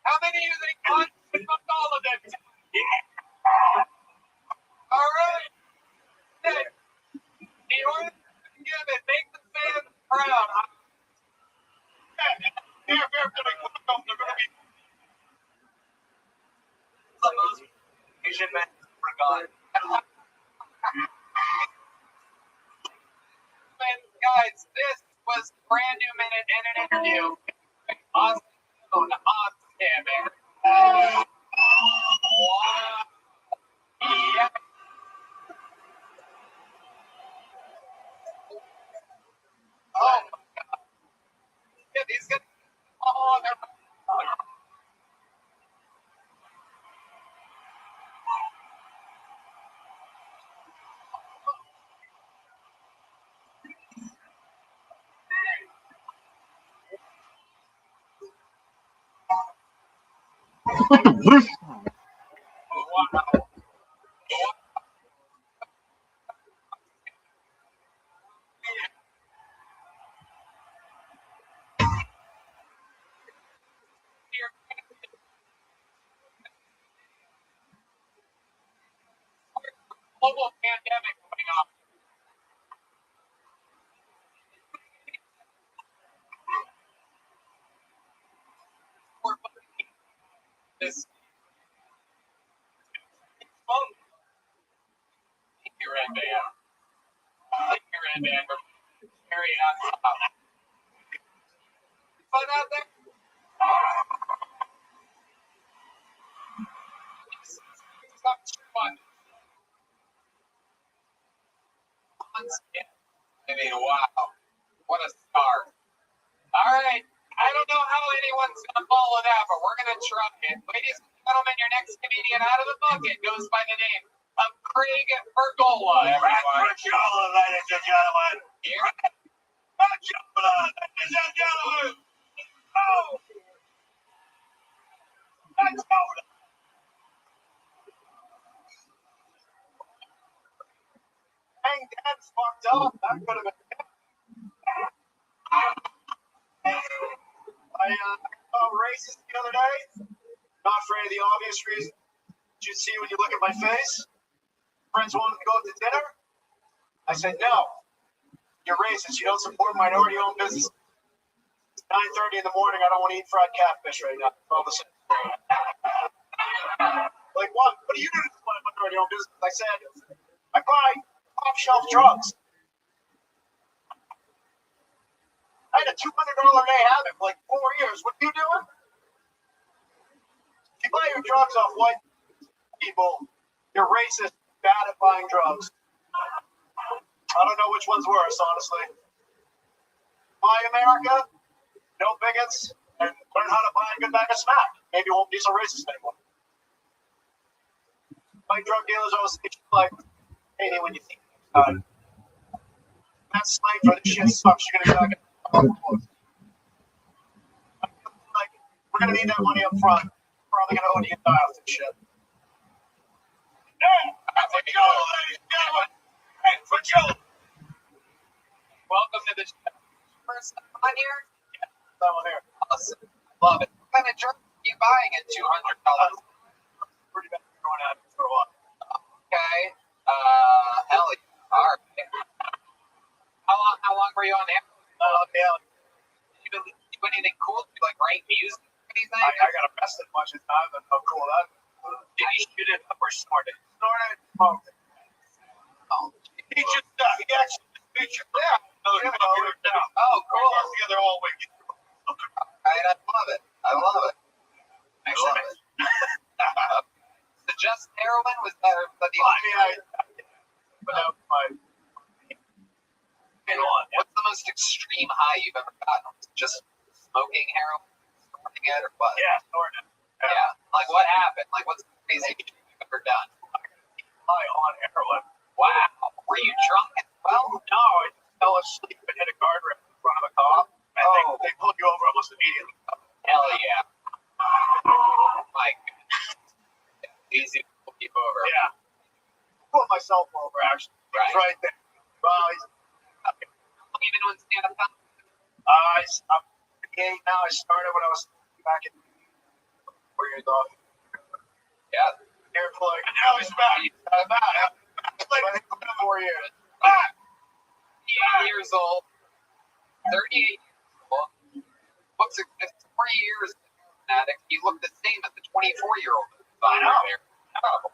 How many of you think all of them? All right. In order to give it, make the fans proud. They're going to be the most Asian men forgotten. Guys, this was brand new minute and an interview. Awesome. Awesome. Wow. Yeah. Oh my God. Yeah, these guys. Oh, they're. Look at this guy. global pandemic going on. This phone. Thank you, Red Band. Thank you, Red Band, for carrying on top. Fun out there? Stop fun. I mean, wow. What a start. All right. I don't know how anyone's going to follow that, but we're going to try it. Ladies and gentlemen, your next comedian out of the bucket goes by the name of Craig Bergola. Bergola, ladies and gentlemen. Bergola, ladies and gentlemen. Oh! Let's go! Dang, Dad's fucked up. That could have been. I saw racist the other day. Not for any of the obvious reasons you see when you look at my face. Friends wanted to go out to dinner. I said, no. You're racist. You don't support minority-owned businesses. It's 9:30 in the morning. I don't want to eat fried catfish right now. All the same. Like, what? What do you do to support minority-owned business? I said, I buy off-shelf drugs. I had a $200 a day habit for like 4 years. What are you doing? If you buy your drugs off white people, you're racist, bad at buying drugs. I don't know which one's worse, honestly. Buy America, no bigots, and learn how to buy a good bag of smack. Maybe you won't be so racist anymore. White drug dealers always say like, hey, when you think about it. That's slang for this shit sucks. You're gonna get like, we're gonna need that money up front. Probably gonna owe you dials and shit. Yeah, for Joe, ladies and gentlemen. Hey, for Joe. Welcome to the show. First time on here? Yeah, someone here. Awesome. Love it. What kind of drug are you buying at $200? Pretty bad going out for a while. Okay. Hell yeah. All right. How long were you on air? Yeah. You do anything cool? Do you like write music or anything? I got arrested a bunch of times, and how cool that is. Did he shoot it up or snort it? Snort it, smoked it. Oh, He just, he actually just featured. Yeah. oh, cool. Together all week. Right, I love it. I love it. I love it. So just heroin was that the but that was my. What's the most extreme high you've ever gotten? Just smoking heroin, snorting it, or what? Yeah, snorting it. Yeah. Like what happened? Like what's the craziest you've ever done? High on heroin. Wow. Were you drunk as well? No, I just fell asleep and hit a guardrail in front of a cop, and they pulled you over almost immediately. Hell yeah. My goodness. Easy to pull you over. Yeah. Pulled myself over, actually. Right. Right there. Well, How long have you been doing stand-up comedy? I'm 58 now. I started when I was back in 4 years old. Yeah. Here for like, now he's back. I'm back. Like 4 years. 38 years old. 38 years old. What's 4 years addict? You look the same as the 24-year-old. I know. Oh.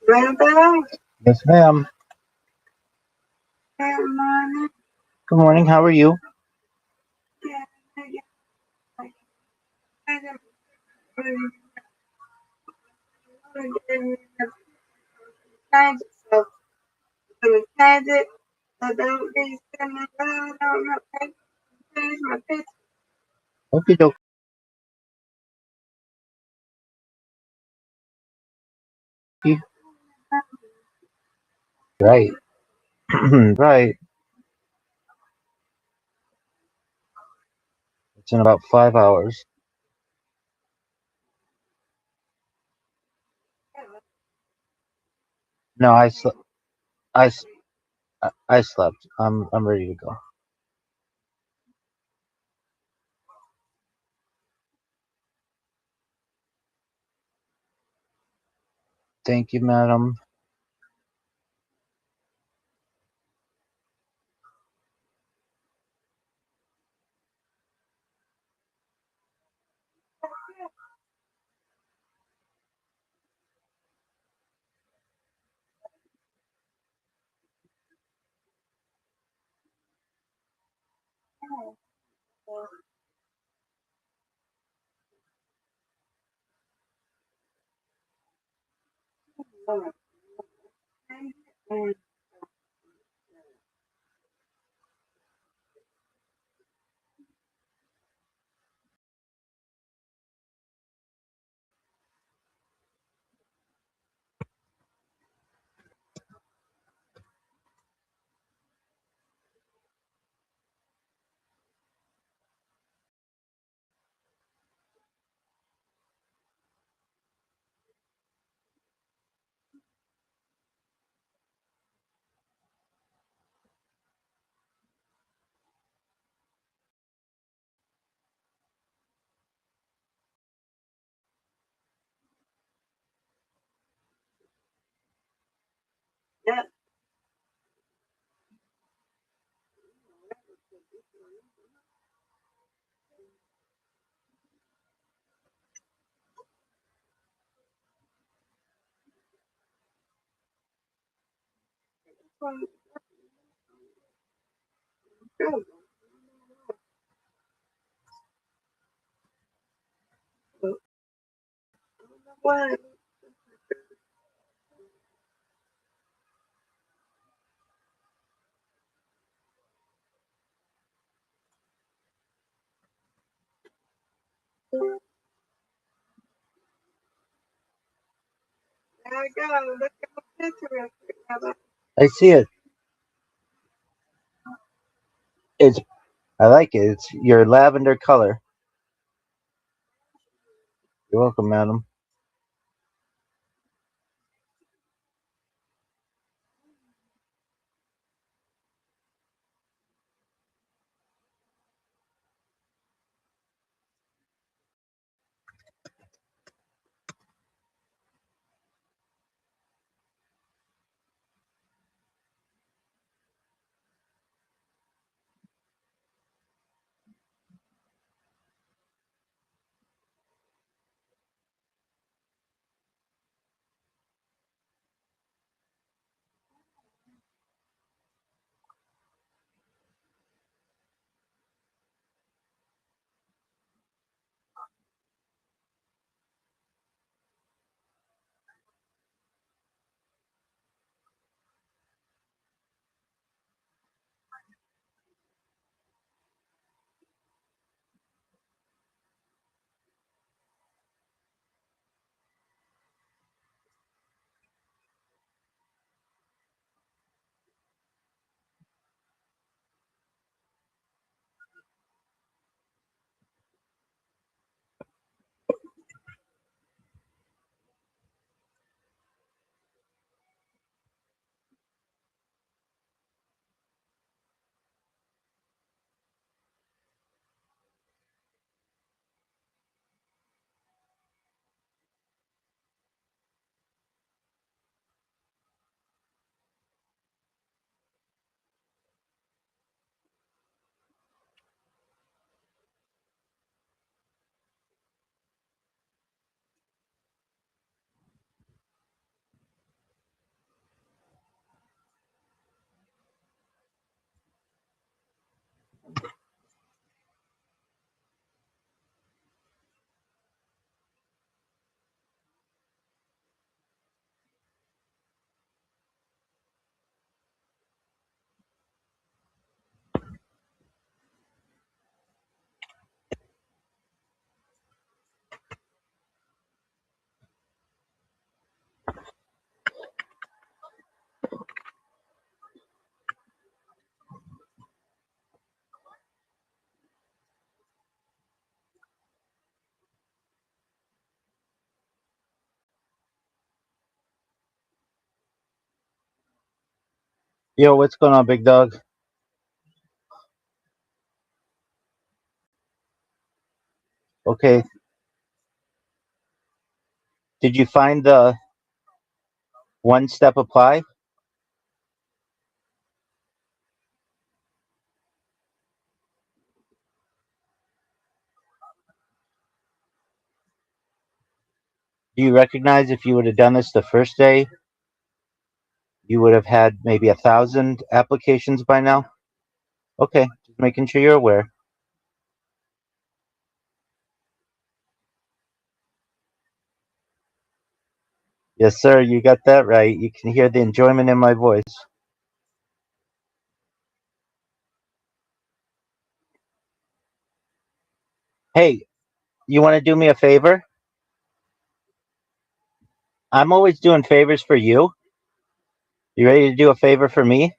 Rabbi? Yes, ma'am. Good morning. Good morning. How are you? Okay, doke. Right. Right. It's in about 5 hours. No, I slept. I, s- I slept. I'm ready to go. Thank you, madam. I see it. It's. I like it. It's your lavender color. You're welcome, madam. Yo, what's going on, big dog? Okay. Did you find the one-step apply? Do you recognize if you would have done this the first day, you would have had maybe 1,000 applications by now? Okay, just making sure you're aware. Yes, sir, you got that right. You can hear the enjoyment in my voice. Hey, you want to do me a favor? I'm always doing favors for you. You ready to do a favor for me?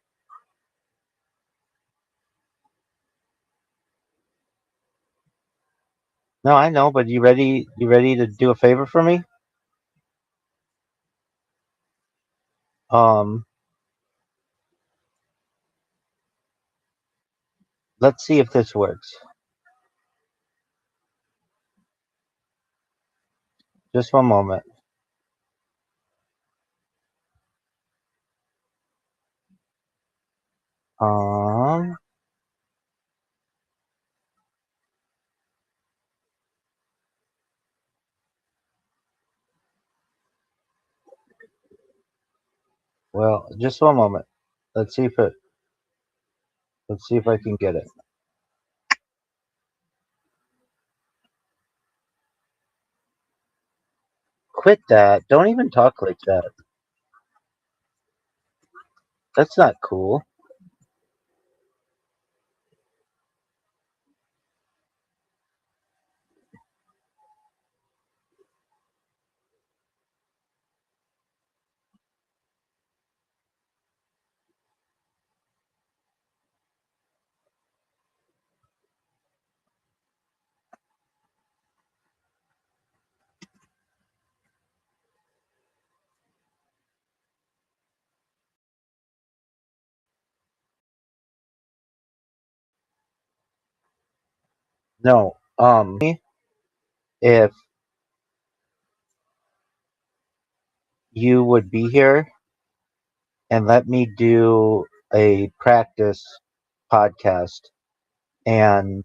No, I know, but you ready to do a favor for me? Um, let's see if this works. Just one moment. Um, well, just one moment. Let's see if I can get it. Quit that. Don't even talk like that. That's not cool. No. If you would be here and let me do a practice podcast, and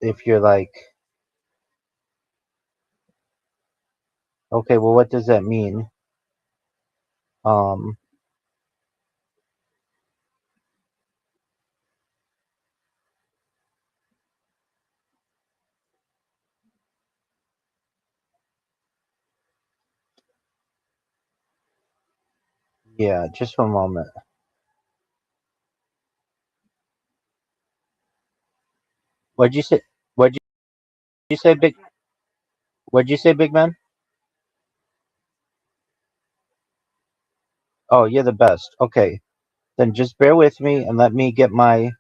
if you're like, okay, well, what does that mean? Um, yeah, just one moment. What'd you say? What'd you say, big? What'd you say, big man? Oh, you're the best. Okay, then just bear with me and let me get my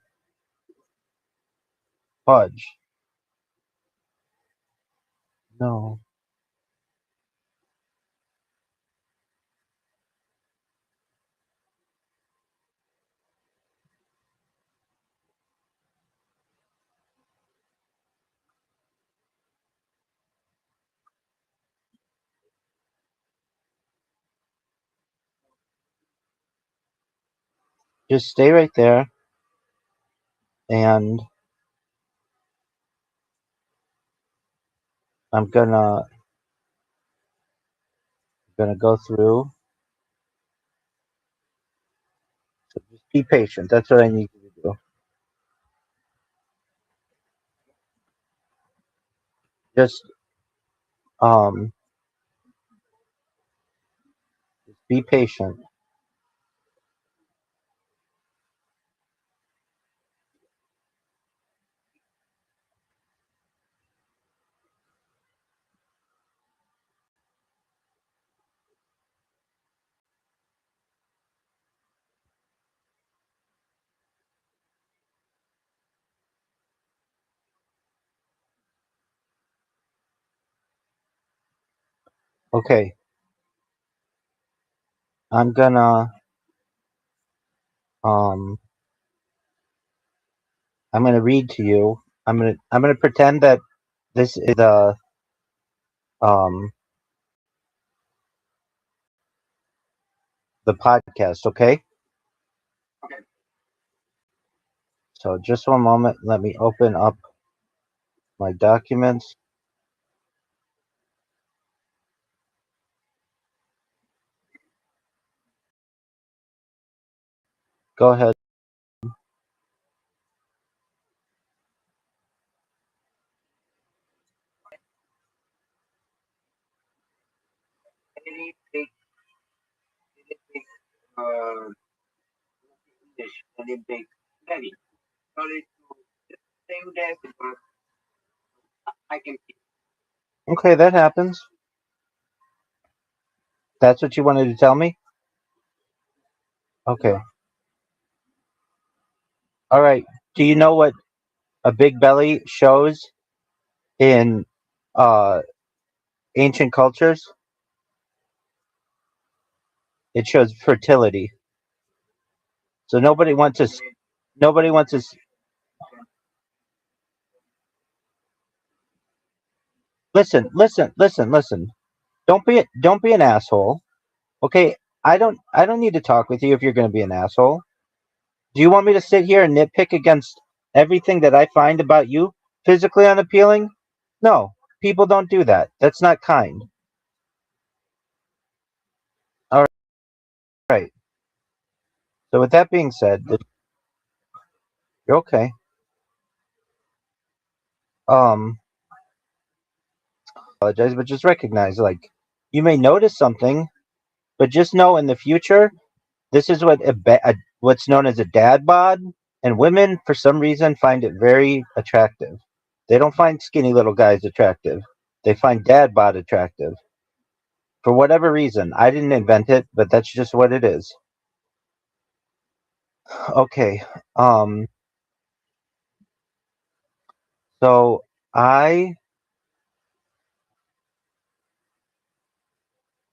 fudge. No. Just stay right there, and I'm gonna go through be patient. That's what I need you to do. Just um, be patient. Okay, I'm gonna um, I'm gonna read to you. I'm gonna pretend that this is um the podcast. Okay. Okay. So just one moment. Let me open up my documents. Go ahead. Any big, uh, English, any big, maybe. Sorry to say that, but I can. Okay, that happens. That's what you wanted to tell me? Okay. All right. Do you know what a big belly shows in uh, ancient cultures? It shows fertility. So nobody wants to listen. Don't be an asshole. Okay? I don't need to talk with you if you're going to be an asshole. Do you want me to sit here and nitpick against everything that I find about you physically unappealing? No. People don't do that. That's not kind. All right. So with that being said, you're okay. Um, apologize, but just recognize, like, you may notice something, but just know in the future, this is what's known as a dad bod, and women, for some reason, find it very attractive. They don't find skinny little guys attractive. They find dad bod attractive. For whatever reason, I didn't invent it, but that's just what it is. Okay. Um, so I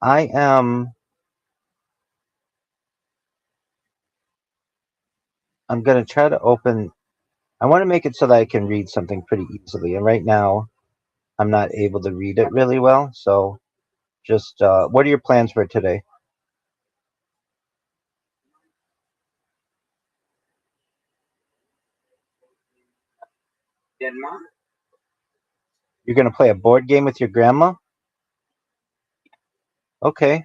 I am I'm gonna try to open. I want to make it so that I can read something pretty easily, and right now I'm not able to read it really well. So just what are your plans for today? Denmark. You're gonna play a board game with your grandma? Okay.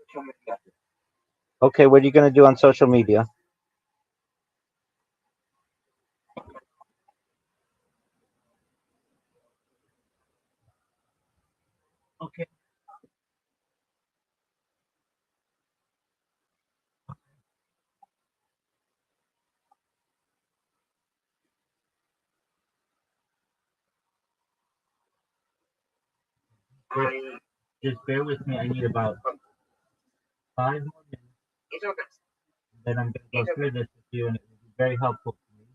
Social media. Okay. What are you gonna do on social media? Okay. Just bear with me. I need about 5 more minutes. It's okay. Then I'm gonna go through this with you, and it will be very helpful to me.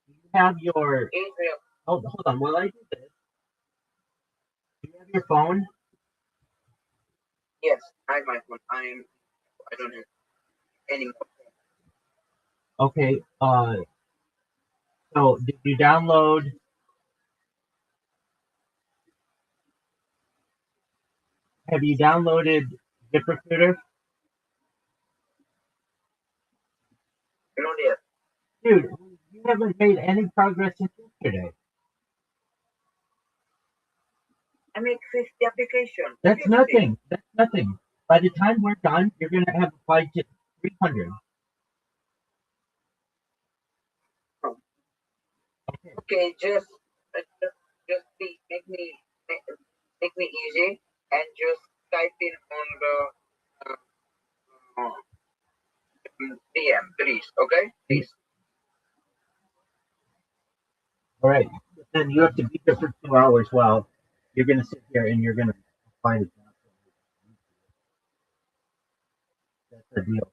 Do you have your Israel. hold on. While I do this, do you have your phone? Yes, I have my phone. I don't have any more. Okay. So did you download? Have you downloaded ZipRecruiter? I don't have. Dude, you haven't made any progress since yesterday. I make 50 applications. That's 50. nothing. That's nothing. By the time we're done, you're gonna have applied to 300. Okay, just please make me easy and just type in on the DM, please. Okay, please. All right. Then you have to be there for 2 hours while you're gonna sit here and you're gonna find it. That's the deal.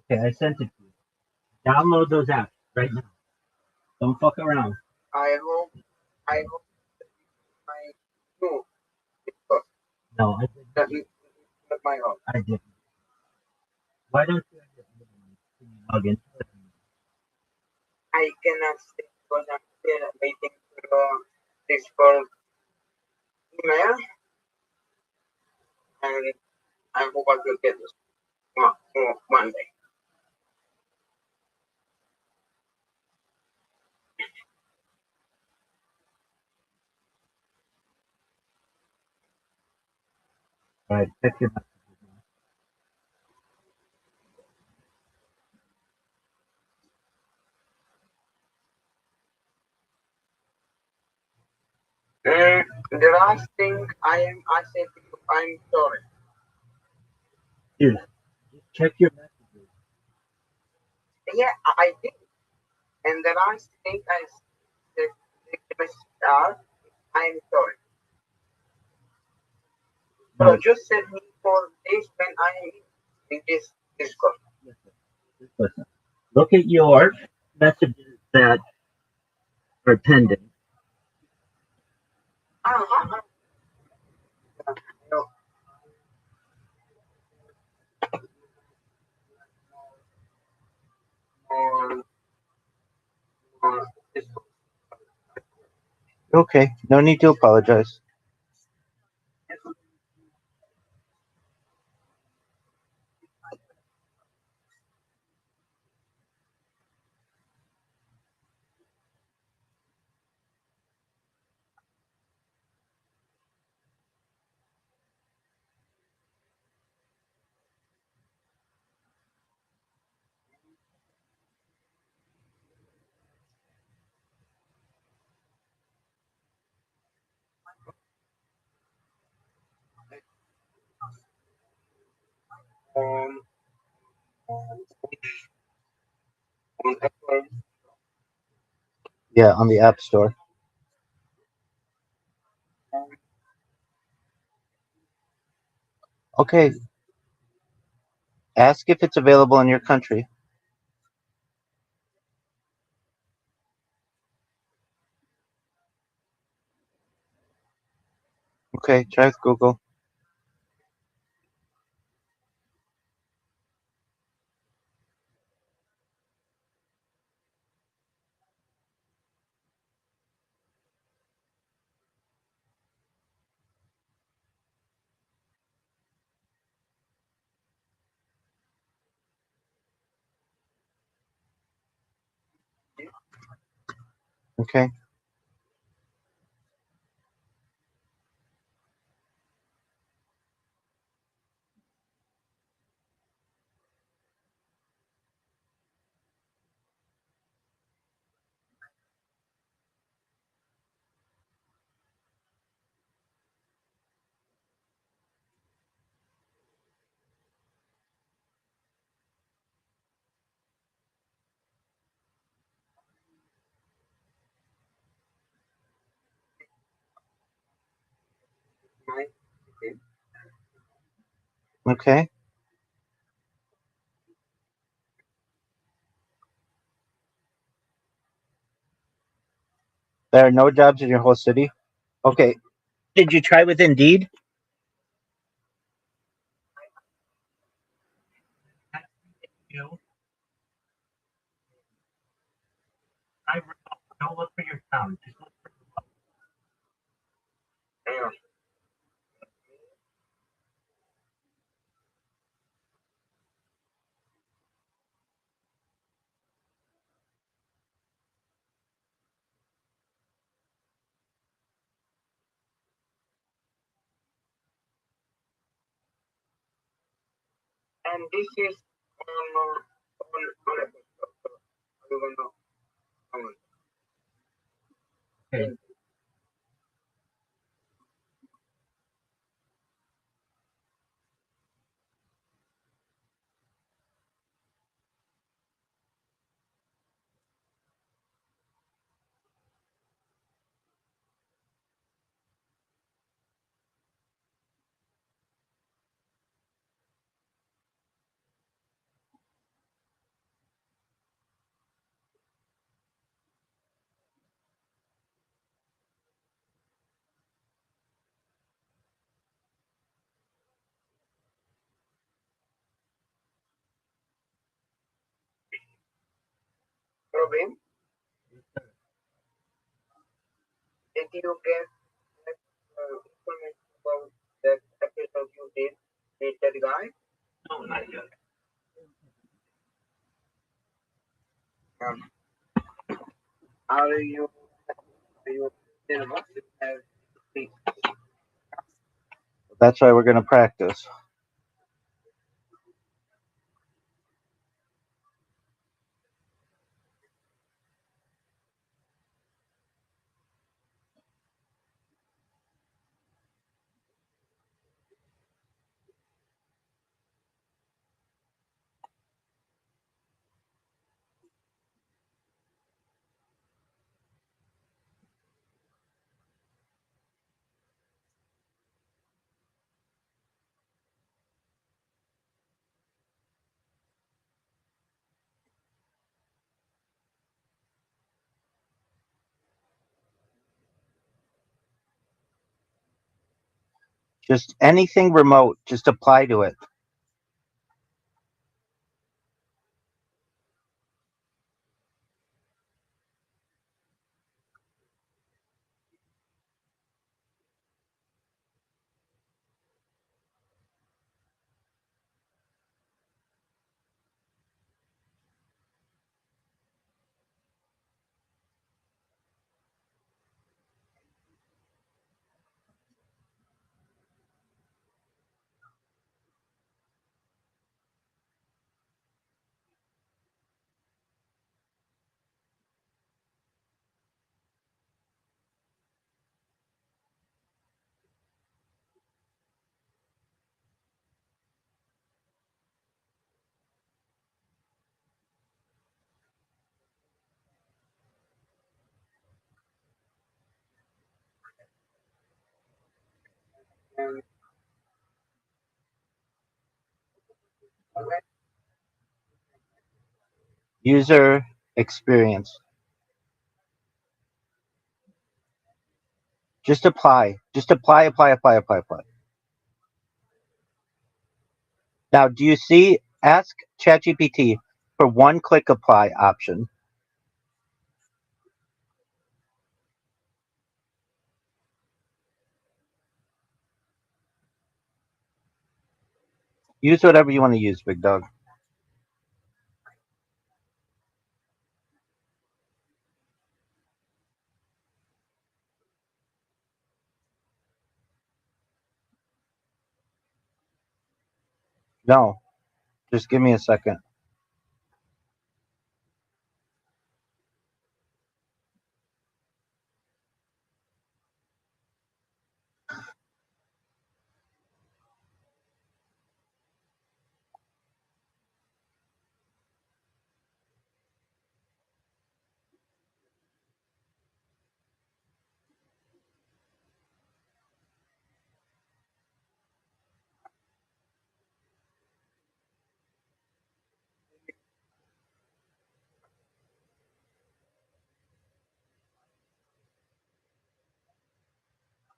Okay, I sent it to you. Download those apps right now. Don't fuck around. I hope my no, No, I didn't. not my own. I didn't. Why don't you log in? I cannot stay because I'm still waiting for this call email, and I hope I will get this one day. All right, check your messages. The last thing I said to you, I'm sorry. Dude, just check your messages. Yeah, I did. And the last thing I said to the message are, I'm sorry. No, So just send me for this when I'm in this Discord. listen. Look at your messages that are pending. No, on Discord. Okay, no need to apologize. On Apple. Yeah, on the App Store. Okay, ask if it's available in your country. Okay, try with Google. Okay. Okay. There are no jobs in your whole city? Okay. Did you try with Indeed? You. I don't look for your town. Just look for Yeah. And this is on you gonna okay. Robin, did you get information about that episode you did with that guy? No, not yet. Um, are you have That's why we're going to practice. Just anything remote, just apply to it. um, User experience. Just apply. Just apply, apply, apply, apply, apply. Now, do you see? Ask ChatGPT for one click apply option. Use whatever you want to use, big dog. No, just give me a second.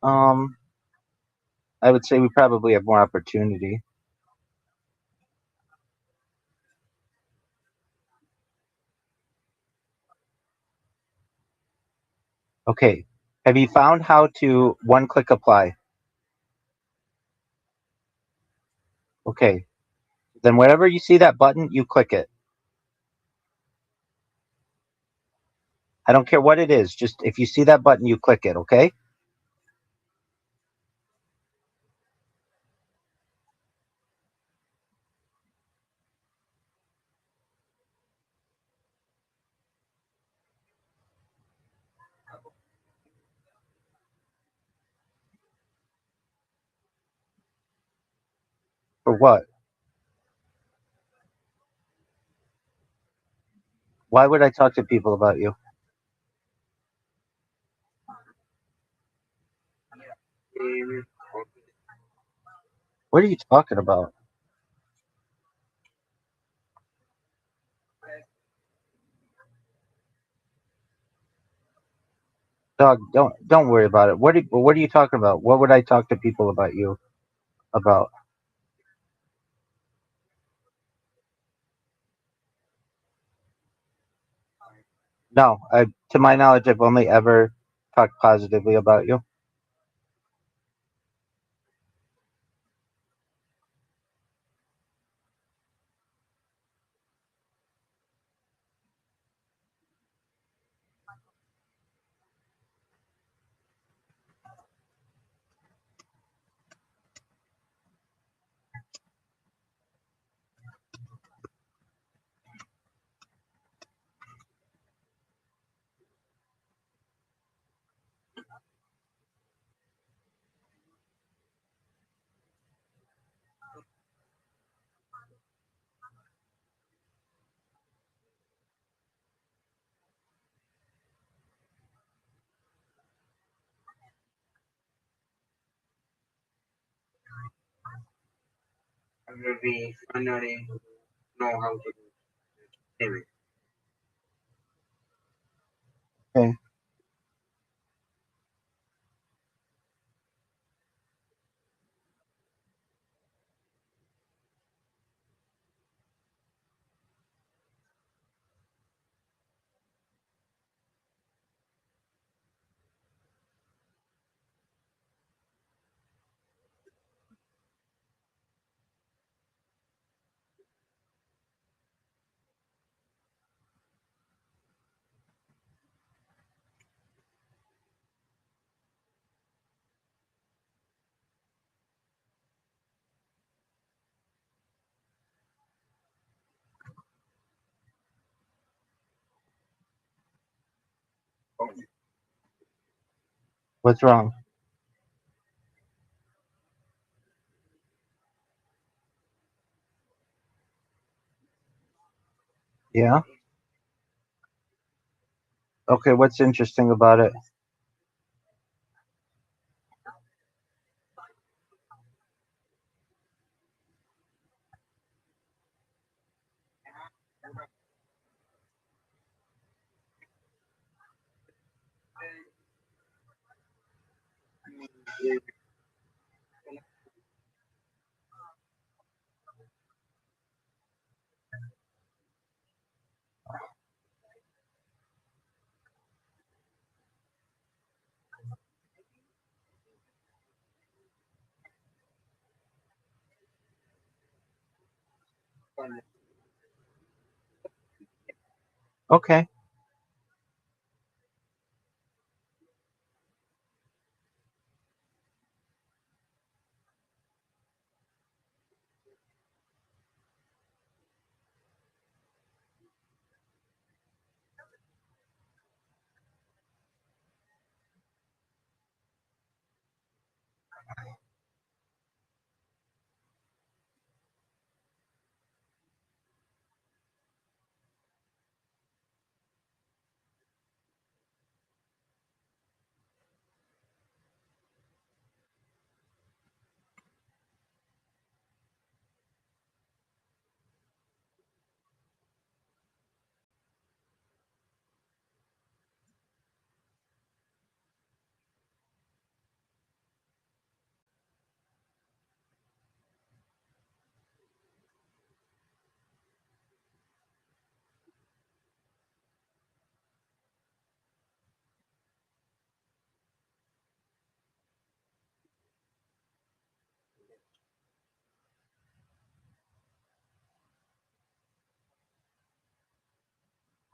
Um, I would say we probably have more opportunity. Okay. Have you found how to one-click apply? Okay. Then wherever you see that button, you click it. I don't care what it is. Just if you see that button, you click it, okay? For what? Why would I talk to people about you? What are you talking about? Dog, don't worry about it. What are you talking about? What would I talk to people about you about? No, to my knowledge, I've only ever talked positively about you. I will be finally know how to do it. Okay. What's wrong? Yeah. Okay. What's interesting about it? Okay.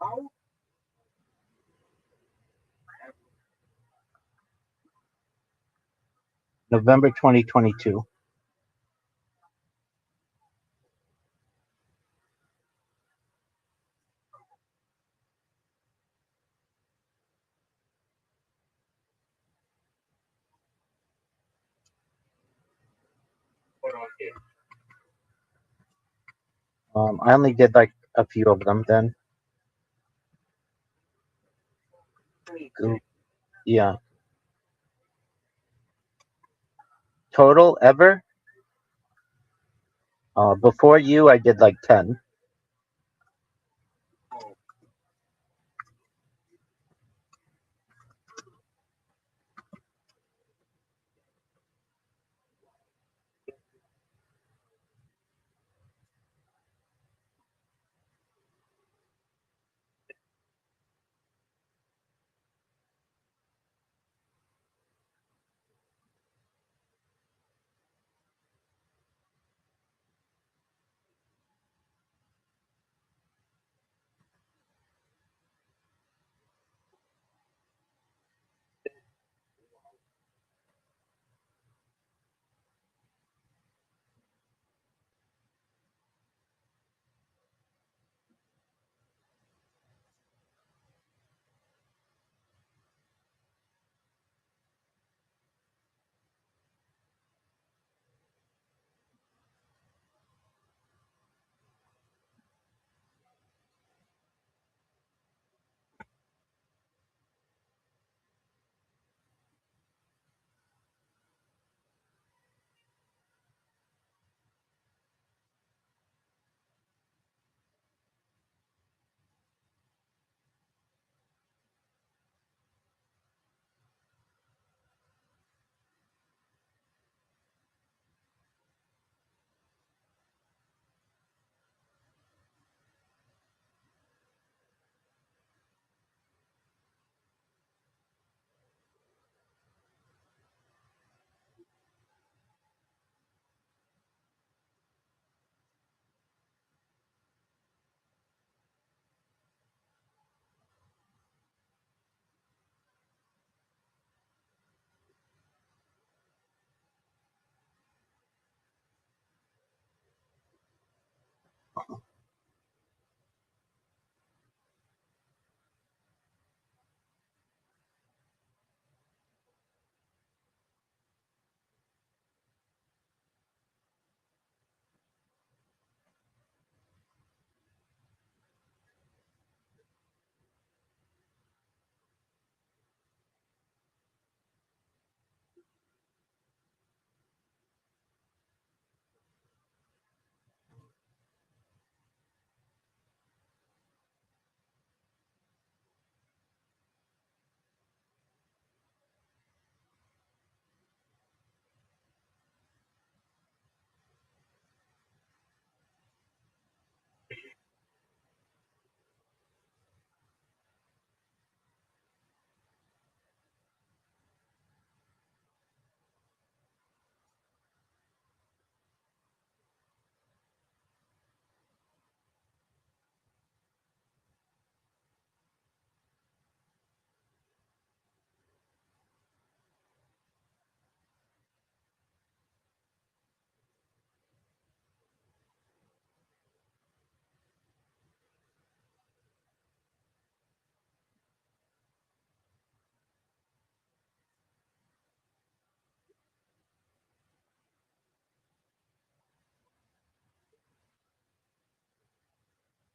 How? November 2022. I only did like a few of them then. Yeah. Total ever? Before you, I did like 10.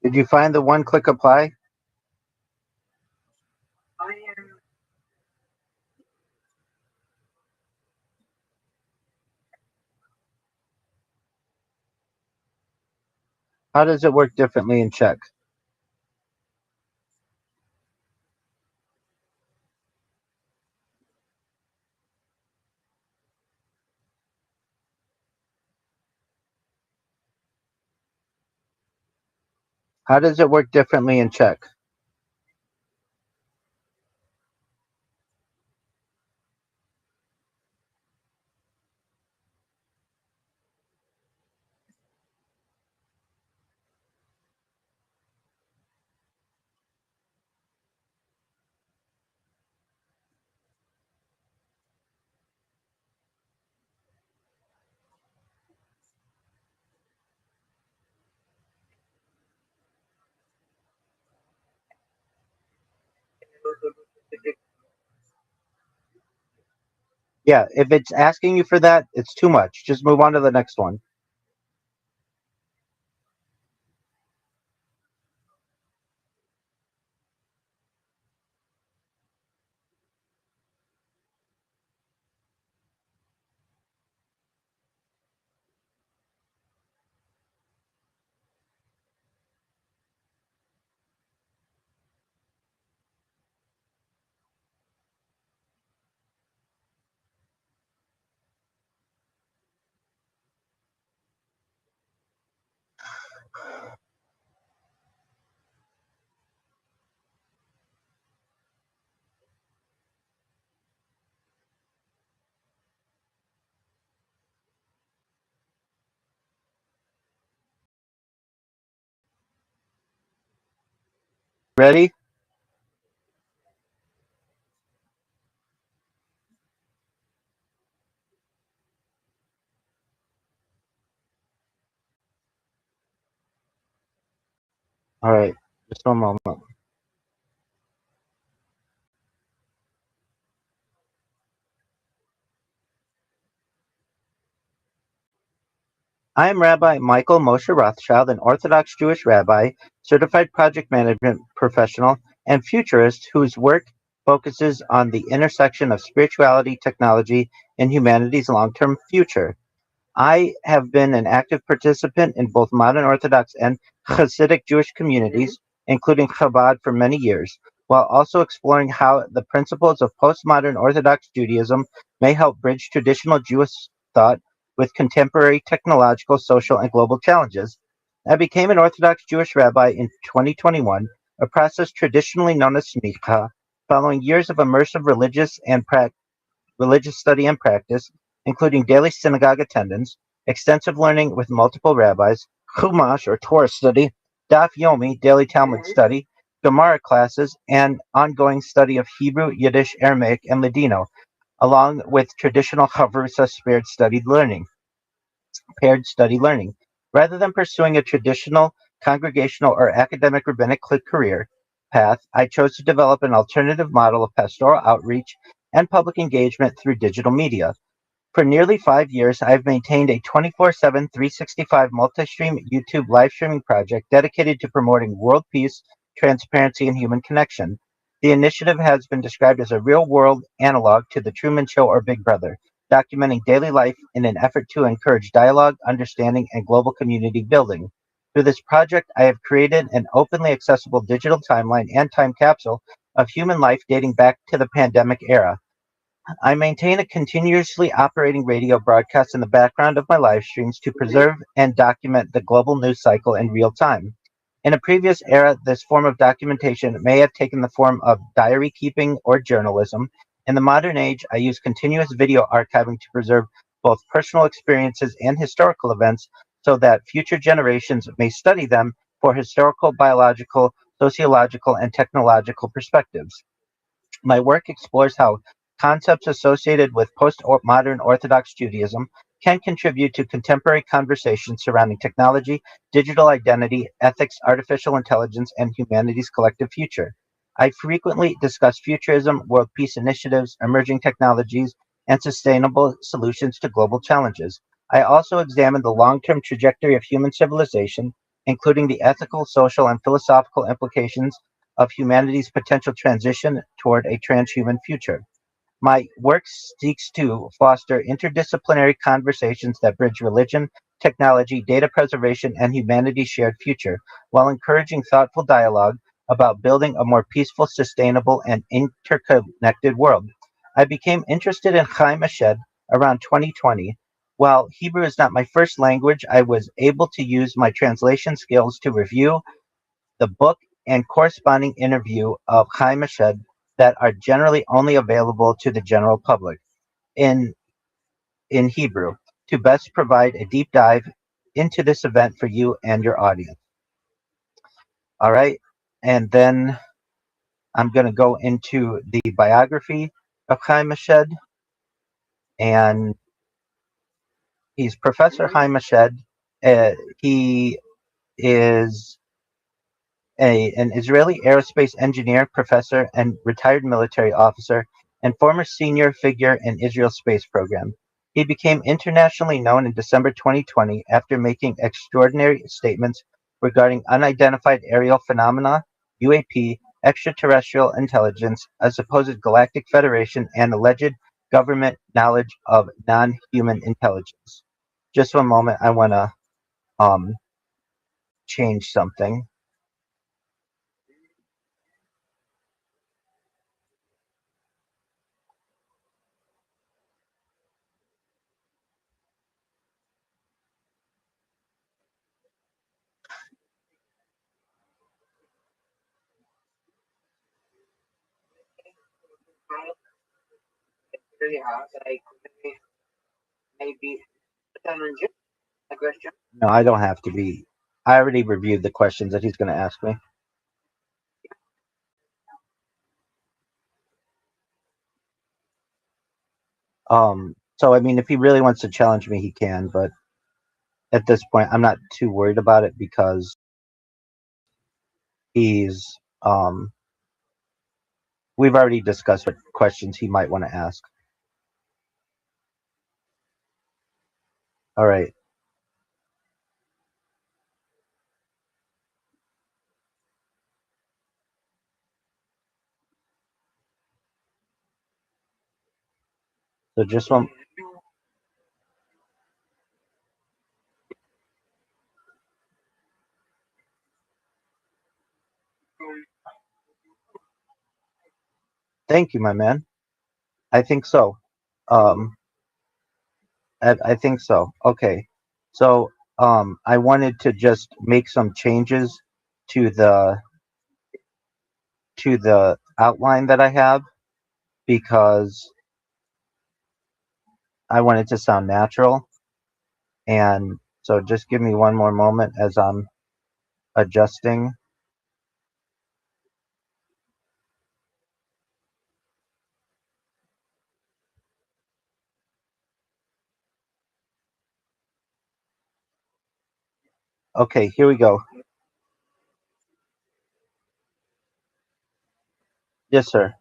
Did you find the one click apply? I am. How does it work differently in check? How does it work differently in check? Yeah, if it's asking you for that, it's too much. Just move on to the next one. Ready? All right, just one moment. I am Rabbi Michael Moshe Rothschild, an Orthodox Jewish rabbi, certified project management professional, and futurist whose work focuses on the intersection of spirituality, technology, and humanity's long term future. I have been an active participant in both modern Orthodox and Hasidic Jewish communities, including Chabad, for many years, while also exploring how the principles of postmodern Orthodox Judaism may help bridge traditional Jewish thought with contemporary technological, social, and global challenges. I became an Orthodox Jewish rabbi in 2021, a process traditionally known as smicha, following years of immersive religious study and practice, including daily synagogue attendance, extensive learning with multiple rabbis, Chumash or Torah study, Daf Yomi, daily Talmud study, Gemara classes, and ongoing study of Hebrew, Yiddish, Aramaic, and Ladino, along with traditional Chavrusa paired study learning. Rather than pursuing a traditional congregational or academic rabbinic career path, I chose to develop an alternative model of pastoral outreach and public engagement through digital media. For nearly 5 years, I've maintained a 24/7, 365 multi stream YouTube live streaming project dedicated to promoting world peace, transparency, and human connection. The initiative has been described as a real world analog to The Truman Show or Big Brother, documenting daily life in an effort to encourage dialogue, understanding, and global community building. Through this project, I have created an openly accessible digital timeline and time capsule of human life dating back to the pandemic era. I maintain a continuously operating radio broadcast in the background of my live streams to preserve and document the global news cycle in real time. In a previous era, this form of documentation may have taken the form of diary keeping or journalism. In the modern age, I use continuous video archiving to preserve both personal experiences and historical events so that future generations may study them for historical, biological, sociological, and technological perspectives. My work explores how concepts associated with postmodern Orthodox Judaism can contribute to contemporary conversations surrounding technology, digital identity, ethics, artificial intelligence, and humanity's collective future. I frequently discuss futurism, world peace initiatives, emerging technologies, and sustainable solutions to global challenges. I also examine the long term trajectory of human civilization, including the ethical, social, and philosophical implications of humanity's potential transition toward a transhuman future. My work seeks to foster interdisciplinary conversations that bridge religion, technology, data preservation, and humanity's shared future, while encouraging thoughtful dialogue about building a more peaceful, sustainable, and interconnected world. I became interested in Chaim Eshed around 2020. While Hebrew is not my first language, I was able to use my translation skills to review the book and corresponding interview of Chaim Eshed that are generally only available to the general public in in Hebrew to best provide a deep dive into this event for you and your audience. All right, and then I'm going to go into the biography of Chaim Eshed, and he's Professor Chaim Eshed. He is an Israeli aerospace engineer, professor, and retired military officer. and former senior figure in Israel's space program. He became internationally known in December 2020 after making extraordinary statements regarding unidentified aerial phenomena, UAP, extraterrestrial intelligence, a supposed galactic federation, and alleged government knowledge of non-human intelligence. Just one moment, I want to um, change something. Like maybe challenge a question. No, I don't have to be. I already reviewed the questions that he's going to ask me. So I mean, if he really wants to challenge me, he can. But at this point, I'm not too worried about it because he's. We've already discussed what questions he might want to ask. All right. So just one. Thank you, my man. I think so. Um, I think so. Okay. So I wanted to just make some changes to the outline that I have because I want it to sound natural. And so just give me one more moment as I'm adjusting. Okay, here we go. Yes, sir.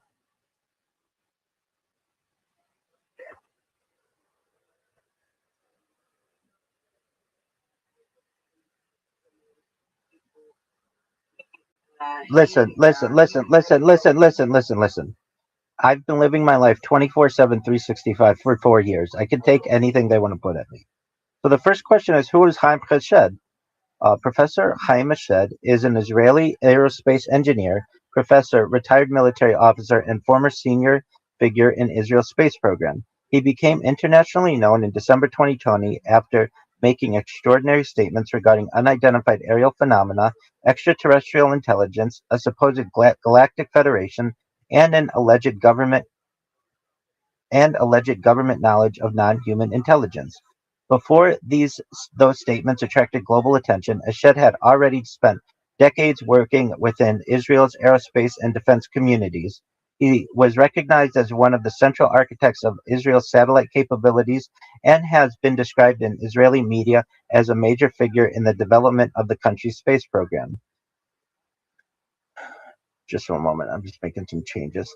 Listen. I've been living my life 24/7, 365 for 4 years. I can take anything they want to put at me. So the first question is, who is Chaim Chesed? Professor Chaim Chesed is an Israeli aerospace engineer, professor, retired military officer, and former senior figure in Israel's space program. He became internationally known in December 2020 after making extraordinary statements regarding unidentified aerial phenomena, extraterrestrial intelligence, a supposed galactic federation, and alleged government knowledge of non-human intelligence. Before those statements attracted global attention, Ashed had already spent decades working within Israel's aerospace and defense communities. He was recognized as one of the central architects of Israel's satellite capabilities and has been described in Israeli media as a major figure in the development of the country's space program. Just one moment, I'm just making some changes.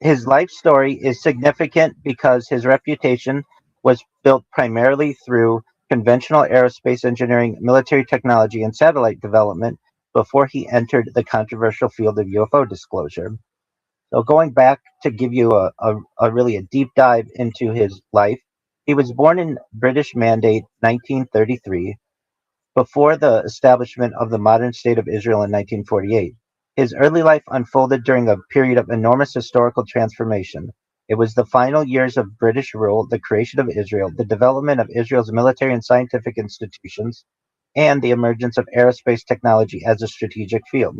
His life story is significant because his reputation was built primarily through conventional aerospace engineering, military technology, and satellite development before he entered the controversial field of UFO disclosure. So, going back to give you a really a deep dive into his life, he was born in British Mandate 1933 before the establishment of the modern state of Israel in 1948. His early life unfolded during a period of enormous historical transformation. It was the final years of British rule, the creation of Israel, the development of Israel's military and scientific institutions, and the emergence of aerospace technology as a strategic field.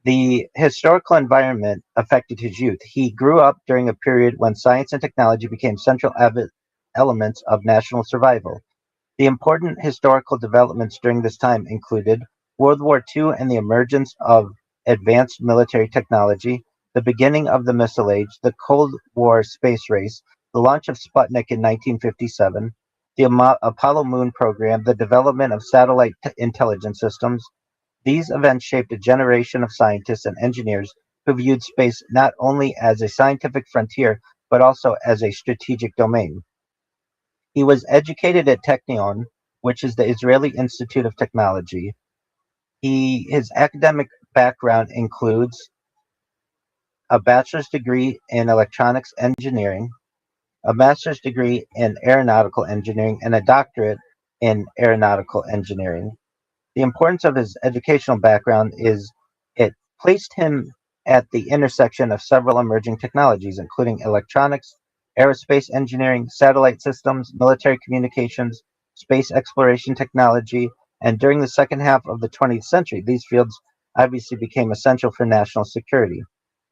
The historical environment affected his youth. He grew up during a period when science and technology became central elements of national survival. The important historical developments during this time included World War II and the emergence of advanced military technology, the beginning of the Missile Age, the Cold War space race, the launch of Sputnik in 1957, the Apollo Moon program, the development of satellite intelligence systems, These events shaped a generation of scientists and engineers who viewed space not only as a scientific frontier, but also as a strategic domain. He was educated at Technion, which is the Israeli Institute of Technology. His academic background includes a bachelor's degree in electronics engineering, a master's degree in aeronautical engineering, and a doctorate in aeronautical engineering. The importance of his educational background is it placed him at the intersection of several emerging technologies, including electronics, aerospace engineering, satellite systems, military communications, space exploration technology, and during the second half of the 20th century, these fields obviously became essential for national security.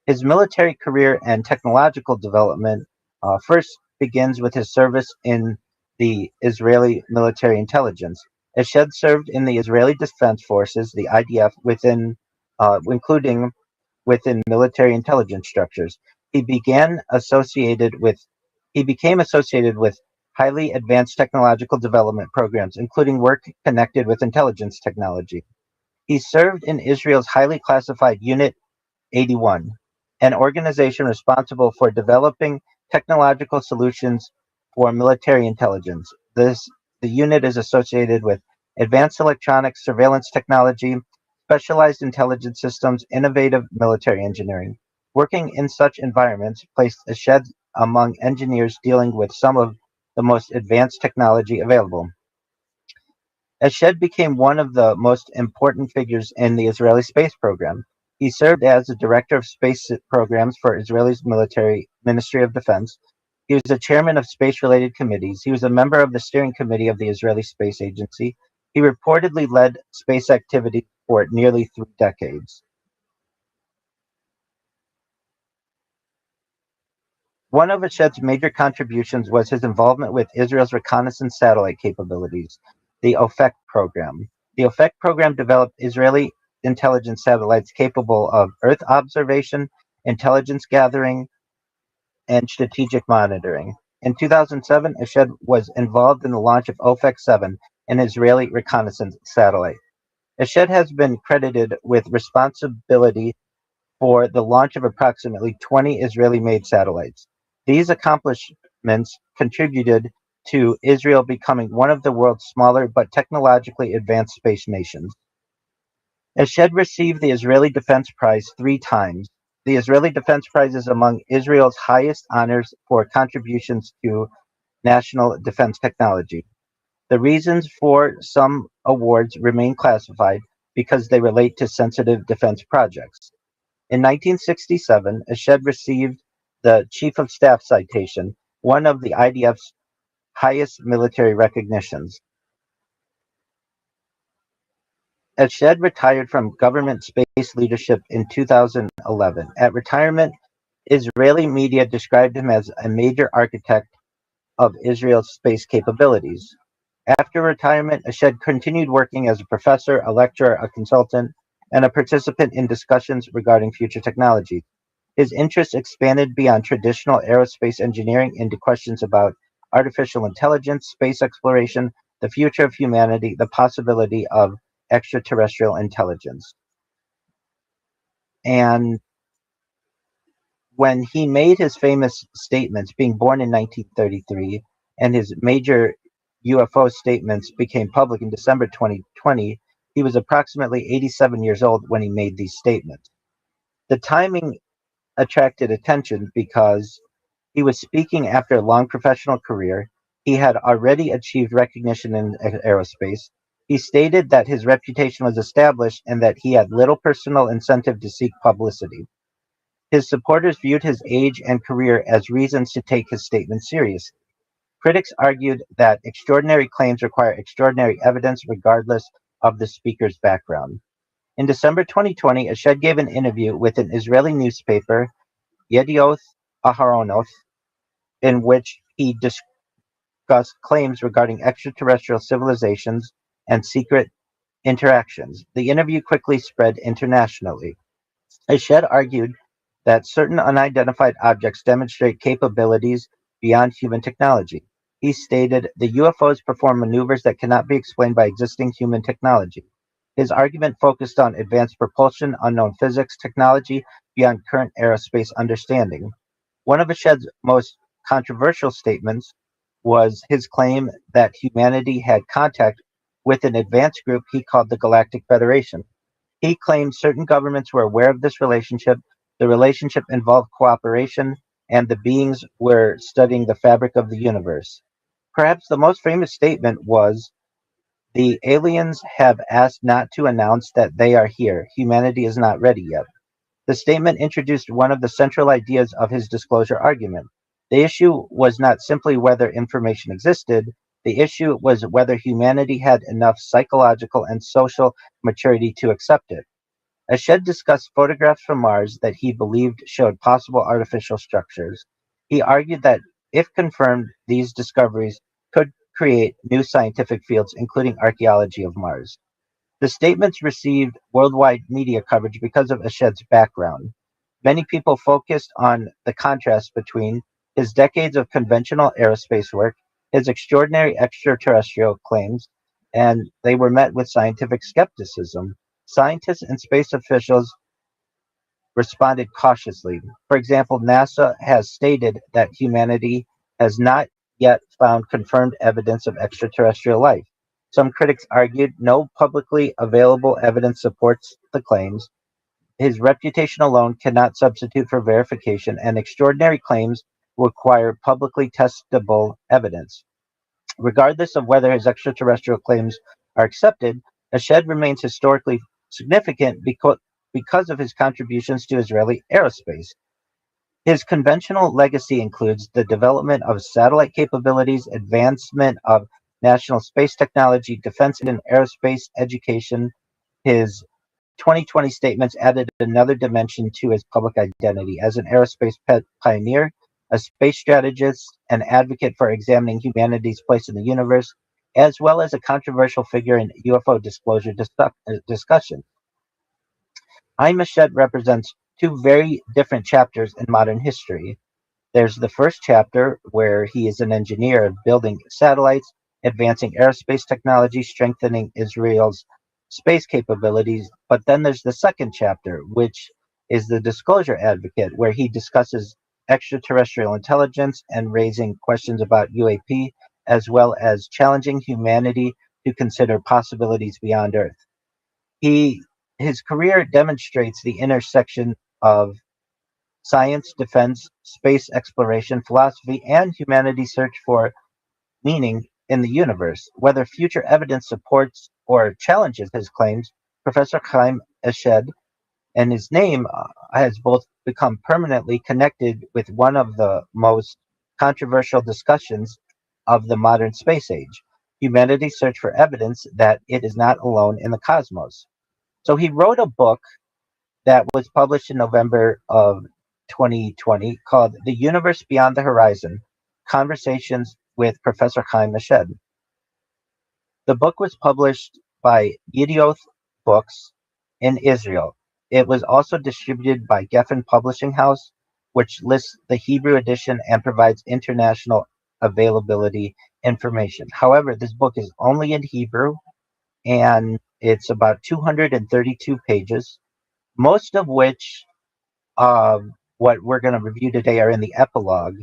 His military career and technological development first begins with his service in the Israeli military intelligence. Eshed served in the Israeli Defense Forces, the IDF, including within military intelligence structures. He began associated with he became associated with highly advanced technological development programs, including work connected with intelligence technology. He served in Israel's highly classified Unit 81, an organization responsible for developing technological solutions for military intelligence. The unit is associated with advanced electronics, surveillance technology, specialized intelligence systems, innovative military engineering. Working in such environments placed Eshed among engineers dealing with some of the most advanced technology available. Eshed became one of the most important figures in the Israeli space program. He served as the director of space programs for Israel's military Ministry of Defense. He was the chairman of space-related committees. He was a member of the steering committee of the Israeli Space Agency. He reportedly led space activity for nearly 3 decades. One of Eshed's major contributions was his involvement with Israel's reconnaissance satellite capabilities, the OFEC program. The OFEC program developed Israeli intelligence satellites capable of Earth observation, intelligence gathering, and strategic monitoring. In 2007, Eshed was involved in the launch of OFEC 7, an Israeli reconnaissance satellite. Eshed has been credited with responsibility for the launch of approximately 20 Israeli-made satellites. These accomplishments contributed to Israel becoming one of the world's smaller but technologically advanced space nations. Eshed received the Israeli Defense Prize 3 times. The Israeli Defense Prize is among Israel's highest honors for contributions to national defense technology. The reasons for some awards remain classified because they relate to sensitive defense projects. In 1967, Eshed received the Chief of Staff citation, one of the IDF's highest military recognitions. Eshed retired from government space leadership in 2011. At retirement, Israeli media described him as a major architect of Israel's space capabilities. After retirement, Eshed continued working as a professor, a lecturer, a consultant, and a participant in discussions regarding future technology. His interests expanded beyond traditional aerospace engineering into questions about artificial intelligence, space exploration, the future of humanity, the possibility of extraterrestrial intelligence. And when he made his famous statements, being born in 1933, and his major UFO statements became public in December 2020, he was approximately 87 years old when he made these statements. The timing attracted attention because he was speaking after a long professional career. He had already achieved recognition in aerospace. He stated that his reputation was established and that he had little personal incentive to seek publicity. His supporters viewed his age and career as reasons to take his statement seriously. Critics argued that extraordinary claims require extraordinary evidence regardless of the speaker's background. In December 2020, Eshed gave an interview with an Israeli newspaper, Yedioth Aharonoth, in which he discussed claims regarding extraterrestrial civilizations and secret interactions. The interview quickly spread internationally. Eshed argued that certain unidentified objects demonstrate capabilities beyond human technology. He stated the UFOs perform maneuvers that cannot be explained by existing human technology. His argument focused on advanced propulsion, unknown physics, technology beyond current aerospace understanding. One of Ashed's most controversial statements was his claim that humanity had contact with an advanced group he called the Galactic Federation. He claimed certain governments were aware of this relationship, the relationship involved cooperation, and the beings were studying the fabric of the universe. Perhaps the most famous statement was, "The aliens have asked not to announce that they are here. Humanity is not ready yet." The statement introduced one of the central ideas of his disclosure argument. The issue was not simply whether information existed, the issue was whether humanity had enough psychological and social maturity to accept it. Ashed discussed photographs from Mars that he believed showed possible artificial structures. He argued that, if confirmed, these discoveries could create new scientific fields, including archaeology of Mars. The statements received worldwide media coverage because of Ashed's background. Many people focused on the contrast between his decades of conventional aerospace work, his extraordinary extraterrestrial claims, and they were met with scientific skepticism. Scientists and space officials responded cautiously. For example, NASA has stated that humanity has not yet found confirmed evidence of extraterrestrial life. Some critics argued no publicly available evidence supports the claims. His reputation alone cannot substitute for verification, and extraordinary claims require publicly testable evidence. Regardless of whether his extraterrestrial claims are accepted, Ashed remains historically significant because of his contributions to Israeli aerospace. His conventional legacy includes the development of satellite capabilities, advancement of national space technology, defense and aerospace education. His 2020 statements added another dimension to his public identity as an aerospace pioneer, a space strategist, an advocate for examining humanity's place in the universe, as well as a controversial figure in UFO disclosure discussion. Haim Eshed represents two very different chapters in modern history. There's the first chapter where he is an engineer building satellites, advancing aerospace technology, strengthening Israel's space capabilities. But then there's the second chapter, which is the disclosure advocate, where he discusses extraterrestrial intelligence and raising questions about UAP, as well as challenging humanity to consider possibilities beyond Earth. His career demonstrates the intersection of science, defense, space exploration, philosophy, and humanity's search for meaning in the universe. Whether future evidence supports or challenges his claims, Professor Chaim Eshed and his name has both become permanently connected with one of the most controversial discussions of the modern space age, humanity's search for evidence that it is not alone in the cosmos. So he wrote a book that was published in November of 2020 called The Universe Beyond the Horizon, Conversations with Professor Chaim Eshed. The book was published by Yedioth Books in Israel. It was also distributed by Geffen Publishing House, which lists the Hebrew edition and provides international availability information. However, this book is only in Hebrew and it's about 232 pages, most of which what we're going to review today are in the epilogue,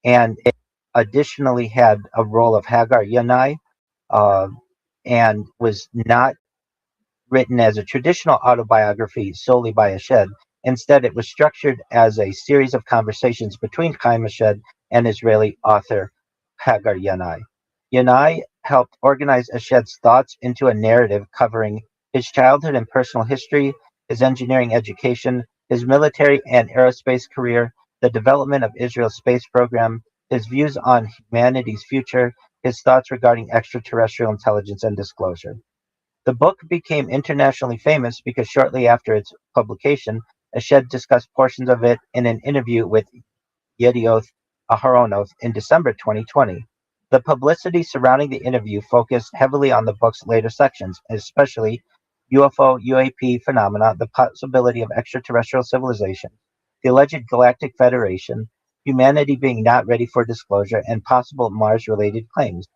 and it additionally had a role of Hagar Yanai, uh, and was not written as a traditional autobiography solely by Eshed. Instead, it was structured as a series of conversations between Chaim Eshed and Israeli author Hagar Yanai. Yanai helped organize Eshed's thoughts into a narrative covering his childhood and personal history, his engineering education, his military and aerospace career, the development of Israel's space program, his views on humanity's future, his thoughts regarding extraterrestrial intelligence and disclosure. The book became internationally famous because shortly after its publication, Eshed discussed portions of it in an interview with Yedioth Aharonoth in December 2020. The publicity surrounding the interview focused heavily on the book's later sections, especially UFO UAP phenomena, the possibility of extraterrestrial civilization, the alleged Galactic Federation, humanity being not ready for disclosure, and possible Mars-related claims.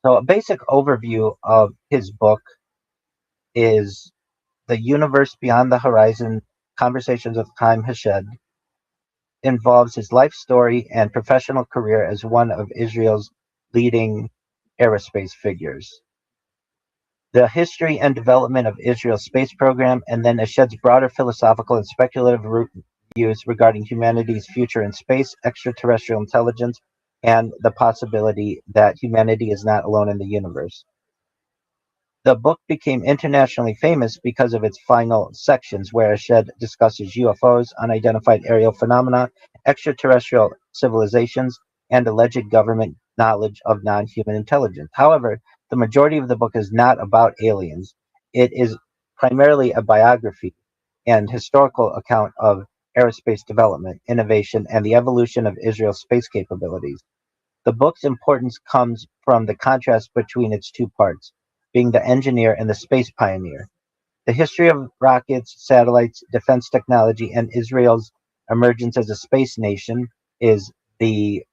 So a basic overview of his book is The Universe Beyond the Horizon, Conversations with Chaim Heshed, involves his life story and professional career as one of Israel's leading aerospace figures, the history and development of Israel's space program, and then Eshed's broader philosophical and speculative views regarding humanity's future in space, extraterrestrial intelligence, and the possibility that humanity is not alone in the universe. The book became internationally famous because of its final sections, where Eshed discusses UFOs, unidentified aerial phenomena, extraterrestrial civilizations, and alleged government knowledge of non human intelligence. However, the majority of the book is not about aliens. It is primarily a biography and historical account of aerospace development, innovation, and the evolution of Israel's space capabilities. The book's importance comes from the contrast between its two parts, being the engineer and the space pioneer. The history of rockets, satellites, defense technology, and Israel's emergence as a space nation is the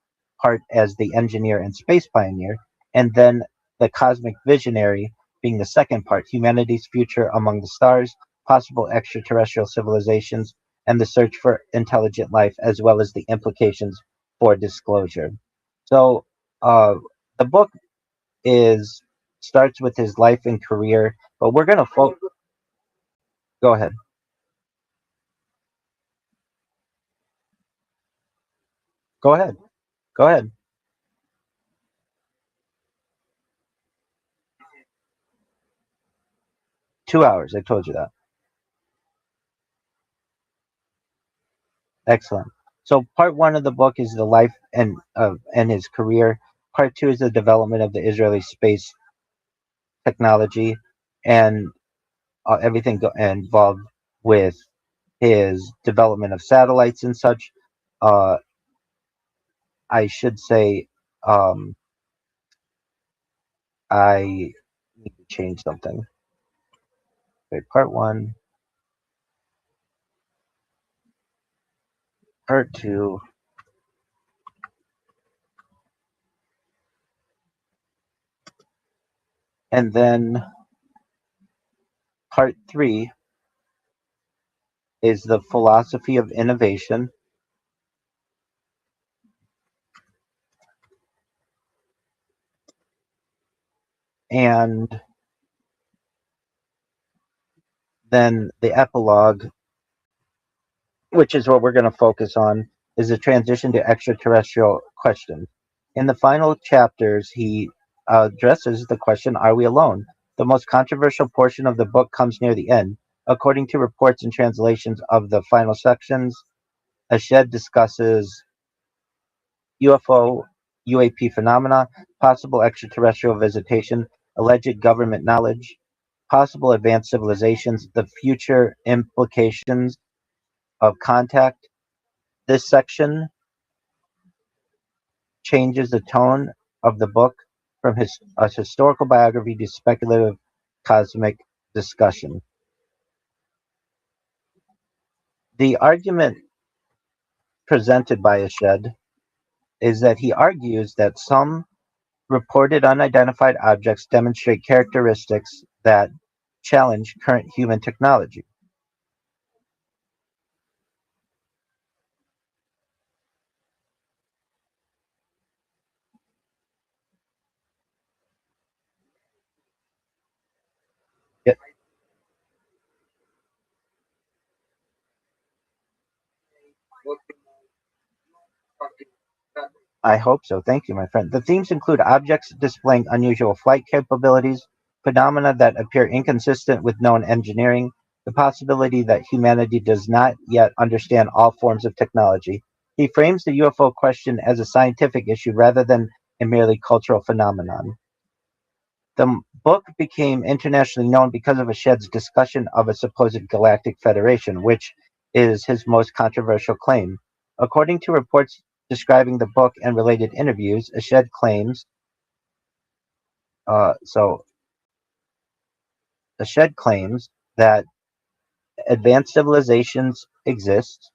part as the engineer and space pioneer, and then the cosmic visionary being the second part, humanity's future among the stars, possible extraterrestrial civilizations, and the search for intelligent life, as well as the implications for disclosure. So, the book is starts with his life and career, but we're gonna go ahead. Go ahead. Go ahead. 2 hours. I told you that. Excellent. So part one of the book is the life and his career. Part two is the development of the Israeli space technology and everything involved with his development of satellites and such. Uh, I should say I need to change something. Okay, part one, part two, and then part three is the philosophy of innovation, and then the epilogue, which is what we're going to focus on, is the transition to extraterrestrial questions. In the final chapters, he addresses the question, are we alone? The most controversial portion of the book comes near the end. According to reports and translations of the final sections, Ashed discusses UFO, UAP phenomena, possible extraterrestrial visitation, alleged government knowledge, possible advanced civilizations, the future implications of contact. This section changes the tone of the book from a historical biography to speculative cosmic discussion. The argument presented by Ashed is that he argues that some reported unidentified objects demonstrate characteristics that challenge current human technology. Yet- I hope so. Thank you, my friend. The themes include objects displaying unusual flight capabilities, phenomena that appear inconsistent with known engineering, the possibility that humanity does not yet understand all forms of technology. He frames the UFO question as a scientific issue rather than a merely cultural phenomenon. The book became internationally known because of Ashed's discussion of a supposed galactic federation, which is his most controversial claim. According to reports describing the book and related interviews, Ashed claims so Ashed claims that advanced civilizations exist.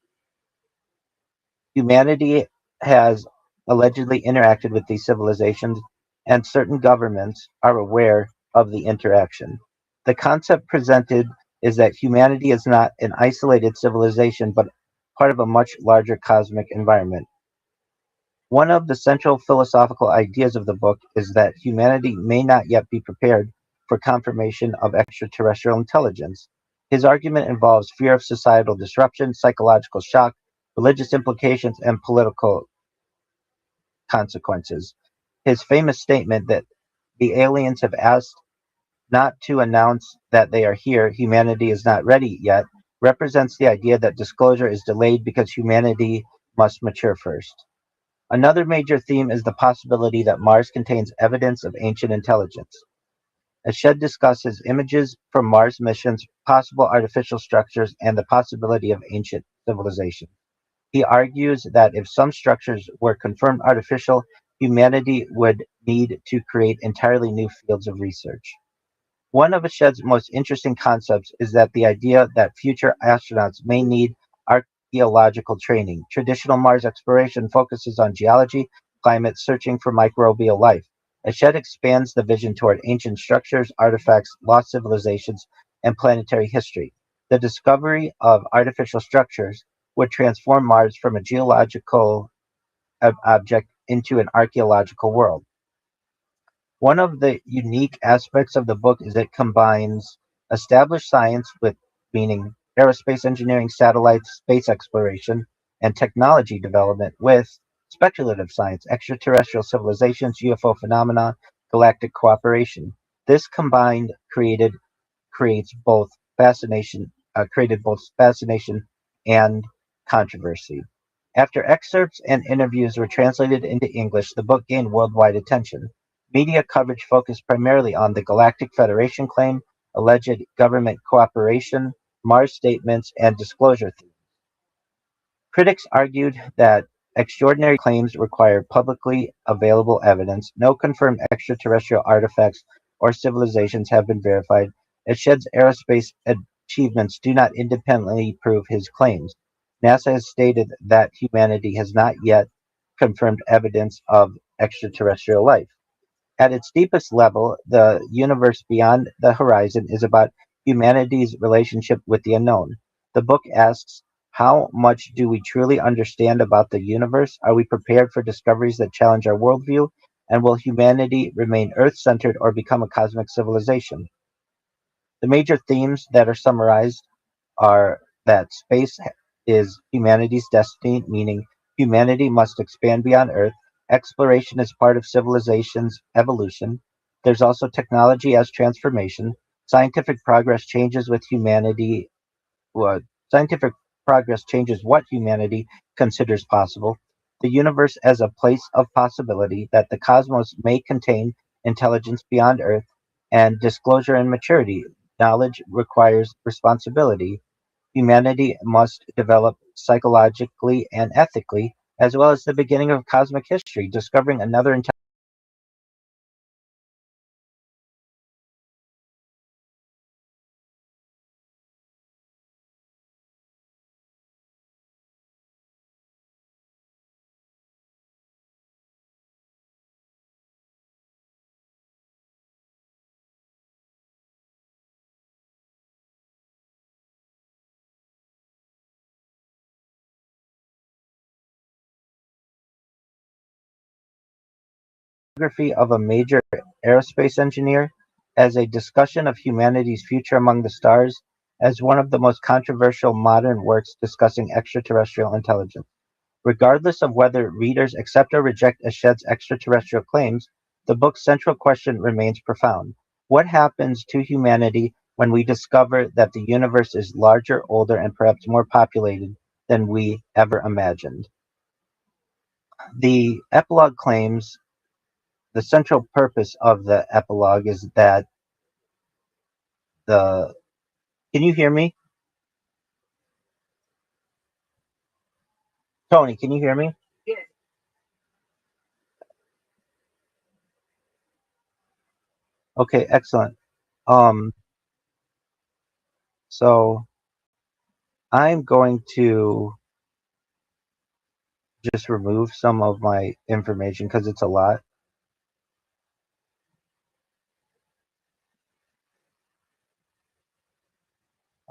Humanity has allegedly interacted with these civilizations, and certain governments are aware of the interaction. The concept presented is that humanity is not an isolated civilization, but part of a much larger cosmic environment. One of the central philosophical ideas of the book is that humanity may not yet be prepared for confirmation of extraterrestrial intelligence. His argument involves fear of societal disruption, psychological shock, religious implications, and political consequences. His famous statement that the aliens have asked not to announce that they are here, humanity is not ready yet, represents the idea that disclosure is delayed because humanity must mature first. Another major theme is the possibility that Mars contains evidence of ancient intelligence. Ashed discusses images from Mars missions, possible artificial structures, and the possibility of ancient civilization. He argues that if some structures were confirmed artificial, humanity would need to create entirely new fields of research. One of Ashed's most interesting concepts is that the idea that future astronauts may need archaeological training. Traditional Mars exploration focuses on geology, climate, searching for microbial life. Ashed expands the vision toward ancient structures, artifacts, lost civilizations, and planetary history. The discovery of artificial structures would transform Mars from a geological object into an archaeological world. One of the unique aspects of the book is it combines established science with meaning aerospace engineering, satellites, space exploration, and technology development with speculative science, extraterrestrial civilizations, UFO phenomena, galactic cooperation. This combined creates both fascination created both fascination and controversy. After excerpts and interviews were translated into English, the book gained worldwide attention. Media coverage focused primarily on the Galactic Federation claim, alleged government cooperation, Mars statements, and disclosure themes. Critics argued that extraordinary claims require publicly available evidence. No confirmed extraterrestrial artifacts or civilizations have been verified. Ashed's aerospace achievements do not independently prove his claims. NASA has stated that humanity has not yet confirmed evidence of extraterrestrial life. At its deepest level, the universe beyond the horizon is about humanity's relationship with the unknown. The book asks, how much do we truly understand about the universe? Are we prepared for discoveries that challenge our worldview? And will humanity remain Earth centered or become a cosmic civilization? The major themes that are summarized are that space is humanity's destiny, meaning humanity must expand beyond Earth. Exploration is part of civilization's evolution. There's also technology as transformation. Scientific progress changes with humanity. Well, scientific progress changes what humanity considers possible. The universe as a place of possibility, that the cosmos may contain intelligence beyond Earth, and disclosure and maturity. Knowledge requires responsibility. Humanity must develop psychologically and ethically, as well as the beginning of cosmic history, discovering another biography of a major aerospace engineer, as a discussion of humanity's future among the stars, as one of the most controversial modern works discussing extraterrestrial intelligence. Regardless of whether readers accept or reject Ashed's extraterrestrial claims, the book's central question remains profound. What happens to humanity when we discover that the universe is larger, older, and perhaps more populated than we ever imagined? The epilogue claims the central purpose of the epilogue is that the. Can you hear me? Tony, can you hear me? Yes. Okay, excellent. Um, so I'm going to just remove some of my information because it's a lot.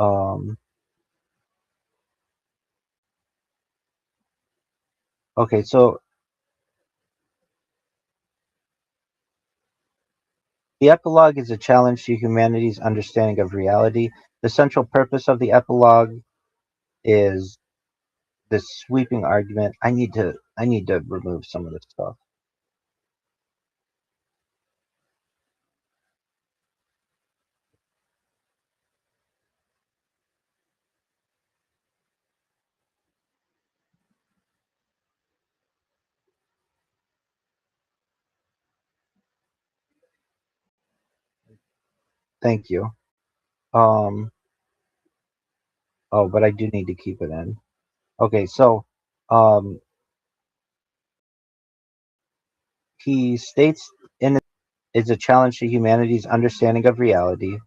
Um, okay, so the epilogue is a challenge to humanity's understanding of reality. The central purpose of the epilogue is this sweeping argument. I need to remove some of this stuff. Thank you. Um, oh, but I do need to keep it in. Okay, so um, he states in it is a challenge to humanity's understanding of reality.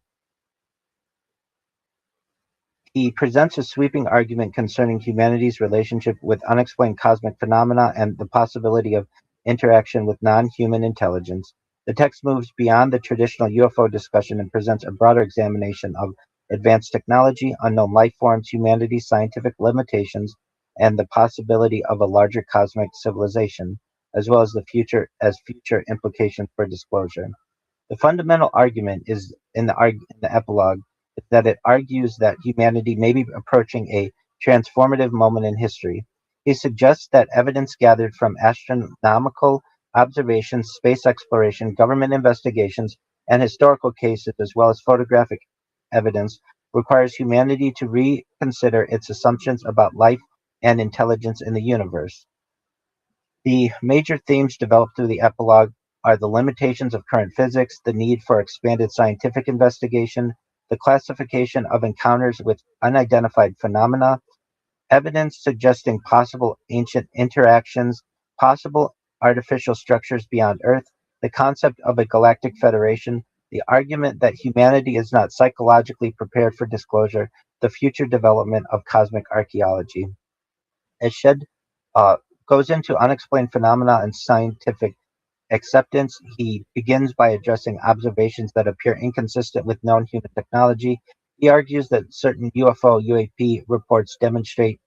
He presents a sweeping argument concerning humanity's relationship with unexplained cosmic phenomena and the possibility of interaction with non-human intelligence. The text moves beyond the traditional UFO discussion and presents a broader examination of advanced technology, unknown life forms, humanity's scientific limitations, and the possibility of a larger cosmic civilization, as well as future implications for disclosure. The fundamental argument is in the epilogue is that it argues that humanity may be approaching a transformative moment in history. He suggests that evidence gathered from astronomical observations, space exploration, government investigations, and historical cases, as well as photographic evidence, requires humanity to reconsider its assumptions about life and intelligence in the universe. The major themes developed through the epilogue are the limitations of current physics, the need for expanded scientific investigation, the classification of encounters with unidentified phenomena, evidence suggesting possible ancient interactions, possible artificial structures beyond Earth, the concept of a galactic federation, the argument that humanity is not psychologically prepared for disclosure, the future development of cosmic archaeology. Eshed uh, goes into unexplained phenomena and scientific acceptance. He begins by addressing observations that appear inconsistent with known human technology. He argues that certain UFO UAP reports demonstrate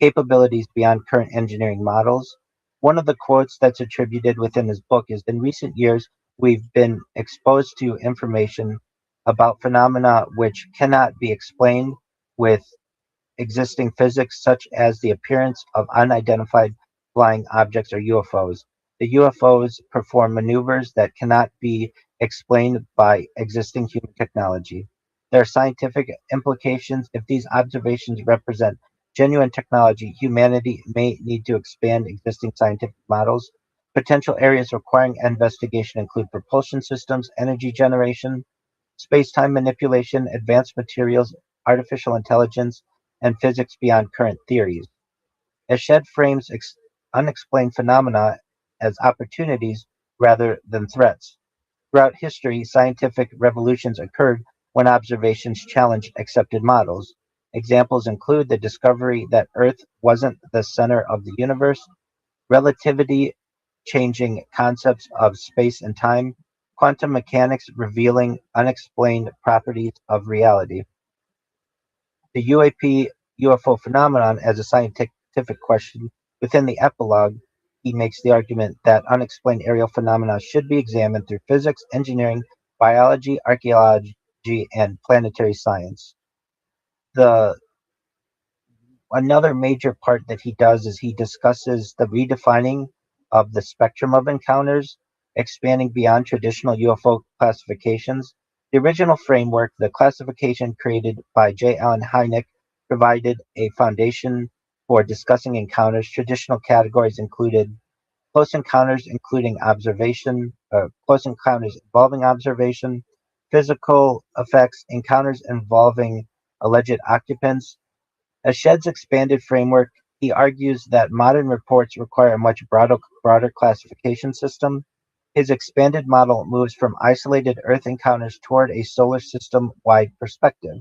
capabilities beyond current engineering models. One of the quotes that's attributed within his book is in recent years, we've been exposed to information about phenomena which cannot be explained with existing physics, such as the appearance of unidentified flying objects or UFOs. The UFOs perform maneuvers that cannot be explained by existing human technology. There are scientific implications. If these observations represent genuine technology, humanity may need to expand existing scientific models. Potential areas requiring investigation include propulsion systems, energy generation, space-time manipulation, advanced materials, artificial intelligence, and physics beyond current theories. Eshed frames unexplained phenomena as opportunities rather than threats. Throughout history, scientific revolutions occurred when observations challenged accepted models. Examples include the discovery that Earth wasn't the center of the universe, relativity changing concepts of space and time, quantum mechanics revealing unexplained properties of reality. The UAP UFO phenomenon as a scientific question within the epilogue, he makes the argument that unexplained aerial phenomena should be examined through physics, engineering, biology, archaeology, and planetary science. The Another major part that he does is he discusses the redefining of the spectrum of encounters, expanding beyond traditional UFO classifications. The original framework, the classification created by J. Allen Hynek, provided a foundation for discussing encounters. Traditional categories included close encounters involving observation, physical effects, encounters involving alleged occupants. As Shedd's expanded framework, he argues that modern reports require a much broader classification system. His expanded model moves from isolated Earth encounters toward a solar system wide perspective.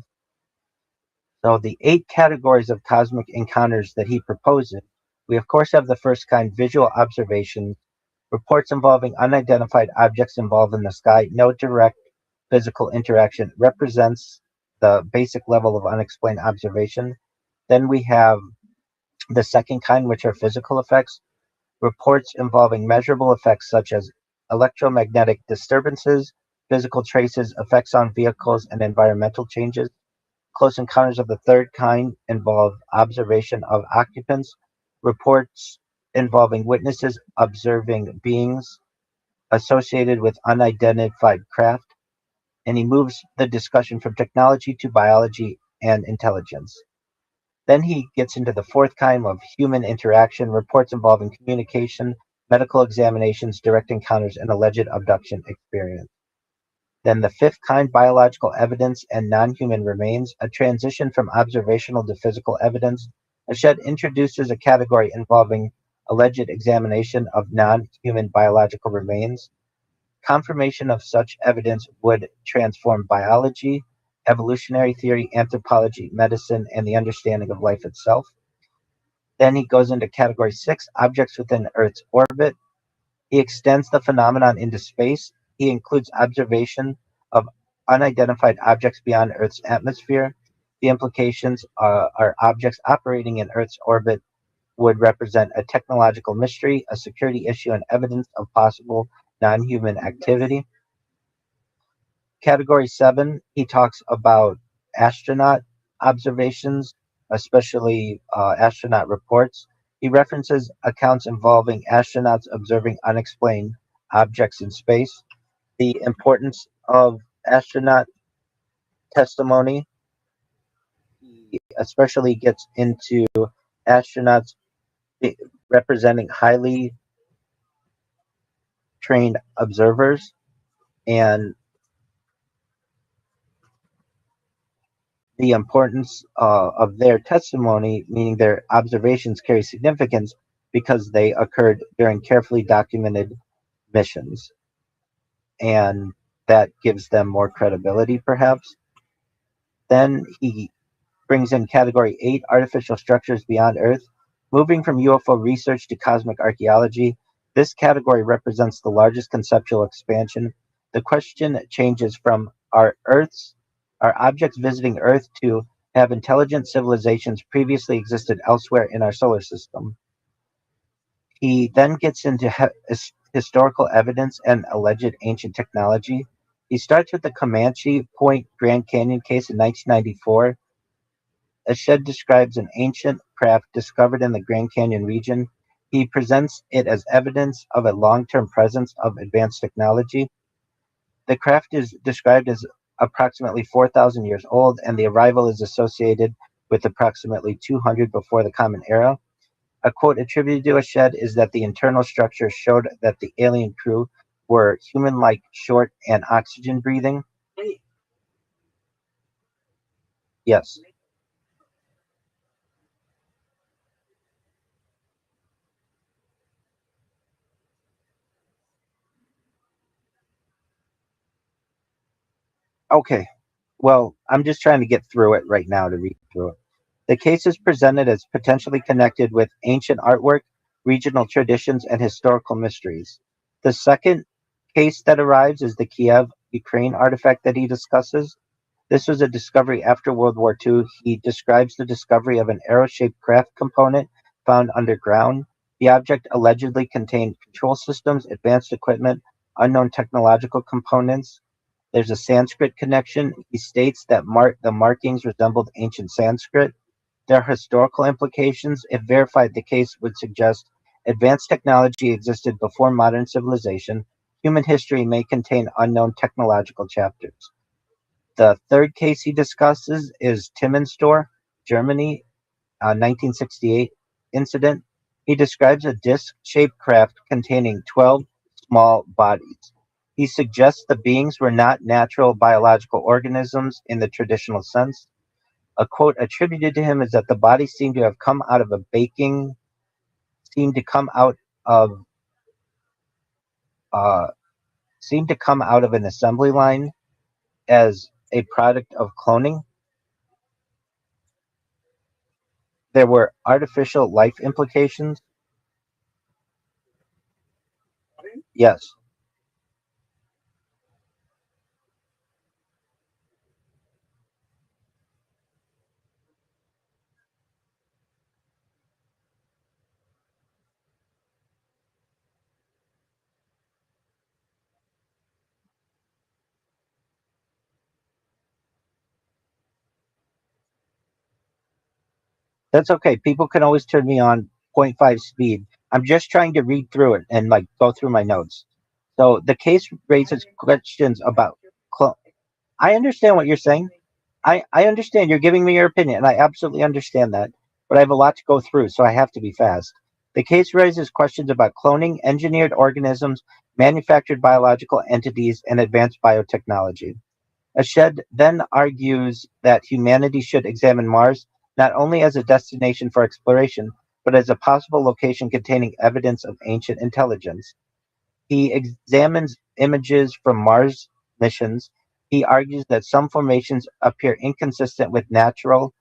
So, the 8 categories of cosmic encounters that he proposes, we of course have the first kind visual observations, reports involving unidentified objects involved in the sky, no direct physical interaction represents the basic level of unexplained observation. Then we have the second kind, which are physical effects, reports involving measurable effects such as electromagnetic disturbances, physical traces, effects on vehicles, and environmental changes. Close encounters of the third kind involve observation of occupants, reports involving witnesses observing beings associated with unidentified craft, and he moves the discussion from technology to biology and intelligence. Then he gets into the fourth kind of human interaction, reports involving communication, medical examinations, direct encounters, and alleged abduction experience. Then the fifth kind, biological evidence and non-human remains, a transition from observational to physical evidence. Ashed introduces a category involving alleged examination of non-human biological remains. Confirmation of such evidence would transform biology, evolutionary theory, anthropology, medicine, and the understanding of life itself. Then he goes into category 6, objects within Earth's orbit. He extends the phenomenon into space. He includes observation of unidentified objects beyond Earth's atmosphere. The implications are objects operating in Earth's orbit would represent a technological mystery, a security issue, and evidence of possible non-human activity. Category 7, he talks about astronaut observations, especially astronaut reports. He references accounts involving astronauts observing unexplained objects in space, the importance of astronaut testimony. He especially gets into astronauts representing highly trained observers and the importance of their testimony, meaning their observations carry significance because they occurred during carefully documented missions. And that gives them more credibility, perhaps. Then he brings in category 8, artificial structures beyond Earth. Moving from UFO research to cosmic archaeology, this category represents the largest conceptual expansion. The question changes from are objects visiting Earth to have intelligent civilizations previously existed elsewhere in our solar system. He then gets into historical evidence and alleged ancient technology. He starts with the Comanche Point Grand Canyon case in 1994. Ashed describes an ancient craft discovered in the Grand Canyon region. He presents it as evidence of a long-term presence of advanced technology. The craft is described as approximately 4,000 years old, and the arrival is associated with approximately 200 before the Common Era. A quote attributed to Ashed is that the internal structure showed that the alien crew were human-like, short, and oxygen-breathing. Yes. Okay. Well, I'm just trying to get through it right now to read through it. The case is presented as potentially connected with ancient artwork, regional traditions, and historical mysteries. The second case that arrives is the Kiev, Ukraine artifact that he discusses. This was a discovery after World War II. He describes the discovery of an arrow-shaped craft component found underground. The object allegedly contained control systems, advanced equipment, unknown technological components. There's a Sanskrit connection. He states that the markings resembled ancient Sanskrit. There are historical implications. If verified, the case would suggest advanced technology existed before modern civilization. Human history may contain unknown technological chapters. The third case he discusses is Timmenstor, Germany, 1968 incident. He describes a disc-shaped craft containing 12 small bodies. He suggests the beings were not natural biological organisms in the traditional sense. A quote attributed to him is that the body seemed to have come out of of uh, seemed to come out of an assembly line as a product of cloning. There were artificial life implications. Yes. That's okay. People can always turn me on point 0.5 speed. I'm just trying to read through it and like go through my notes. So the case raises questions about. Clo- I understand what you're saying. I understand you're giving me your opinion, and I absolutely understand that. But I have a lot to go through, so I have to be fast. The case raises questions about cloning, engineered organisms, manufactured biological entities, and advanced biotechnology. Ashed then argues that humanity should examine Mars not only as a destination for exploration, but as a possible location containing evidence of ancient intelligence. He examines images from Mars missions. He argues that some formations appear inconsistent with natural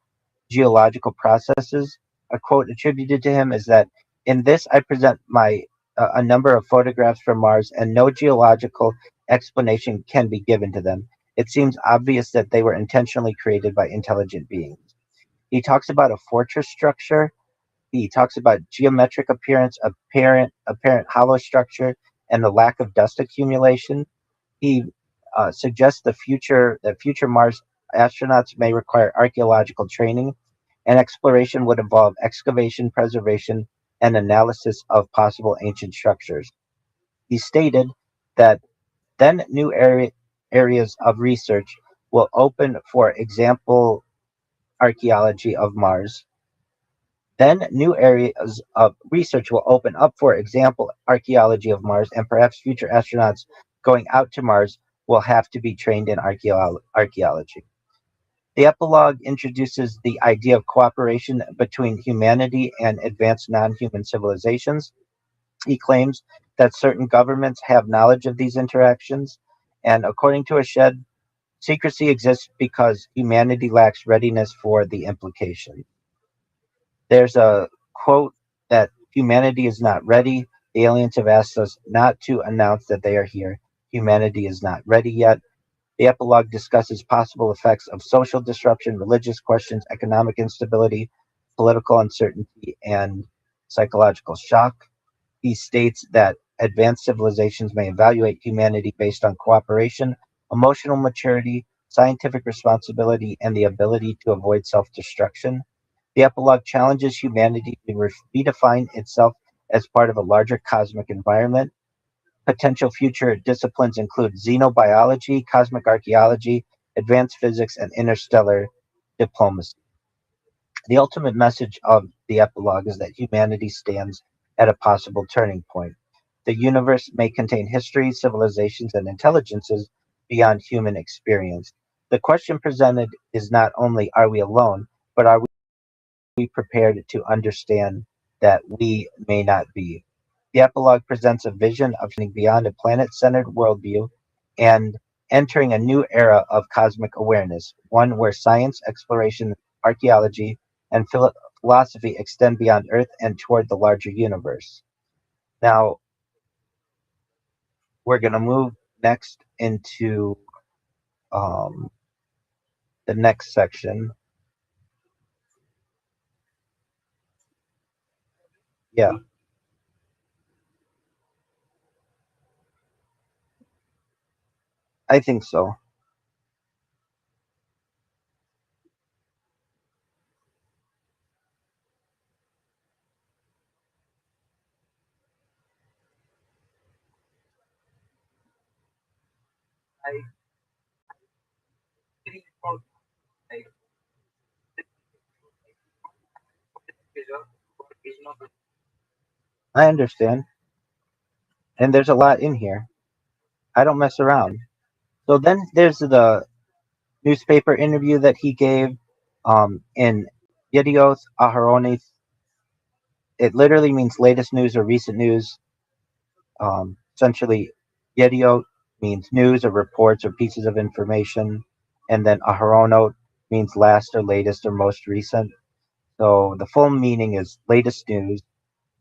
geological processes. A quote attributed to him is that, "In this, I present my a number of photographs from Mars, and no geological explanation can be given to them. It seems obvious that they were intentionally created by intelligent beings." He talks about a fortress structure. He talks about geometric appearance, apparent hollow structure, and the lack of dust accumulation. He suggests that future Mars astronauts may require archaeological training, and exploration would involve excavation, preservation, and analysis of possible ancient structures. He stated that then areas of research will open, for example, archaeology of Mars. Then new areas of research will open up, for example, archaeology of Mars, and perhaps future astronauts going out to Mars will have to be trained in archaeology. The epilogue introduces the idea of cooperation between humanity and advanced non human civilizations. He claims that certain governments have knowledge of these interactions, and according to Ashed, secrecy exists because humanity lacks readiness for the implication. There's a quote that humanity is not ready. The aliens have asked us not to announce that they are here. Humanity is not ready yet. The epilogue discusses possible effects of social disruption, religious questions, economic instability, political uncertainty, and psychological shock. He states that advanced civilizations may evaluate humanity based on cooperation, emotional maturity, scientific responsibility, and the ability to avoid self destruction. The epilogue challenges humanity to redefine itself as part of a larger cosmic environment. Potential future disciplines include xenobiology, cosmic archaeology, advanced physics, and interstellar diplomacy. The ultimate message of the epilogue is that humanity stands at a possible turning point. The universe may contain histories, civilizations, and intelligences beyond human experience. The question presented is not only are we alone, but are we prepared to understand that we may not be? The epilogue presents a vision of beyond a planet centered worldview and entering a new era of cosmic awareness, one where science, exploration, archaeology, and philosophy extend beyond Earth and toward the larger universe. Now, we're going to move next into um, the next section. Yeah, I think so. I three for like is not I understand. And there's a lot in here. I don't mess around. So then there's the newspaper interview that he gave in Yedioth Aharonith. It literally means latest news or recent news. Essentially, Yediot means news or reports or pieces of information, and then Aharonot means last or latest or most recent. So the full meaning is latest news,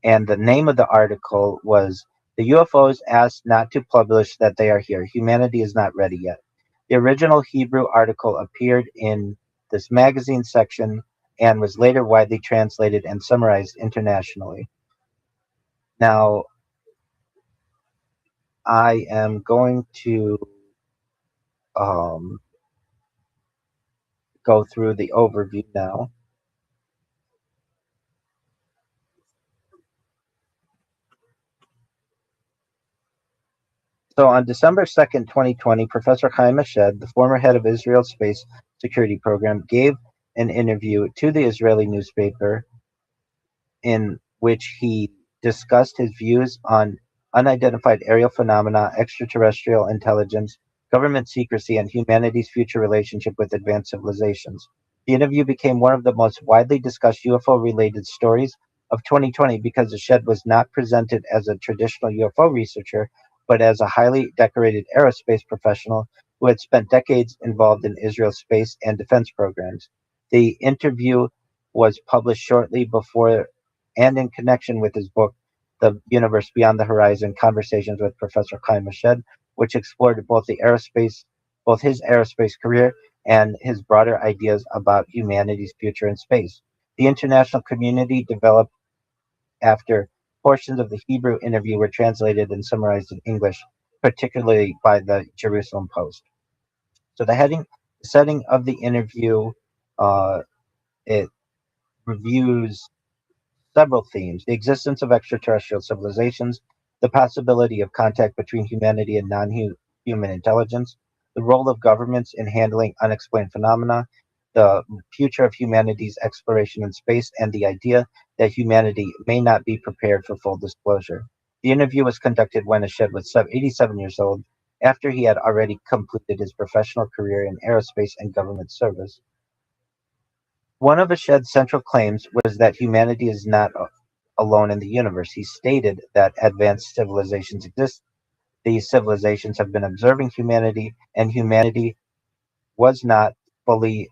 and the name of the article was "The UFOs asked not to publish that they are here. Humanity is not ready yet." The original Hebrew article appeared in this magazine section and was later widely translated and summarized internationally. Now, I am going to um, go through the overview now. So on December 2nd, 2020, Professor Chaim Ashed, the former head of Israel's space security program, gave an interview to the Israeli newspaper in which he discussed his views on unidentified aerial phenomena, extraterrestrial intelligence, government secrecy, and humanity's future relationship with advanced civilizations. The interview became one of the most widely discussed UFO related stories of 2020 because the Shed was not presented as a traditional UFO researcher, but as a highly decorated aerospace professional who had spent decades involved in Israel's space and defense programs. The interview was published shortly before and in connection with his book, The Universe Beyond the Horizon: Conversations with Professor Chaim Ashed, which explored both his aerospace career and his broader ideas about humanity's future in space. The international community developed after portions of the Hebrew interview were translated and summarized in English, particularly by the Jerusalem Post. So the setting of the interview, it reviews several themes: the existence of extraterrestrial civilizations, the possibility of contact between humanity and non human intelligence, the role of governments in handling unexplained phenomena, the future of humanity's exploration in space, and the idea that humanity may not be prepared for full disclosure. The interview was conducted when Ashed was 87 years old, after he had already completed his professional career in aerospace and government service. One of Ashed's central claims was that humanity is not alone in the universe. He stated that advanced civilizations exist. These civilizations have been observing humanity, and humanity was not fully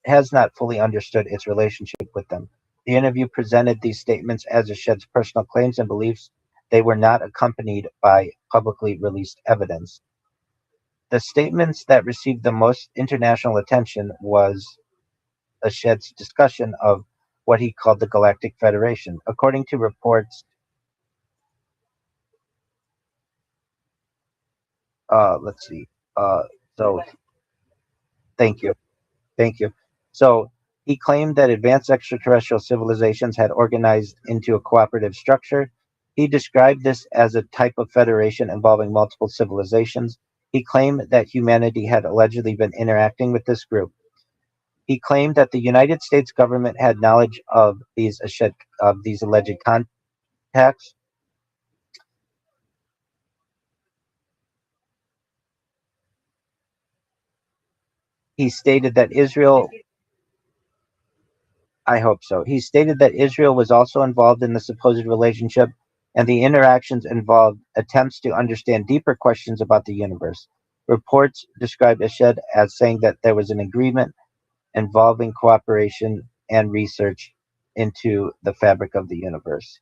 has not fully understood its relationship with them. The interview presented these statements as Ashed's personal claims and beliefs. They were not accompanied by publicly released evidence. The statements that received the most international attention was Ashed's discussion of what he called the Galactic Federation. According to reports, let's see. Uh, so, thank you. Thank you. So, he claimed that advanced extraterrestrial civilizations had organized into a cooperative structure. He described this as a type of federation involving multiple civilizations. He claimed that humanity had allegedly been interacting with this group. He claimed that the United States government had knowledge of these alleged contacts. He stated that Israel I hope so. He stated that Israel was also involved in the supposed relationship, and the interactions involved attempts to understand deeper questions about the universe. Reports described Ashed as saying that there was an agreement involving cooperation and research into the fabric of the universe.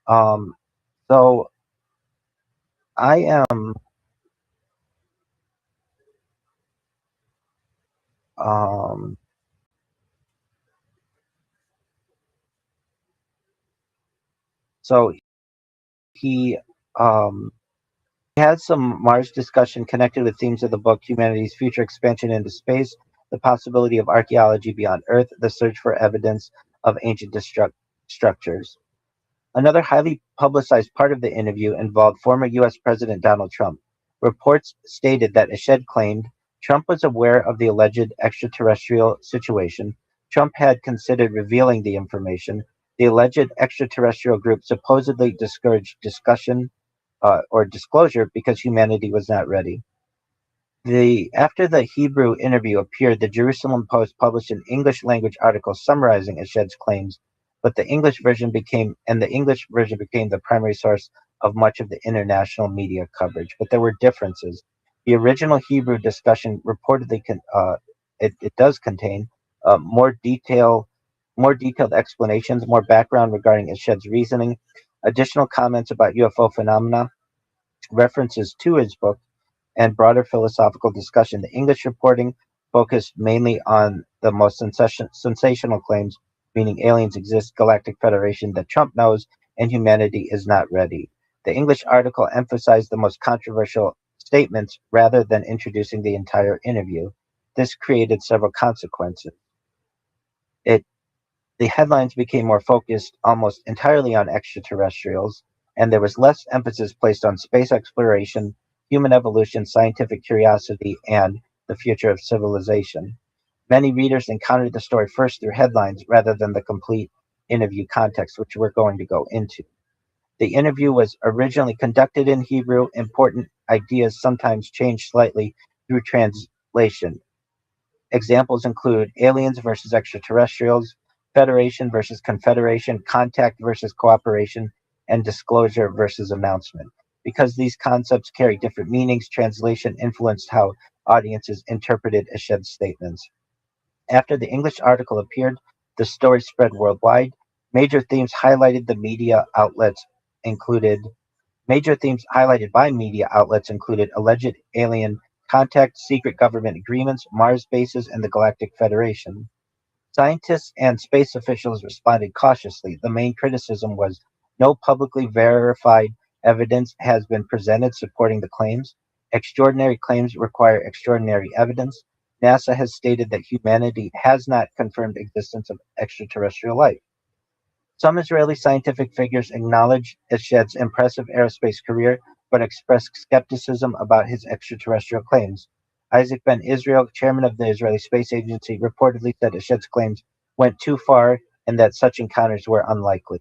Um, so I am um, so he had some Mars discussion connected with themes of the book: humanity's future expansion into space, the possibility of archaeology beyond Earth, the search for evidence of ancient structures. Another highly publicized part of the interview involved former U.S. President Donald Trump. Reports stated that Ashed claimed Trump was aware of the alleged extraterrestrial situation. Trump had considered revealing the information. The alleged extraterrestrial group supposedly discouraged discussion or disclosure because humanity was not ready. After the Hebrew interview appeared, the Jerusalem Post published an English language article summarizing Ashed's claims, but the English version became the primary source of much of the international media coverage. But there were differences. The original Hebrew discussion reportedly it does contain more detailed explanations, more background regarding Ashed's reasoning, additional comments about UFO phenomena, references to his book, and broader philosophical discussion. The English reporting focused mainly on the most sensational claims, meaning aliens exist, galactic federation that Trump knows, and humanity is not ready. The English article emphasized the most controversial statements rather than introducing the entire interview. This created several consequences. It The headlines became more focused almost entirely on extraterrestrials. and there was less emphasis placed on space exploration, human evolution, scientific curiosity, and the future of civilization. Many readers encountered the story first through headlines rather than the complete interview context, which we're going to go into. The interview was originally conducted in Hebrew. Important ideas sometimes change slightly through translation. Examples include aliens versus extraterrestrials, federation versus confederation, contact versus cooperation, and disclosure versus announcement. Because these concepts carry different meanings, translation influenced how audiences interpreted Eshed's statements. After the English article appeared, the story spread worldwide. Major themes highlighted the media outlets included Major themes highlighted by media outlets included alleged alien contact, secret government agreements, Mars bases, and the Galactic Federation. Scientists and space officials responded cautiously. The main criticism was no publicly verified evidence has been presented supporting the claims. Extraordinary claims require extraordinary evidence. NASA has stated that humanity has not confirmed existence of extraterrestrial life. Some Israeli scientific figures acknowledge Eshed's impressive aerospace career, but expressed skepticism about his extraterrestrial claims. Isaac Ben Israel, chairman of the Israeli Space Agency, reportedly said Eshed's claims went too far and that such encounters were unlikely.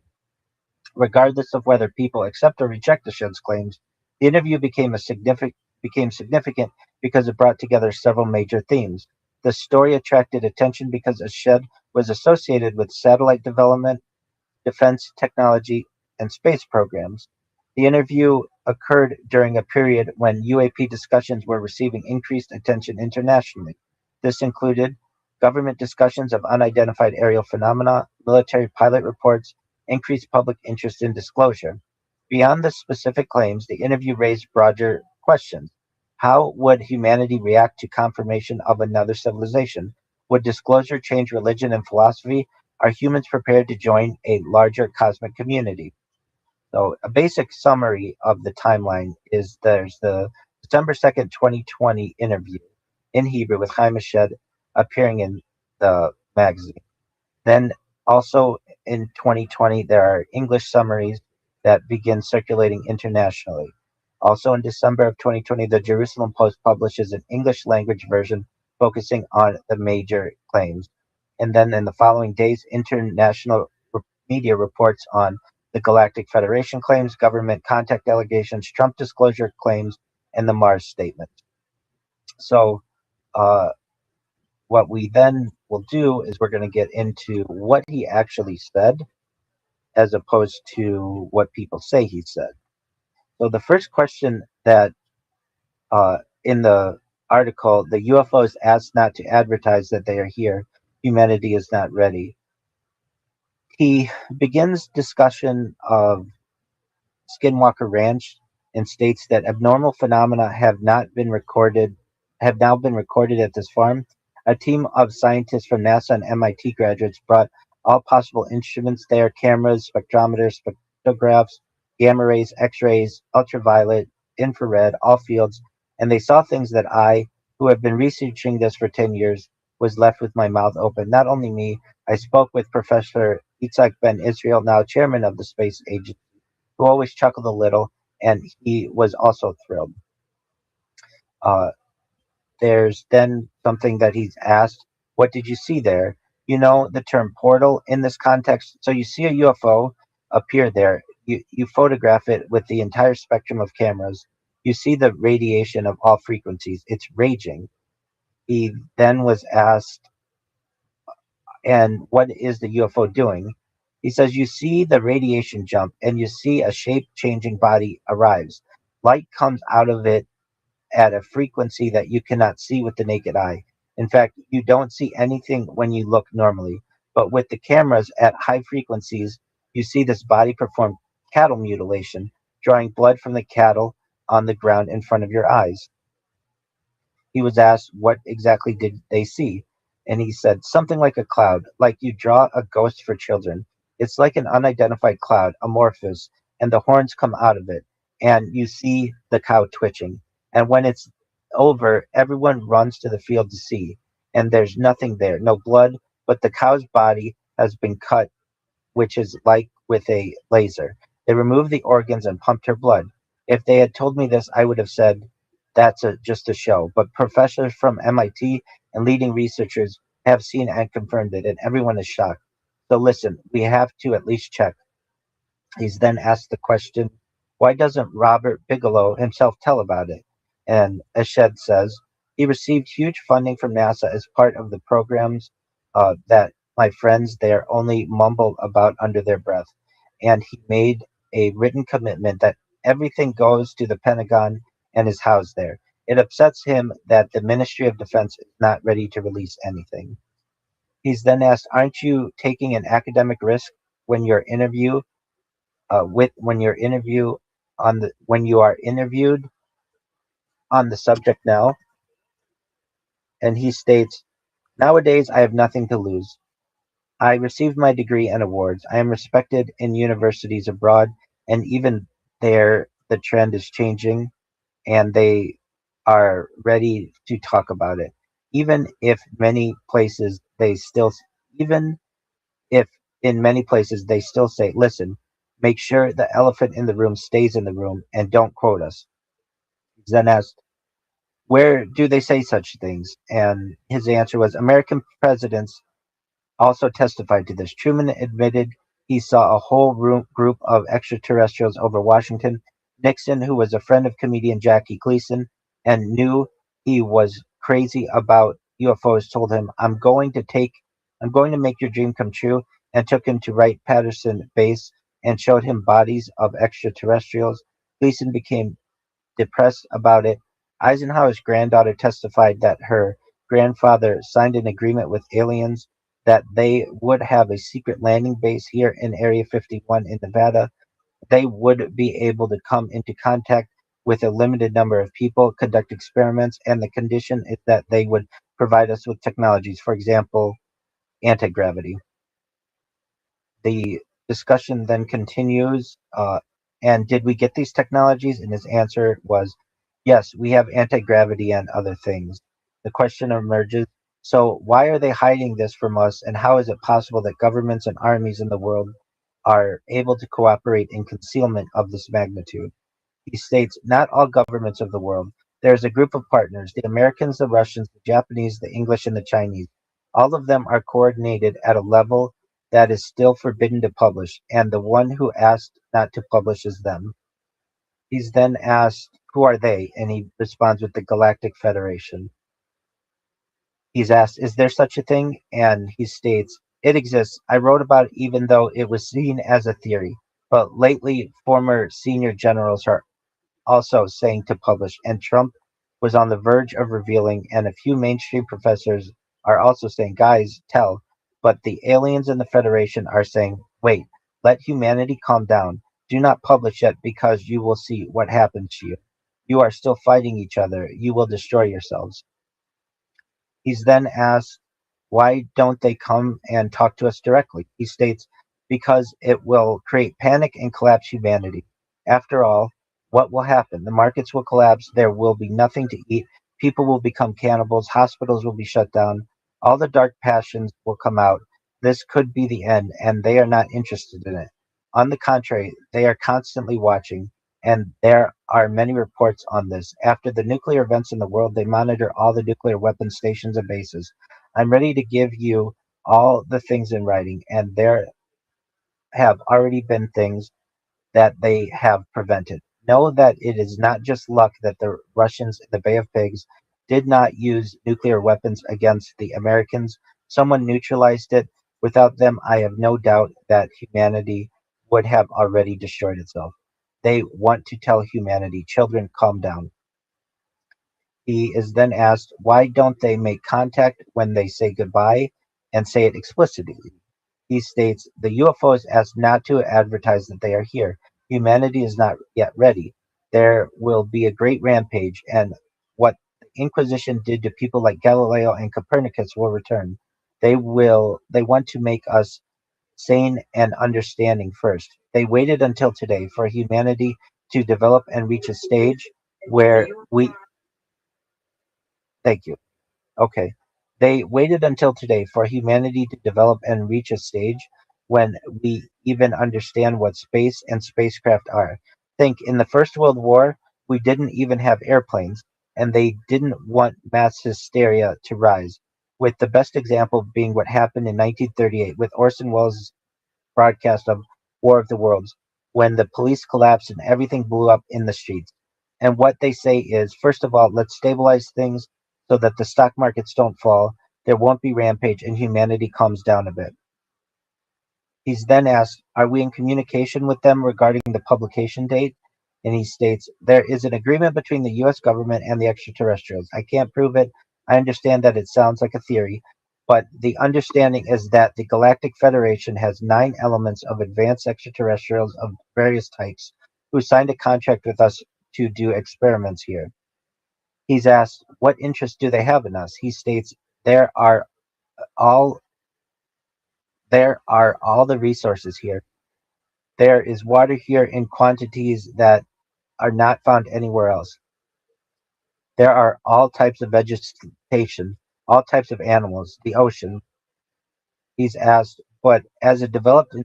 Regardless of whether people accept or reject Eshed's claims, the interview became significant because it brought together several major themes. The story attracted attention because Eshed was associated with satellite development, defense technology, and space programs. The interview occurred during a period when UAP discussions were receiving increased attention internationally. This included government discussions of unidentified aerial phenomena, military pilot reports, increased public interest in disclosure. Beyond the specific claims, the interview raised broader questions. How would humanity react to confirmation of another civilization? Would disclosure change religion and philosophy? Are humans prepared to join a larger cosmic community? So, a basic summary of the timeline is there's the December 2nd, 2020 interview in Hebrew with Chaim Eshed appearing in the magazine. Then, also in 2020, there are English summaries that begin circulating internationally. Also, in December of 2020, the Jerusalem Post publishes an English language version focusing on the major claims. And then in the following days, international media reports on the Galactic Federation claims, government contact allegations, Trump disclosure claims, and the Mars statement. So, what we then will do is we're going to get into what he actually said as opposed to what people say he said. So, the first question that in the article, the UFOs asked not to advertise that they are here. Humanity is not ready. He begins discussion of Skinwalker Ranch and states that abnormal phenomena have now been recorded at this farm. A team of scientists from NASA and MIT graduates brought all possible instruments there: cameras, spectrometers, spectrographs, gamma rays, X-rays, ultraviolet, infrared, all fields, and they saw things that I, who have been researching this for 10 years, was left with my mouth open. Not only me, I spoke with Professor Isaac Ben Israel, now chairman of the space agency, who always chuckled a little, and he was also thrilled. Uh, there's then something that he's asked, what did you see there? You know the term portal in this context. So you see a UFO appear there. You photograph it with the entire spectrum of cameras. You see the radiation of all frequencies. It's raging. He then was asked, and what is the UFO doing? He says, you see the radiation jump and you see a shape changing body arrives. Light comes out of it at a frequency that you cannot see with the naked eye. In fact, you don't see anything when you look normally. But with the cameras at high frequencies, you see this body perform cattle mutilation, drawing blood from the cattle on the ground in front of your eyes. He was asked, what exactly did they see? And he said, something like a cloud, like you draw a ghost for children. It's like an unidentified cloud, amorphous, and the horns come out of it, and you see the cow twitching. And when it's over, everyone runs to the field to see, and there's nothing there, no blood, but the cow's body has been cut, which is like with a laser. They removed the organs and pumped her blood. If they had told me this, I would have said that's just a show. But professors from MIT and leading researchers have seen and confirmed it, and everyone is shocked. So listen, we have to at least check. He's then asked the question, why doesn't Robert Bigelow himself tell about it? And Eshed says, he received huge funding from NASA as part of the programs that my friends there only mumble about under their breath. And he made a written commitment that everything goes to the Pentagon and is housed there. It upsets him that the Ministry of Defense is not ready to release anything. He's then asked, aren't you taking an academic risk when your interview with when you're interview on the when you are interviewed on the subject now? And he states, nowadays I have nothing to lose. I received my degree and awards. I am respected in universities abroad, and even there the trend is changing, and they are ready to talk about it. Even if many places they still even if in many places they still say, listen, make sure the elephant in the room stays in the room and don't quote us. He's then asked, where do they say such things? And his answer was, American presidents also testified to this. Truman admitted he saw a whole group of extraterrestrials over Washington. Nixon, who was a friend of comedian Jackie Gleason and knew he was crazy about UFOs, told him, I'm going to make your dream come true, and took him to Wright-Patterson Base and showed him bodies of extraterrestrials. Gleason became depressed about it. Eisenhower's granddaughter testified that her grandfather signed an agreement with aliens that they would have a secret landing base here in Area 51 in Nevada. They would be able to come into contact with a limited number of people, conduct experiments, and the condition is that they would provide us with technologies, for example, anti gravity. The discussion then continues. And did we get these technologies? And his answer was, yes, we have anti gravity and other things. The question emerges, so why are they hiding this from us? And how is it possible that governments and armies in the world are able to cooperate in concealment of this magnitude? He states, not all governments of the world. There is a group of partners, the Americans, the Russians, the Japanese, the English, and the Chinese. All of them are coordinated at a level that is still forbidden to publish, and the one who asked not to publish is them. He's then asked, who are they? And he responds with the Galactic Federation. He's asked, is there such a thing? And he states, it exists. I wrote about it even though it was seen as a theory. But lately, former senior generals are also saying to publish, and Trump was on the verge of revealing, and a few mainstream professors are also saying, guys, tell. But the aliens in the Federation are saying, wait, let humanity calm down. Do not publish yet because you will see what happens to you. You are still fighting each other. You will destroy yourselves. He's then asked, why don't they come and talk to us directly? He states, because it will create panic and collapse humanity. After all, what will happen? The markets will collapse. There will be nothing to eat. People will become cannibals. Hospitals will be shut down. All the dark passions will come out. This could be the end, and they are not interested in it. On the contrary, they are constantly watching, and there are many reports on this. After the nuclear events in the world, they monitor all the nuclear weapon stations and bases. I'm ready to give you all the things in writing, and there have already been things that they have prevented. Know that it is not just luck that the Russians in the Bay of Pigs did not use nuclear weapons against the Americans. Someone neutralized it. Without them, I have no doubt that humanity would have already destroyed itself. They want to tell humanity, children, calm down. He is then asked, why don't they make contact when they say goodbye and say it explicitly? He states, the UFOs asked not to advertise that they are here. Humanity is not yet ready. There will be a great rampage, and what the Inquisition did to people like Galileo and Copernicus will return. They want to make us sane and understanding first. They waited until today for humanity to develop and reach a stage where we thank you. Okay. They waited until today for humanity to develop and reach a stage when we even understand what space and spacecraft are. Think, in the First World War, we didn't even have airplanes, and they didn't want mass hysteria to rise, with the best example being what happened in 1938 with Orson Welles' broadcast of War of the Worlds, when the police collapsed and everything blew up in the streets. And what they say is, first of all, let's stabilize things so that the stock markets don't fall, there won't be rampage, and humanity calms down a bit. He's then asked, are we in communication with them regarding the publication date? And he states, there is an agreement between the US government and the extraterrestrials. I can't prove it. I understand that it sounds like a theory, but the understanding is that the Galactic Federation has 9 elements of advanced extraterrestrials of various types who signed a contract with us to do experiments here. He's asked, what interest do they have in us? He states, there are all the resources here. There is water here in quantities that are not found anywhere else. There are all types of vegetation, all types of animals, the ocean. He's asked, but as developed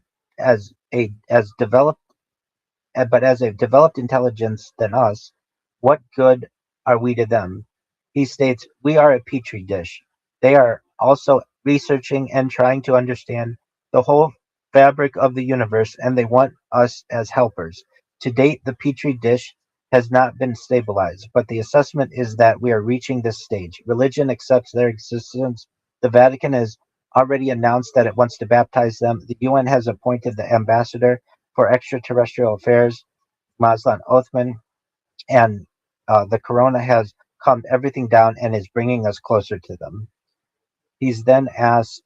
but as a developed intelligence than us, what good are we to them? He states, we are a petri dish. They are also researching and trying to understand the whole fabric of the universe, and they want us as helpers. To date, the petri dish has not been stabilized, but the assessment is that we are reaching this stage. Religion accepts their existence. The Vatican has already announced that it wants to baptize them. The UN has appointed the ambassador for extraterrestrial affairs, Maslan Othman, and the corona has calmed everything down and is bringing us closer to them. He's then asked,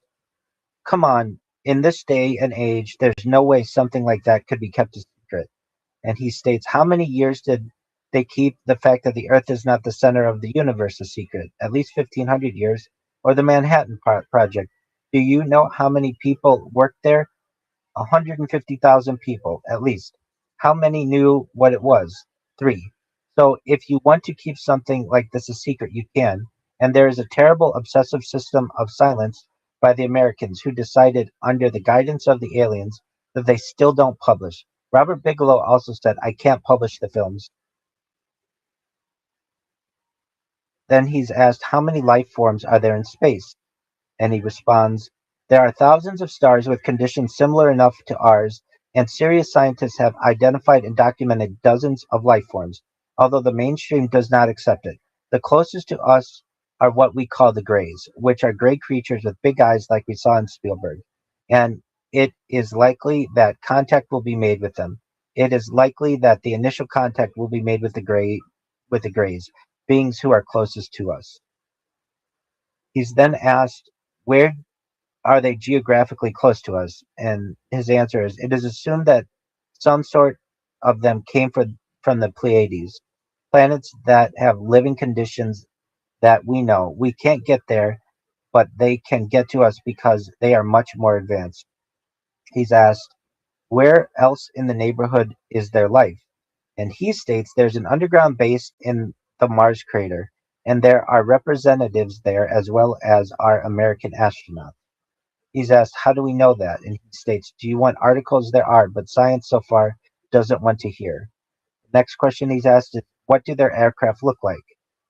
come on, in this day and age, there's no way something like that could be kept a secret. And he states, how many years did they keep the fact that the Earth is not the center of the universe a secret? At least 1,500 years. Or the Manhattan Project. Do you know how many people worked there? 150,000 people, at least. How many knew what it was? 3. So if you want to keep something like this a secret, you can. And there is a terrible obsessive system of silence by the Americans who decided, under the guidance of the aliens, that they still don't publish. Robert Bigelow also said, I can't publish the films. Then he's asked, how many life forms are there in space? And he responds, there are thousands of stars with conditions similar enough to ours, and serious scientists have identified and documented dozens of life forms, although the mainstream does not accept it. The closest to us are what we call the grays, which are gray creatures with big eyes like we saw in Spielberg. And it is likely that contact will be made with them. It is likely that the initial contact will be made with the grays, beings who are closest to us. He's then asked, where are they geographically close to us? And his answer is, it is assumed that some sort of them came from the Pleiades, planets that have living conditions that we know. We can't get there, but they can get to us because they are much more advanced. He's asked, where else in the neighborhood is there life? And he states there's an underground base in the Mars crater, and there are representatives there as well as our American astronauts. He's asked, how do we know that? And he states, do you want articles? There are, but science so far doesn't want to hear. Next question he's asked is, what do their aircraft look like?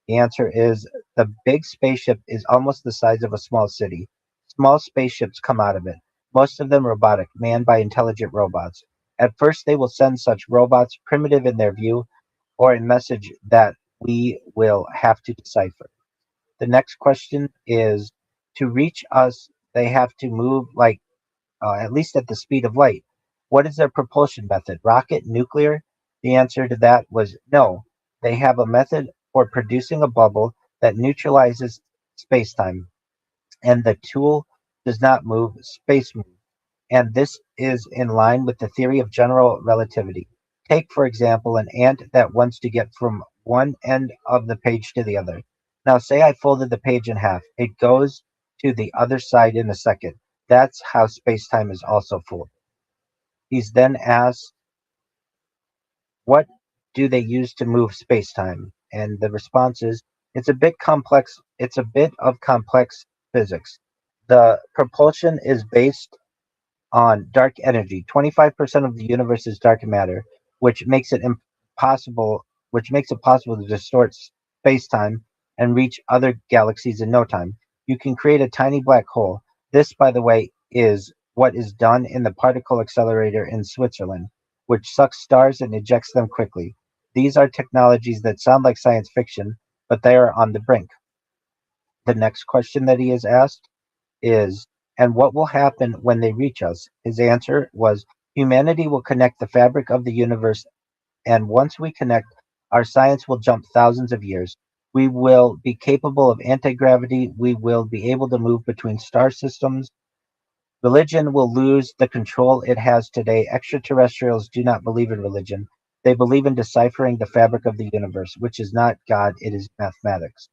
The answer is, the big spaceship is almost the size of a small city. Small spaceships come out of it, most of them robotic, manned by intelligent robots. At first, they will send such robots, primitive in their view, or a message that we will have to decipher. The next question is, to reach us, they have to move like at least at the speed of light. What is their propulsion method? Rocket, nuclear? The answer to that was no. They have a method for producing a bubble that neutralizes space-time, and the tool does not move, space moves. And this is in line with the theory of general relativity. Take, for example, an ant that wants to get from one end of the page to the other. Now, say I folded the page in half. It goes to the other side in a second. That's how space-time is also folded. He's then asked, what do they use to move space-time? And the response is, it's a bit complex. It's a bit of complex physics. The propulsion is based on dark energy. 25% of the universe is dark matter, which makes it impossible which makes it possible to distort space-time and reach other galaxies in no time. You can create a tiny black hole. This, by the way, is what is done in the particle accelerator in Switzerland, which sucks stars and ejects them quickly. These are technologies that sound like science fiction, but they are on the brink. The next question that he is asked is, and what will happen when they reach us? His answer was, humanity will connect the fabric of the universe, and once we connect, our science will jump thousands of years. We will be capable of anti gravity. We will be able to move between star systems. Religion will lose the control it has today. Extraterrestrials do not believe in religion. They believe in deciphering the fabric of the universe, which is not God, it is mathematics.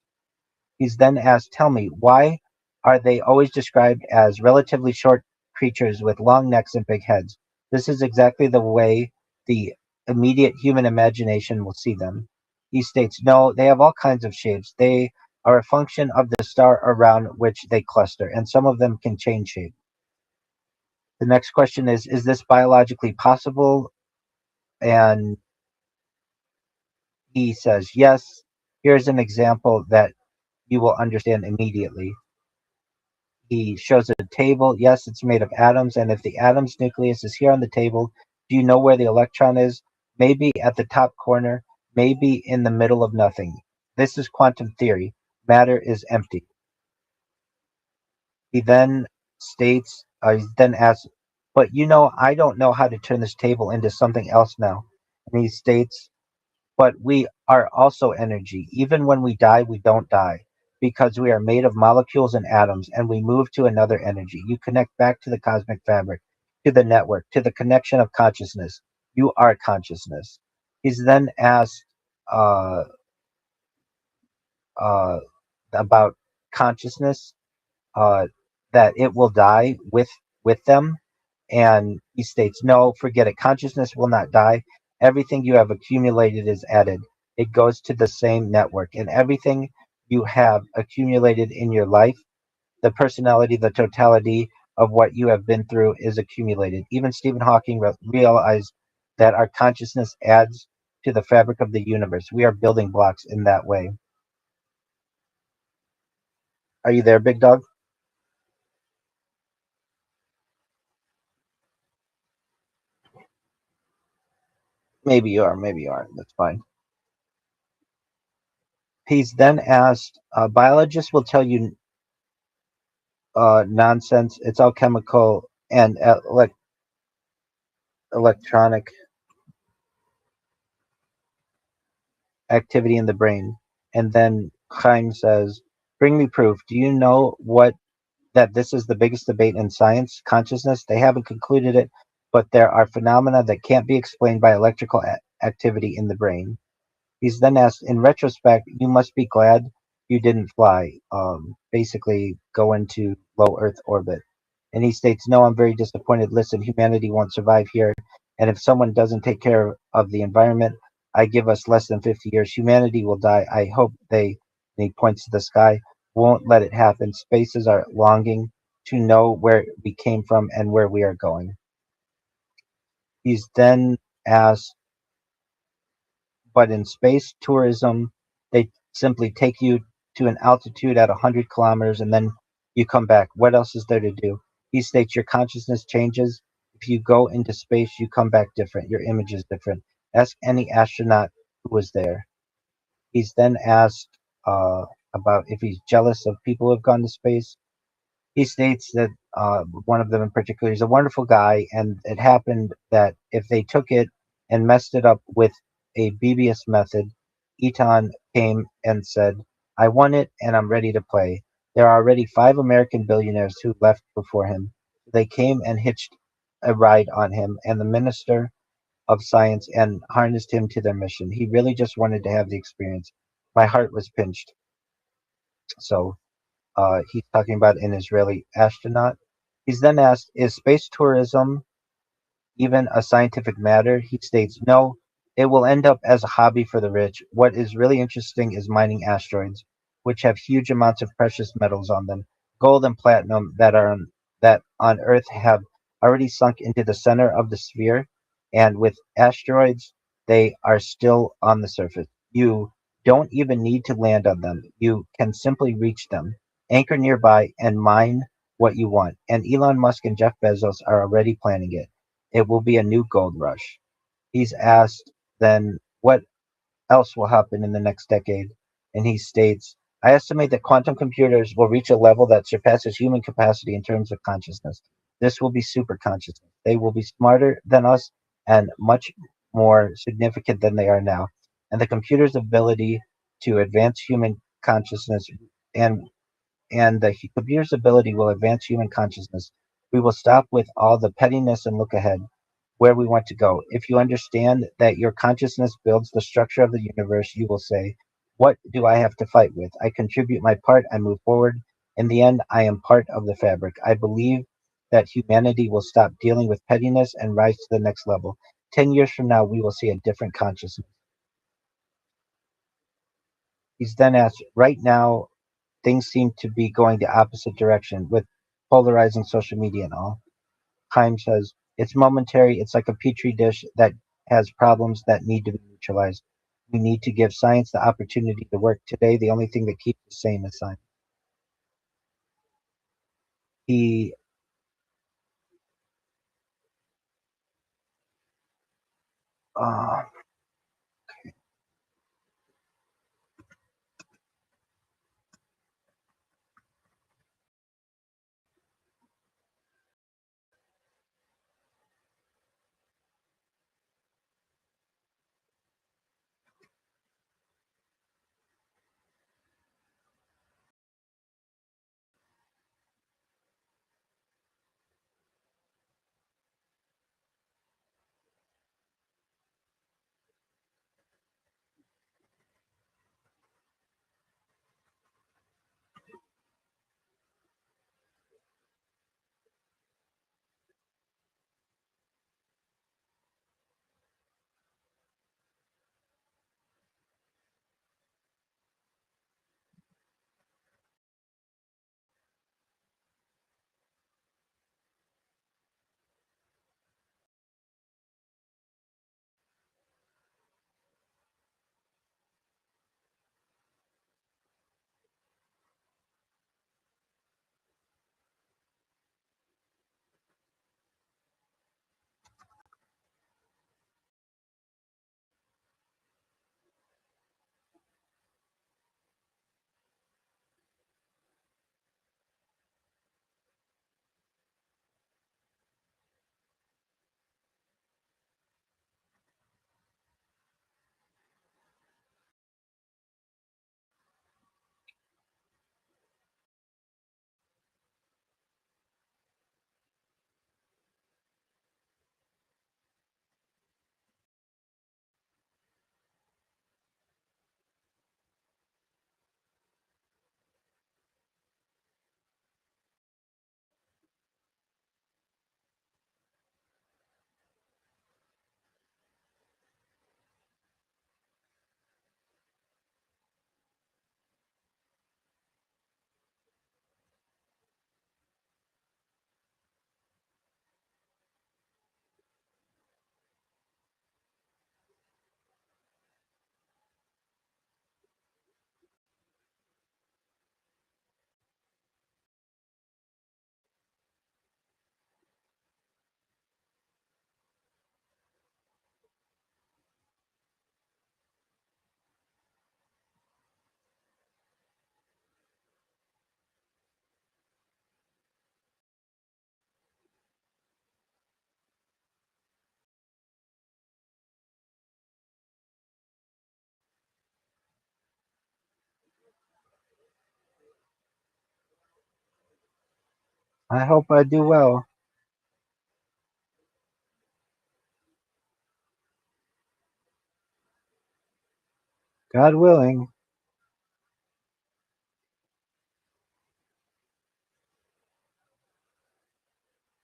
He's then asked, tell me, why are they always described as relatively short creatures with long necks and big heads? This is exactly the way the immediate human imagination will see them. He states, no, they have all kinds of shapes. They are a function of the star around which they cluster, and some of them can change shape. The next question is this biologically possible? And he says, yes. Here's an example that you will understand immediately. He shows a table. Yes, it's made of atoms. And if the atom's nucleus is here on the table, do you know where the electron is? Maybe at the top corner, maybe in the middle of nothing. This is quantum theory. Matter is empty. He then asks, but I don't know how to turn this table into something else now. And he states, but we are also energy. Even when we die, we don't die because we are made of molecules and atoms and we move to another energy. You connect back to the cosmic fabric, to the network, to the connection of consciousness. You are consciousness. He's then asked uh, uh, about consciousness, uh, that it will die with them. And he states, no, forget it. Consciousness will not die. Everything you have accumulated is added. It goes to the same network. And everything you have accumulated in your life, the personality, the totality of what you have been through is accumulated. Even Stephen Hawking realized that our consciousness adds to the fabric of the universe. We are building blocks in that way. Are you there, big dog? Maybe you are, maybe you aren't. That's fine. He's then asked, biologists will tell you nonsense. It's all chemical and electronic activity in the brain. And then Chaim says, bring me proof. Do you know that this is the biggest debate in science, consciousness? They haven't concluded it, but there are phenomena that can't be explained by electrical activity in the brain. He's then asked, in retrospect, you must be glad you didn't fly, basically go into low Earth orbit. And he states, no, I'm very disappointed. Listen, humanity won't survive here. And if someone doesn't take care of the environment, I give us less than 50 years. Humanity will die. I hope and he points to the sky, won't let it happen. Spaces are longing to know where we came from and where we are going. He's then asked, but in space tourism, they simply take you to an altitude at 100 kilometers and then you come back. What else is there to do? He states your consciousness changes. If you go into space, you come back different. Your image is different. Ask any astronaut who was there. He's then asked about if he's jealous of people who have gone to space. He states that one of them in particular is a wonderful guy, and it happened that if they took it and messed it up with a BBS method, Eton came and said, I won it and I'm ready to play. There are already 5 American billionaires who left before him. They came and hitched a ride on him and the Minister of Science and harnessed him to their mission. He really just wanted to have the experience. My heart was pinched. So he's talking about an Israeli astronaut. He's then asked, is space tourism even a scientific matter? He states, no, it will end up as a hobby for the rich. What is really interesting is mining asteroids, which have huge amounts of precious metals on them, gold and platinum that on Earth have already sunk into the center of the sphere, and with asteroids, they are still on the surface. You don't even need to land on them. You can simply reach them, anchor nearby, and mine what you want. And Elon Musk and Jeff Bezos are already planning it. It will be a new gold rush. He's asked then what else will happen in the next decade, and he states, I estimate that quantum computers will reach a level that surpasses human capacity in terms of consciousness. This will be super consciousness. They will be smarter than us and much more significant than they are now. And the computer's ability to advance human consciousness and and the computer's ability will advance human consciousness. We will stop with all the pettiness and look ahead where we want to go. If you understand that your consciousness builds the structure of the universe, you will say, what do I have to fight with? I contribute my part, I move forward. In the end, I am part of the fabric. I believe that humanity will stop dealing with pettiness and rise to the next level. 10 years from now, we will see a different consciousness. He's then asked, right now, things seem to be going the opposite direction with polarizing social media and all. Chaim says, it's momentary, it's like a petri dish that has problems that need to be neutralized. We need to give science the opportunity to work. Today, the only thing that keeps us sane is science. He uh, I hope I do well. God willing.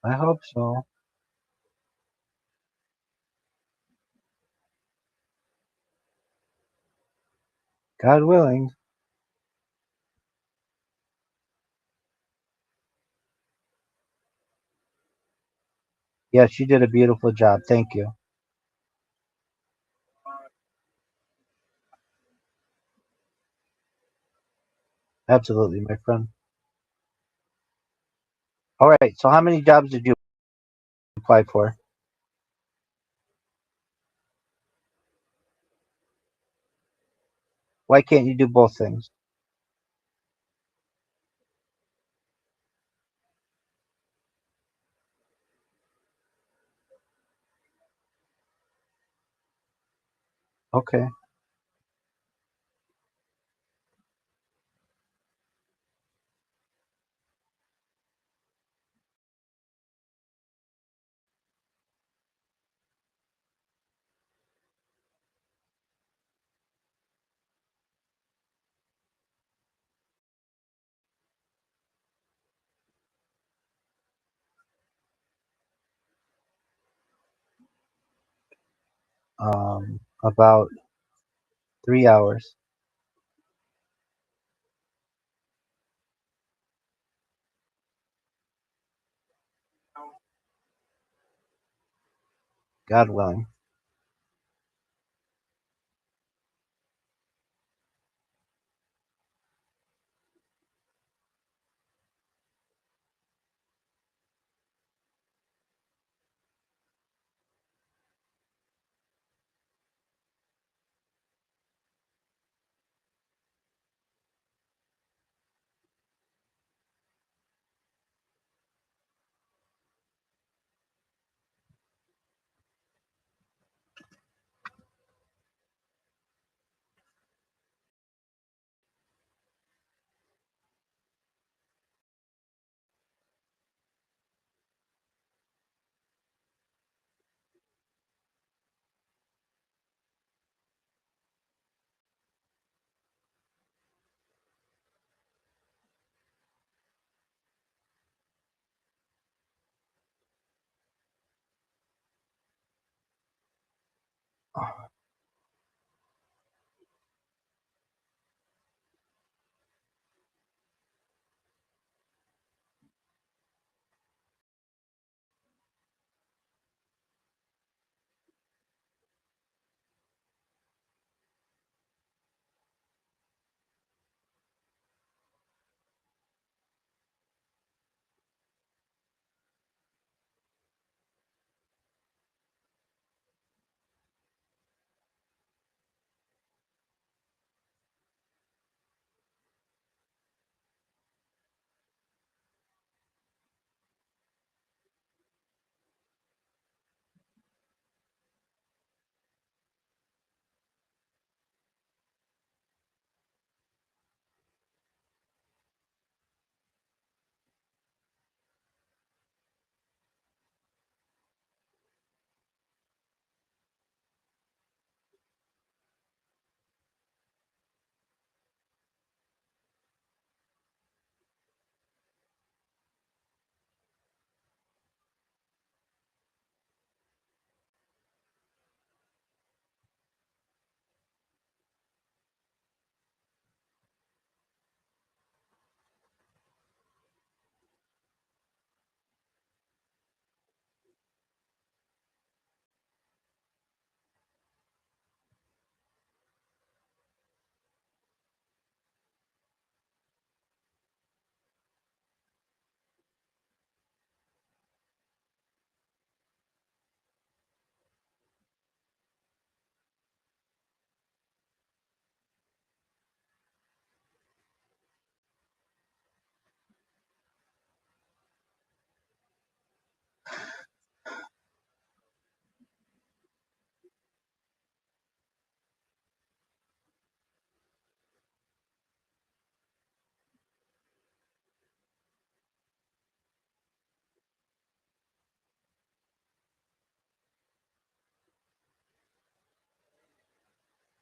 I hope so. God willing. Yes, you did a beautiful job. Thank you. Absolutely, my friend. All right. So, how many jobs did you apply for? Why can't you do both things? Okay. About 3 hours. God willing.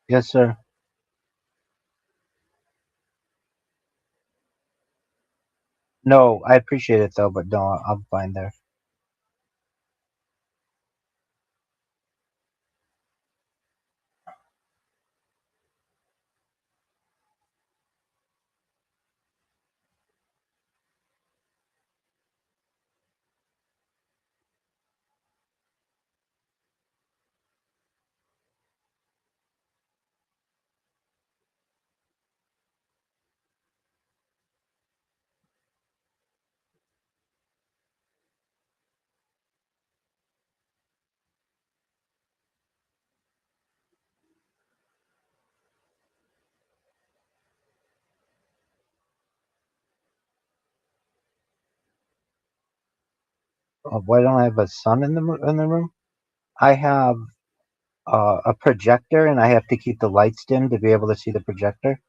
Yes, sir. No, I appreciate it though, but no, I'm fine there. Why don't I have a sun in the room? I have a projector, and I have to keep the lights dim to be able to see the projector.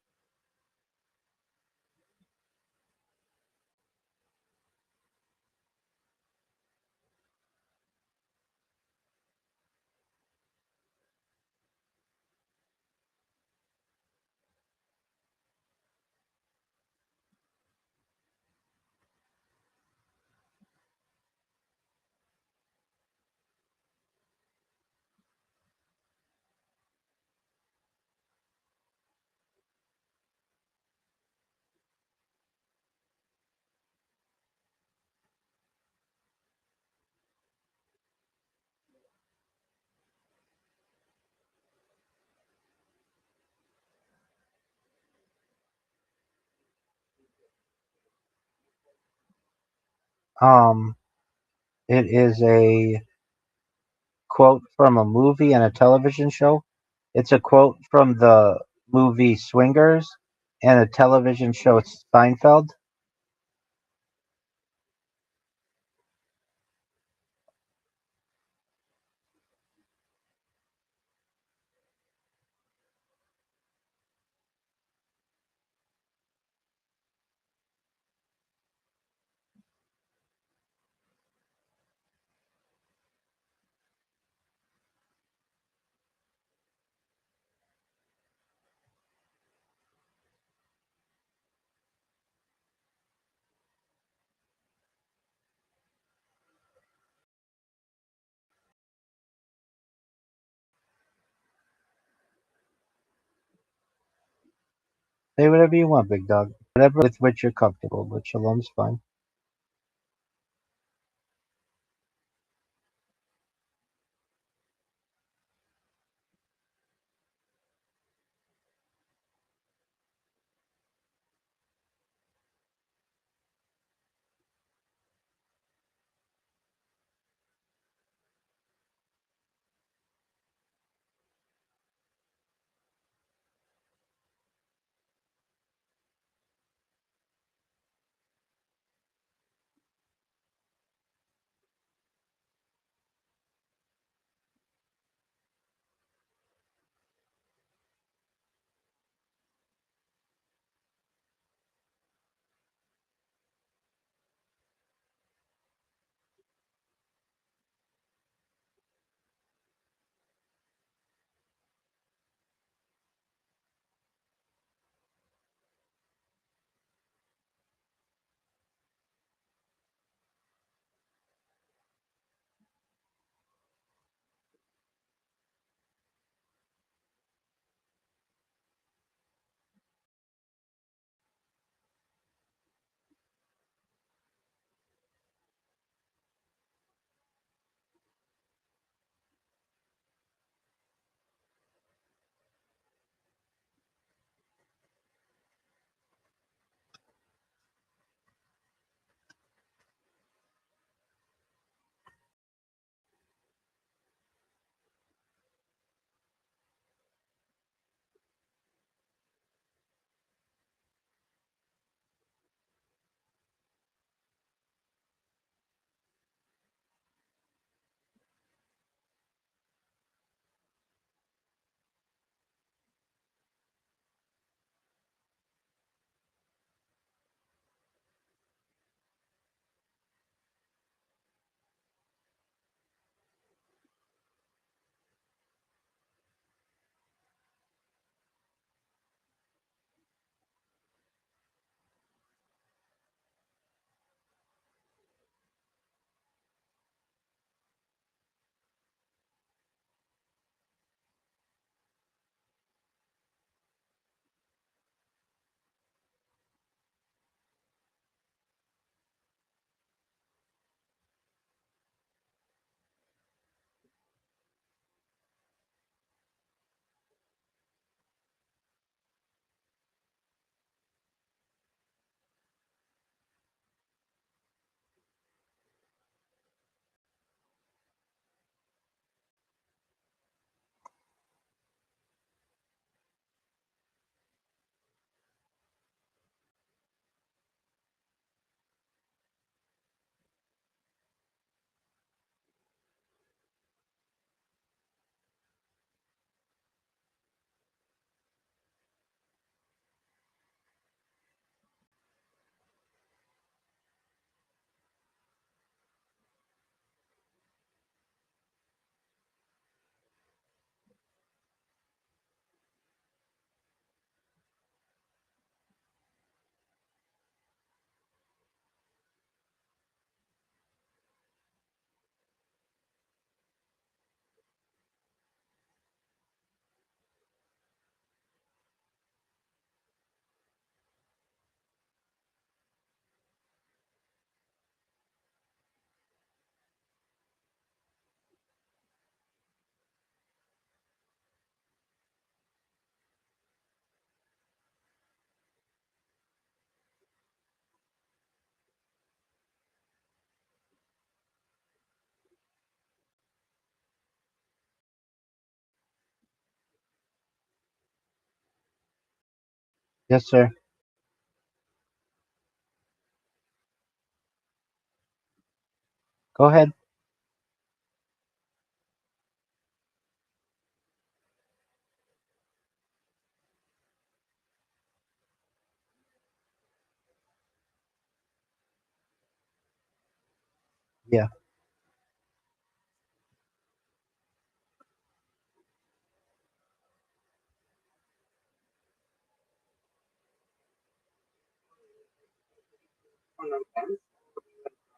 Um, it is a quote from a movie and a television show. It's a quote from the movie Swingers and a television show Seinfeld. Say whatever you want, big dog. Whatever with which you're comfortable, but shalom's fine. Yes, sir. Go ahead. Yeah. One of them,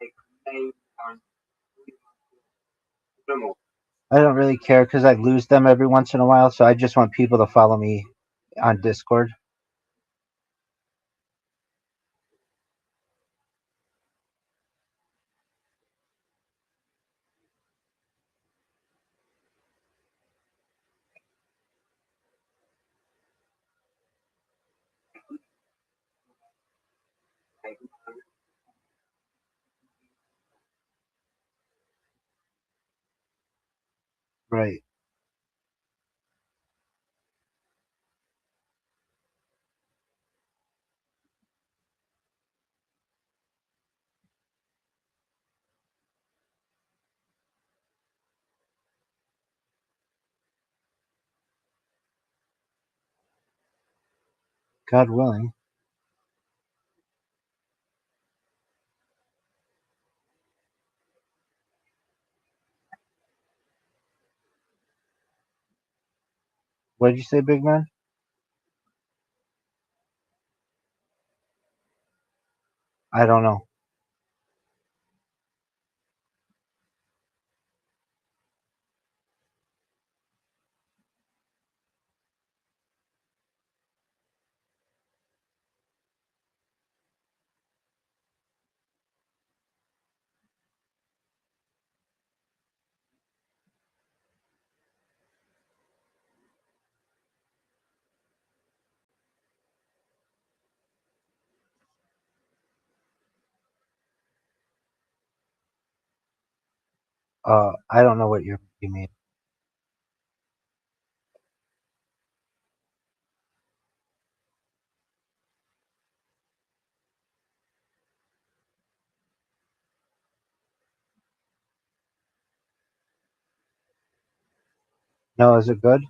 like name and remove. I don't really care because I lose them every once in a while, so I just want people to follow me on Discord. Like, Right. God willing. What did you say, big man? I don't know. I don't know what you mean. No, is it good?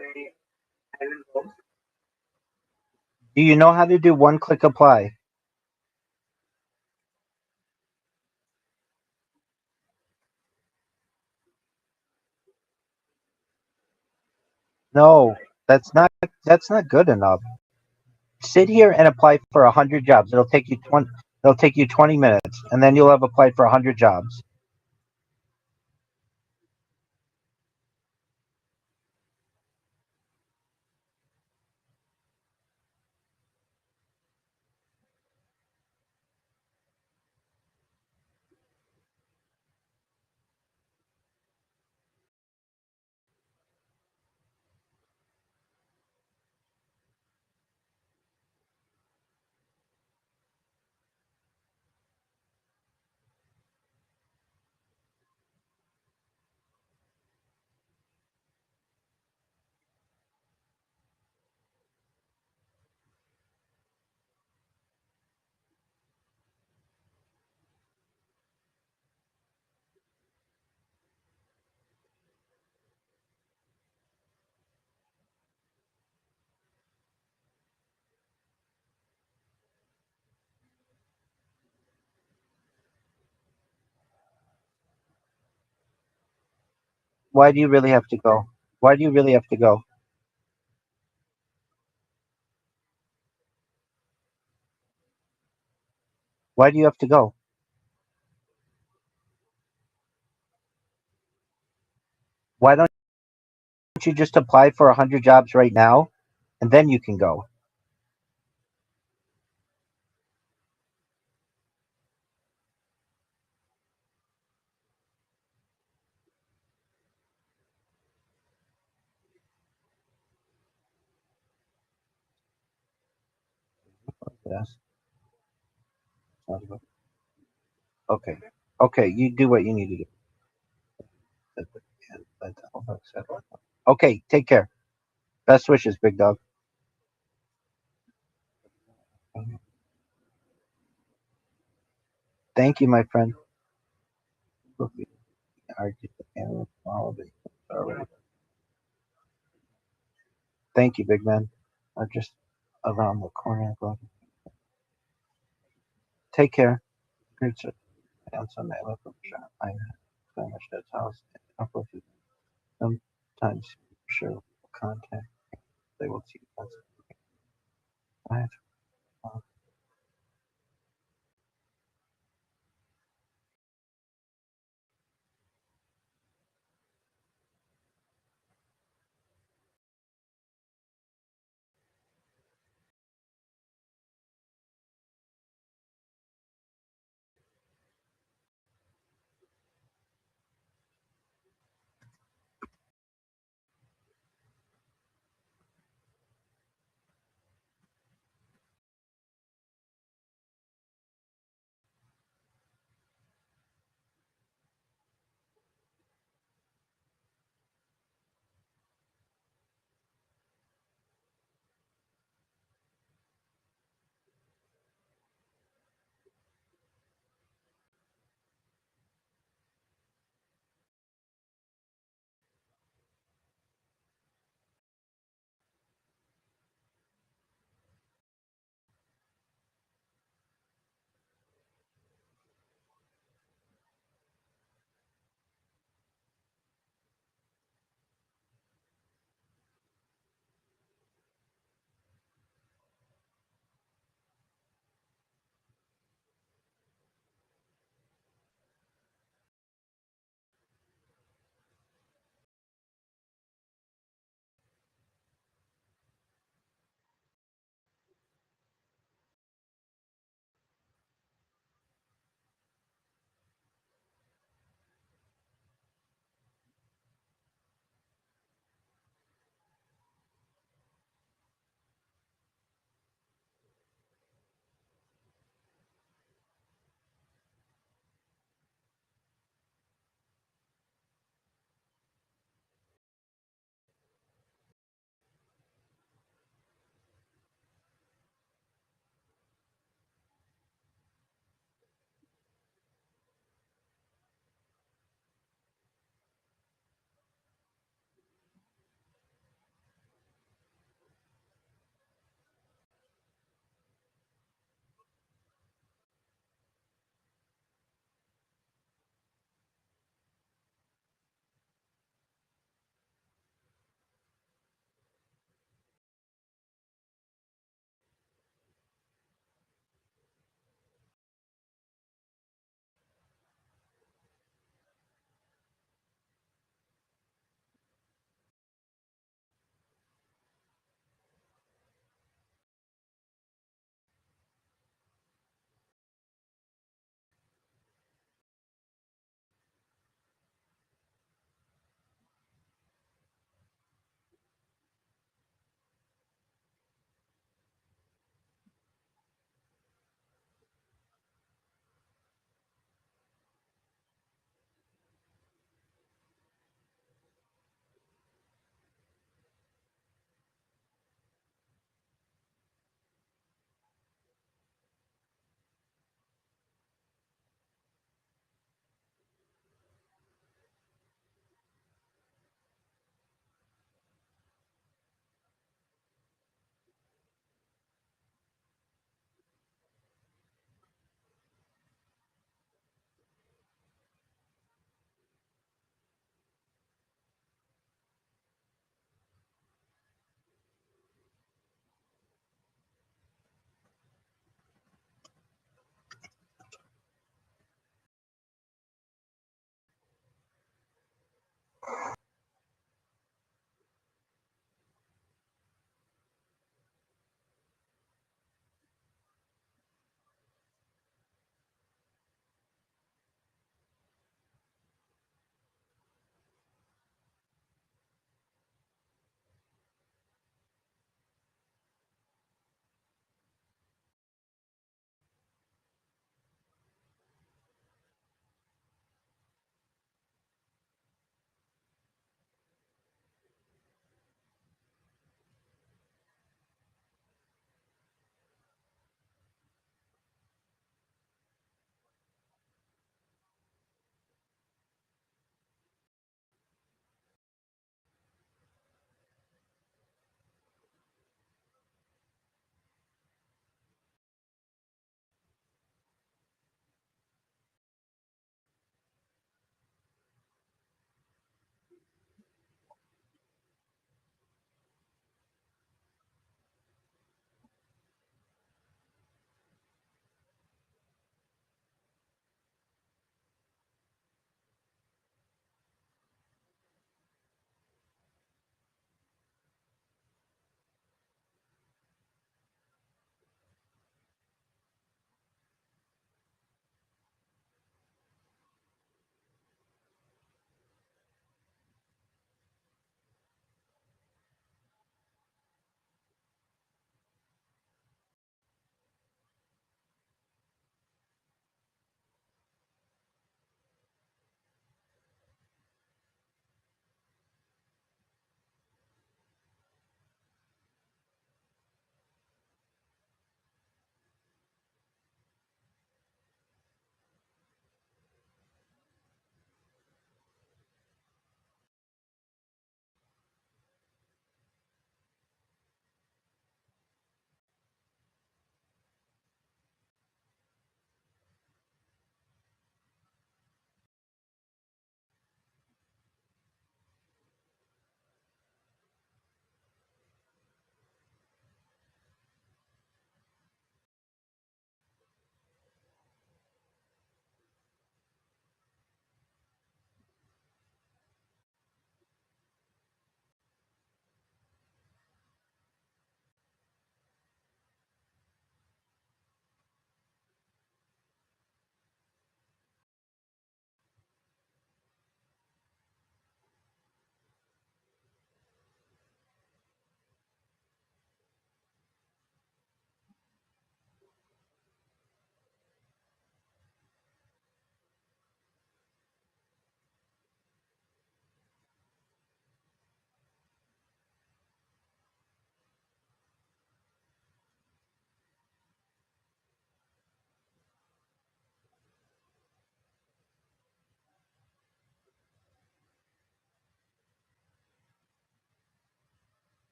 they, I will go. Do you know how to do one click apply? No, that's not good enough. Sit here and apply for 100 jobs. It'll take you 20. It'll take you 20 minutes, and then you'll have applied for 100 jobs. Why do you really have to go? Why do you really have to go? Why do you have to go? Why don't you just apply for 100 jobs right now, and then you can go. Yes. Okay. Okay, you do what you need to do. Okay, take care. Best wishes, big dog. Thank you, my friend. Thank you, big man. I'm just around the corner. Take care. Great shot. On Sunday, I left shot. I finished at house. Sometimes, sure, contact. They will see us. I have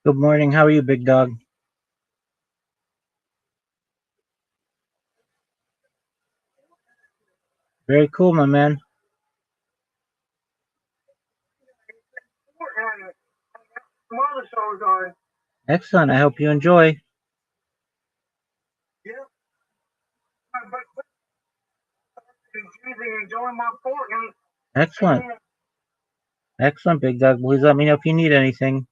Good morning. How are you, big dog? Very cool, my man. Some other shows on. Excellent. I hope you enjoy. Yeah. But enjoying my pork. Excellent. Excellent, big dog. Please let me know if you need anything.